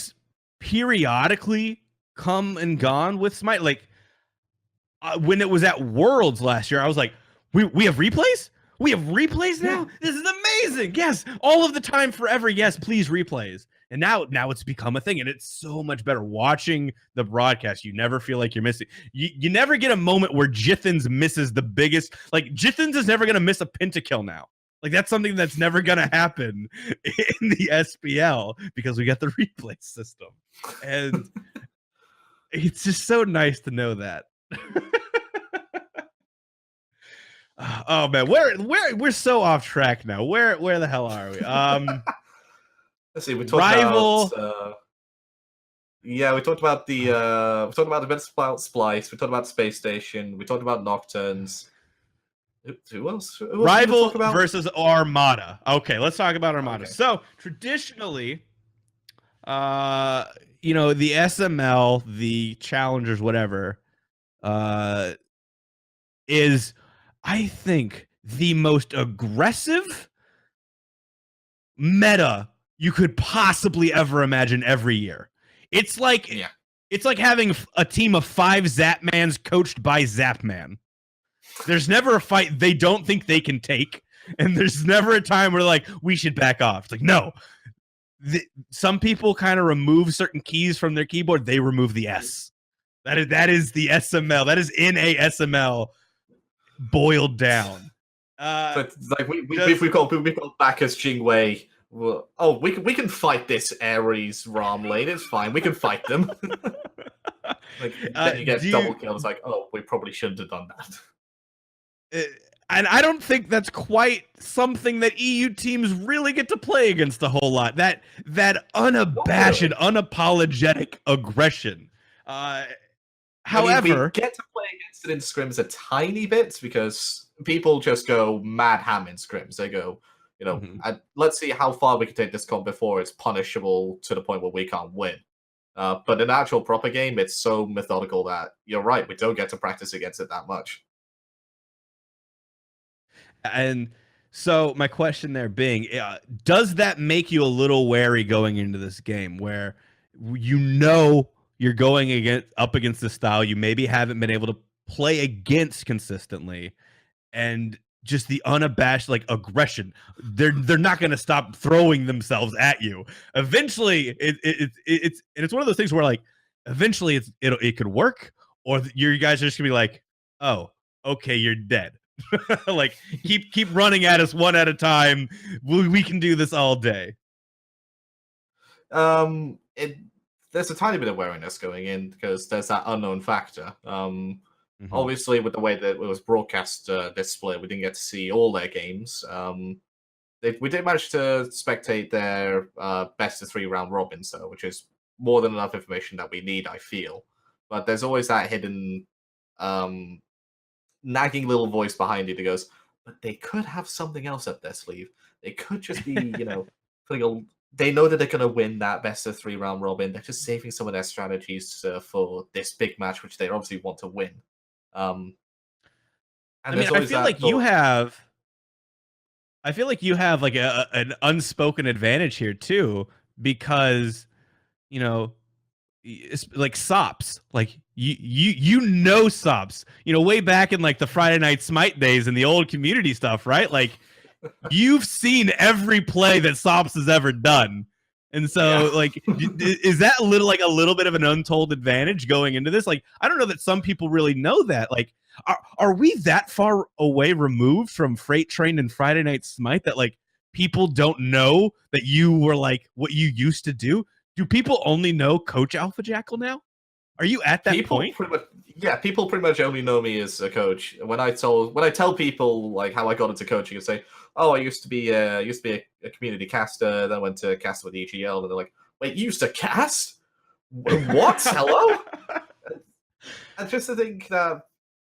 periodically come and gone with Smite. Like when it was at Worlds last year, I was like, we have replays? We have replays now? This is amazing. Yes. All of the time, forever. Yes, please replays. And now it's become a thing, and it's so much better watching the broadcast. You never feel like you're missing. You never get a moment where Jithens misses the biggest. Like Jithens is never going to miss a pentakill now. Like that's something that's never going to happen in the SPL because we got the replay system, and it's just so nice to know that. Oh man, we're so off track now. Where the hell are we? Let's see. We talked about we talked about the mid splice. We talked about space station. We talked about nocturnes. Who else? Rival versus Armada. Okay, let's talk about Armada. Okay. So traditionally, the SML, the challengers, whatever, is I think the most aggressive meta you could possibly ever imagine every year. It's like having a team of 5 Zapmans coached by Zapman. There's never a fight they don't think they can take, and there's never a time where like we should back off. It's like no. Some people kind of remove certain keys from their keyboard. They remove the S. That is the SML. That is NASML boiled down. So like we've got back as Jingwei. Well, we can fight this Ares Ram lane. It's fine. We can fight them. Then you get double kill. It's like, we probably shouldn't have done that. And I don't think that's quite something that EU teams really get to play against a whole lot. That unabashed, unapologetic aggression. However, we get to play against it in scrims a tiny bit because people just go mad ham in scrims. They go, let's see how far we can take this comp before it's punishable to the point where we can't win. But in an actual proper game, it's so methodical that you're right. We don't get to practice against it that much. And so my question there being, does that make you a little wary going into this game where you're going up against the style you maybe haven't been able to play against consistently, and just the unabashed like aggression? They're not going to stop throwing themselves at you. Eventually, it's one of those things where like eventually it could work, or you guys are just gonna be like, oh, okay, you're dead. Like keep running at us one at a time. We can do this all day. There's a tiny bit of wariness going in because there's that unknown factor. Obviously, with the way that it was broadcast this split, we didn't get to see all their games. We did manage to spectate their best of 3 round robins, though, which is more than enough information that we need, I feel. But there's always that hidden nagging little voice behind you that goes, but they could have something else up their sleeve. They could just be, they know that they're going to win that best of 3 round robin. They're just saving some of their strategies for this big match, which they obviously want to win. And I mean, I feel like you have like an unspoken advantage here too, because it's like Sops, like you Sops, way back in like the Friday Night Smite days and the old community stuff, right? Like you've seen every play that Sops has ever done. And so like is that a little bit of an untold advantage going into this? Like I don't know that some people really know that. Like are we that far away removed from Freight Train and Friday Night Smite that like people don't know that you were like what you used to do? Do people only know Coach AlphaJackal now? Are you at that point? People pretty much only know me as a coach. When I tell people like how I got into coaching, and say, "Oh, I used to be a community caster, then I went to cast with EGL," and they're like, "Wait, you used to cast? What? Hello?" And just to think that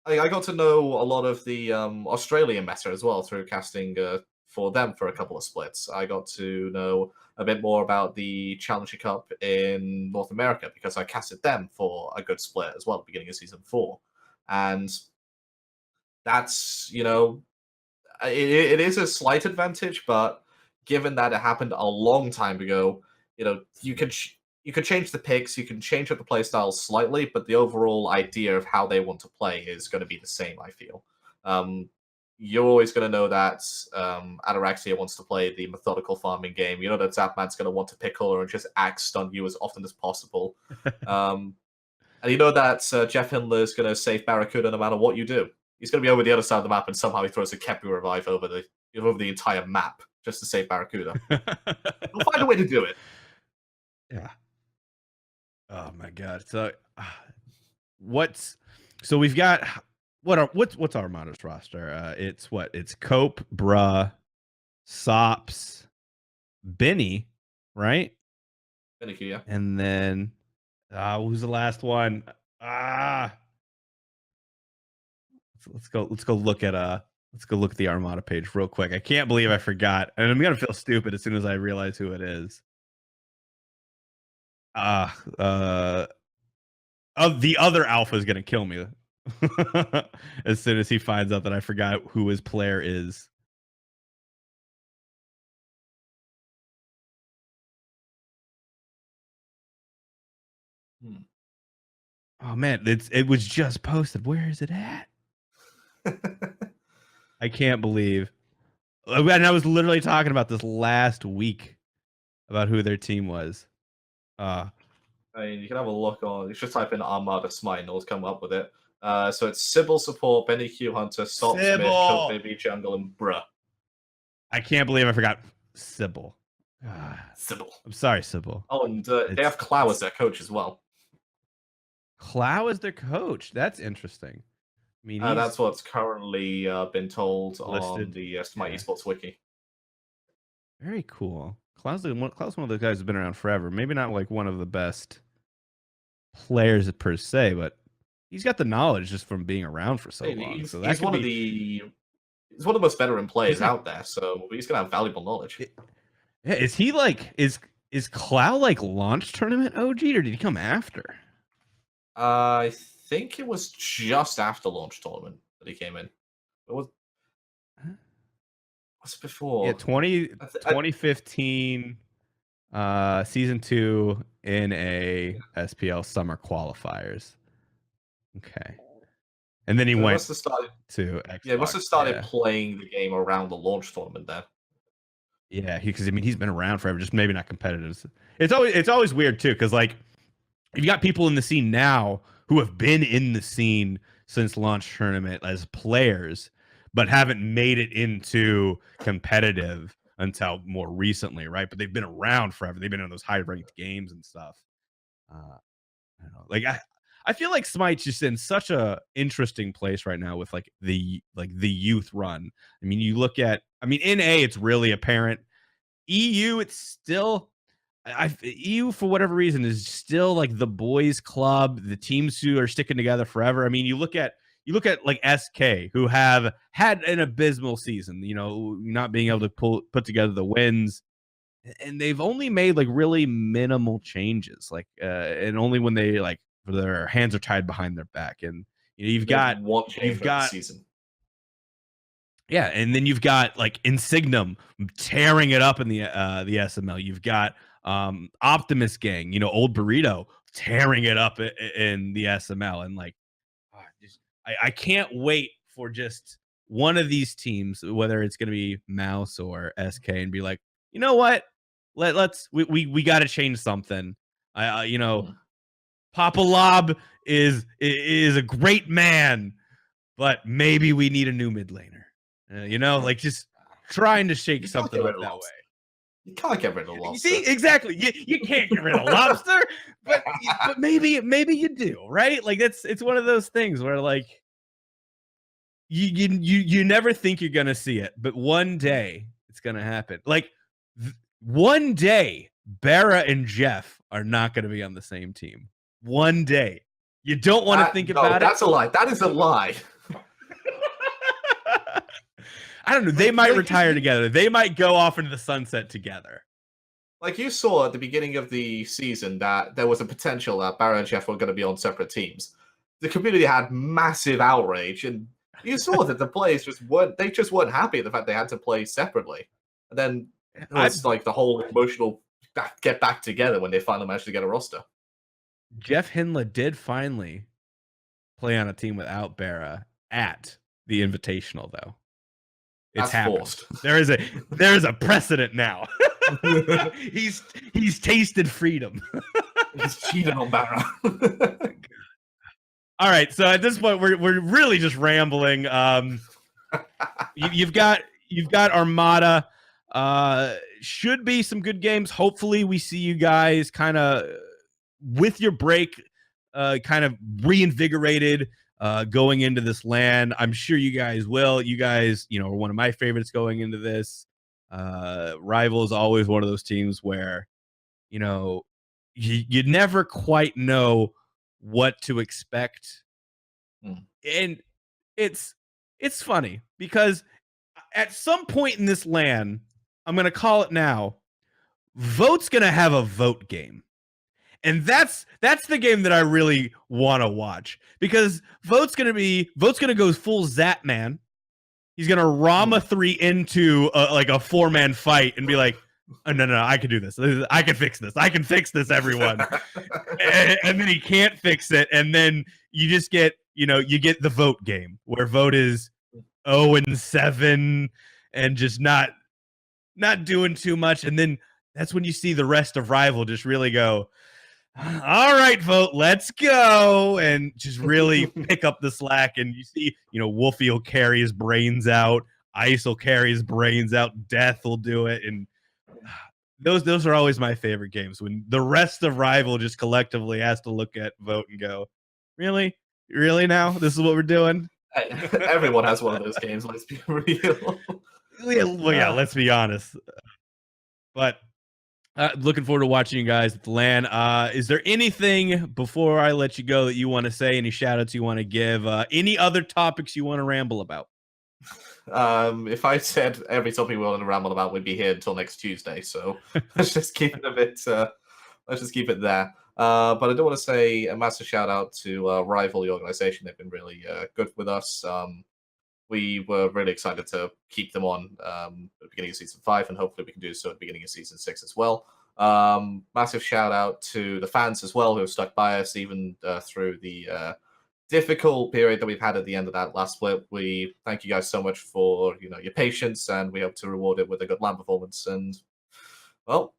I got to know a lot of the Australian meta as well through casting for them for a couple of splits. I got to know a bit more about the Challenger Cup in North America because I casted them for a good split as well at the beginning of Season 4. And that's, it is a slight advantage, but given that it happened a long time ago, you can change the picks, you can change up the play styles slightly, but the overall idea of how they want to play is going to be the same, I feel. You're always going to know that Ataraxia wants to play the methodical farming game. You know that Zapman's going to want to pickle and just axe stun you as often as possible. And you know that Jeff Hindler is going to save Barracuda no matter what you do. He's going to be over the other side of the map, and somehow he throws a Kepi Revive over the entire map just to save Barracuda. He'll find a way to do it. Yeah. Oh my god. So we've got what's Armando's roster? It's Cope, Bruh, Sops, Benny, right? Benny, yeah. And then who's the last one? Let's go look at the Armada page real quick. I can't believe I forgot. And I'm gonna feel stupid as soon as I realize who it is. The other alpha is gonna kill me as soon as he finds out that I forgot who his player is. Oh man, it was just posted. Where is it at? I can't believe. And I was literally talking about this last week about who their team was. I mean, you can have a look on. You should type in Armada Smite and it'll come up with it. So it's Sybil support, Benny Q Hunter, Stop Smith, Kill Baby Jungle, and Bruh. I can't believe I forgot Sybil. Sybil. I'm sorry, Sybil. Oh, and they have Clow as their coach as well. Clow is their coach. That's interesting. I mean, that's what's currently been told listed on the Smite Esports wiki. Very cool. Cloud's one of those guys who's been around forever. Maybe not like one of the best players per se, but he's got the knowledge just from being around for so long. He's one of the most veteran players out there, so he's gonna have valuable knowledge. Is he like is Cloud like launch tournament OG, or did he come after? I think it was just after launch tournament that he came in. What's before? Yeah, 2015 season 2 in a SPL summer qualifiers. Okay. And then he went to Xbox. Yeah, he must have started playing the game around the launch tournament then. Yeah, because he's been around forever, just maybe not competitive. It's always weird too, because like you've got people in the scene now who have been in the scene since launch tournament as players, but haven't made it into competitive until more recently, right? But they've been around forever. They've been in those high-ranked games and stuff. I don't know. Like I feel like Smite's just in such a interesting place right now with like the youth run. I mean, you look at, NA, it's really apparent. EU, it's still, EU for whatever reason is still like the boys club, the teams who are sticking together forever. I mean, you look at you look at like SK, who have had an abysmal season, you know, not being able to put together the wins, and they've only made like really minimal changes, like and only when they like their hands are tied behind their back. And you know, you've got season. Yeah, and then you've got like Insignum tearing it up in the SML. You've got Optimus Gang, you know, Old Burrito tearing it up in the SML. And like, I can't wait for just one of these teams, whether it's going to be Mouse or SK, and be like, you know what, we got to change something. You know, Papa Lob is a great man, but maybe we need a new mid laner. You know, like just trying to shake something up that way. You can't get rid of Lobster. See, exactly. You can't get rid of Lobster, but maybe you do, right? Like it's one of those things where like you never think you're gonna see it, but one day it's gonna happen. Like one day, Barra and Jeff are not gonna be on the same team. One day. You don't want to think about it. That's a lie. That is a lie. I don't know. They might retire together. They might go off into the sunset together. Like you saw at the beginning of the season that there was a potential that Barra and Jeff were going to be on separate teams. The community had massive outrage, and you saw that the players just weren't happy at the fact they had to play separately. And then it was like the whole emotional get back together when they finally managed to get a roster. Jeff Hindla did finally play on a team without Barra at the Invitational, though. It's happened. There is a precedent now. he's tasted freedom. He's cheated on Barra. All right, so at this point we're really just rambling. You've got Armada. Should be some good games. Hopefully, we see you guys kind of with your break, kind of reinvigorated. Going into this LAN. I'm sure you guys will. You guys, you know, are one of my favorites going into this. Rival is always one of those teams where, you know, you never quite know what to expect. And it's funny because at some point in this LAN, I'm going to call it now, Vote's going to have a vote game. And that's the game that I really want to watch, because Vote's gonna go full Zapman. He's gonna Rama 3 into like a 4-man fight and be like, oh, no, I can do this. I can fix this. I can fix this, everyone. and then he can't fix it, and then you just get, you know, you get the Vote game where Vote is 0-7 and just not doing too much, and then that's when you see the rest of Rival just really go, all right, Vote, let's go, and just really pick up the slack. And you see, you know, Wolfie will carry his brains out, Ice will carry his brains out, Death will do it, and those are always my favorite games, when the rest of Rival just collectively has to look at Vote and go, really now? This is what we're doing? Everyone has one of those games, let's be real. Yeah, let's be honest. But looking forward to watching you guys at the LAN. Is there anything before I let you go that you want to say? Any shout outs you want to give? Any other topics you want to ramble about? If I said every topic we want to ramble about, we'd be here until next Tuesday. So let's just keep it a bit. Let's just keep it there. But I do want to say a massive shout out to Rival, the organization. They've been really good with us. We were really excited to keep them on at the beginning of Season 5, and hopefully we can do so at the beginning of Season 6 as well. Massive shout out to the fans as well, who have stuck by us even through the difficult period that we've had at the end of that last split. We thank you guys so much for your patience, and we hope to reward it with a good LAN performance. And, well,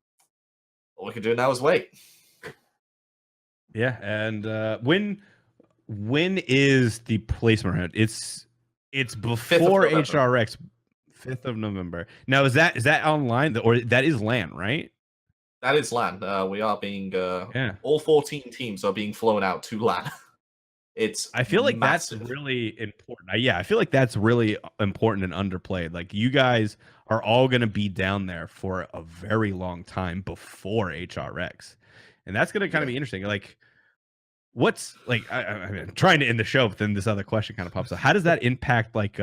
all we can do now is wait. Yeah, and when is the placement round? It's before HRX, 5th of November. Now, is that online, or that is LAN, right? That is LAN. We are being all 14 teams are being flown out to LAN. I feel like massive. That's really important. Yeah, I feel like that's really important and underplayed. Like, you guys are all going to be down there for a very long time before HRX, and that's going to kind of be interesting. Like, what's like, I'm trying to end the show, but then this other question kind of pops up. How does that impact like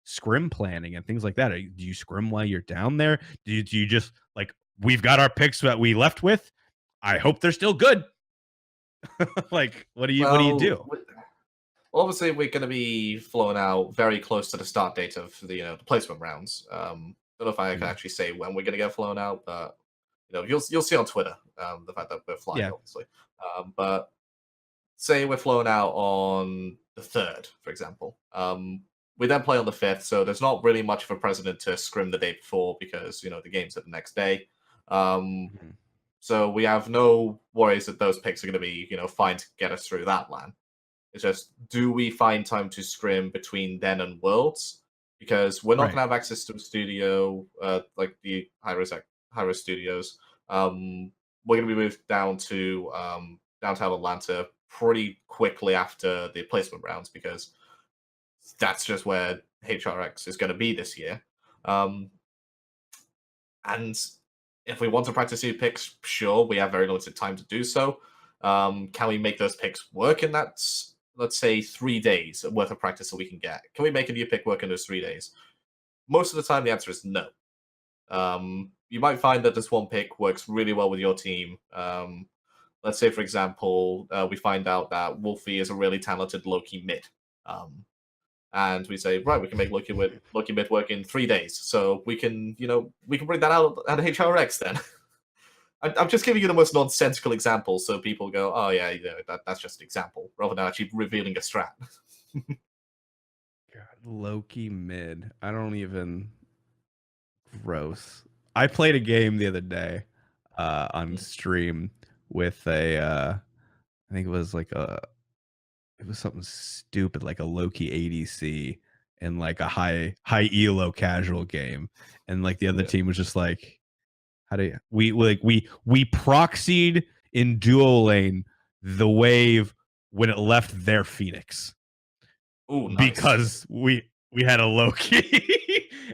scrim planning and things like that? Do you scrim while you're down there? Do you just like, we've got our picks that we left with, I hope they're still good? Like, what do you do? Obviously, we're going to be flown out very close to the start date of the placement rounds. Don't know if I can actually say when we're going to get flown out, but you'll see on Twitter the fact that we're flying, obviously. But say we're flown out on the 3rd, for example. We then play on the 5th, so there's not really much of a precedent to scrim the day before because the game's at the next day. So we have no worries that those picks are going to be fine to get us through that LAN. It's just, do we find time to scrim between then and Worlds? Because we're not going to have access to a studio like the high-res studios. We're going to be moved down to downtown Atlanta pretty quickly after the placement rounds because that's just where HRX is going to be this year. And if we want to practice new picks, sure, we have very limited time to do so. Can we make those picks work in that, let's say, 3 days worth of practice that we can get? Can we make a new pick work in those 3 days? Most of the time, the answer is no. You might find that this one pick works really well with your team. Let's say, for example, we find out that Wolfie is a really talented Loki mid. And we say, right, we can make Loki mid work in 3 days. So we can bring that out at HRX then. I'm just giving you the most nonsensical example so people go, oh, yeah, that's just an example, rather than actually revealing a strat. God, Loki mid. I don't even... Gross. I played a game the other day on stream with I think it was something stupid like a Loki ADC and like a high elo casual game, and like the other team was just like, how do you, we proxied in duo lane the wave when it left their Phoenix. Ooh, nice. Because we had a Loki.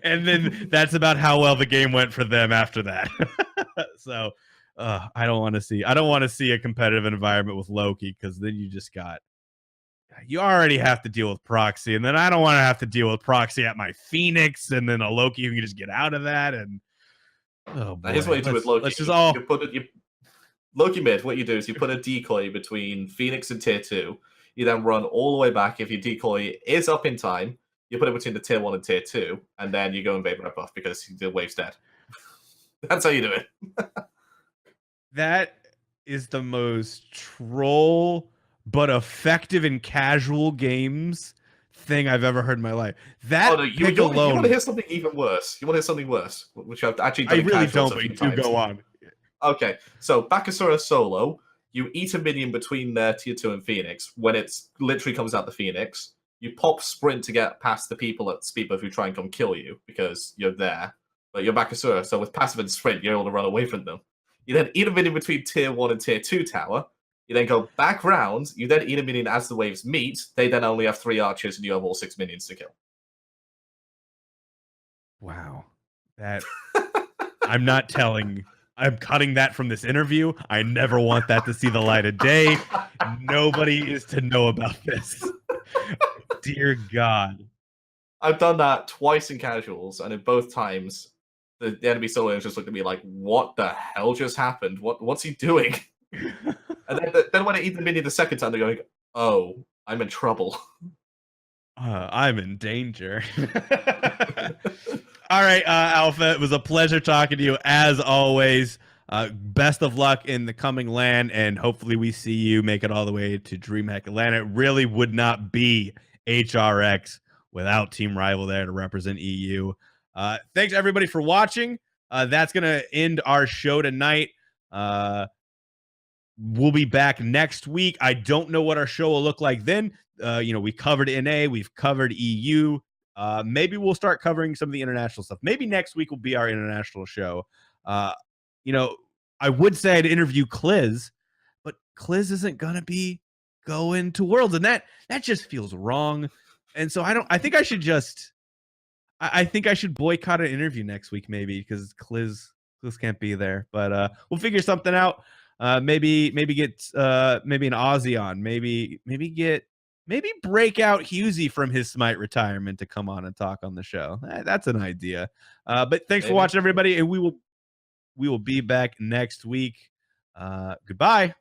And then that's about how well the game went for them after that. So I don't want to see a competitive environment with Loki, because then you already have to deal with proxy, and then I don't want to have to deal with proxy at my Phoenix, and then a Loki who can just get out of that. And oh boy. Here's what you do with Loki. Loki mid. What you do is you put a decoy between Phoenix and tier 2. You then run all the way back. If your decoy is up in time, you put it between the tier 1 and tier 2, and then you go and vapor buff because the wave's dead. That's how you do it. That is the most troll but effective in casual games thing I've ever heard in my life. That you want to hear something even worse? You want to hear something worse? Which I've actually done. I really don't, but you do go on. Okay, so Bakasura solo, you eat a minion between tier 2 and Phoenix. When it literally comes out the Phoenix, you pop sprint to get past the people at Speedbuff who try and come kill you because you're there. But you're Bakasura, so with passive and sprint, you're able to run away from them. You then eat a minion between tier 1 and tier 2 tower. You then go back round. You then eat a minion as the waves meet. They then only have 3 archers, and you have all 6 minions to kill. Wow. That I'm not telling. I'm cutting that from this interview. I never want that to see the light of day. Nobody is to know about this. Dear God. I've done that twice in casuals, and in both times, the enemy solo just looked at me like, what the hell just happened? What's he doing? And then when I eat the minion the second time, they're going, oh, I'm in trouble. I'm in danger. All right, Alpha, it was a pleasure talking to you as always. Best of luck in the coming LAN, and hopefully we see you make it all the way to DreamHack Atlanta. It really would not be HRX without Team Rival there to represent EU. Thanks, everybody, for watching. That's going to end our show tonight. We'll be back next week. I don't know what our show will look like then. We covered NA. We've covered EU. Maybe we'll start covering some of the international stuff. Maybe next week will be our international show. I would say I'd interview Kliz, but Kliz isn't going to be going to Worlds, and that just feels wrong. And so I think I should boycott an interview next week maybe, because Kliz can't be there. But we'll figure something out. Maybe get maybe an Aussie on. Maybe break out Husey from his Smite retirement to come on and talk on the show. That's an idea. But thanks for watching, everybody, and we will be back next week. Goodbye.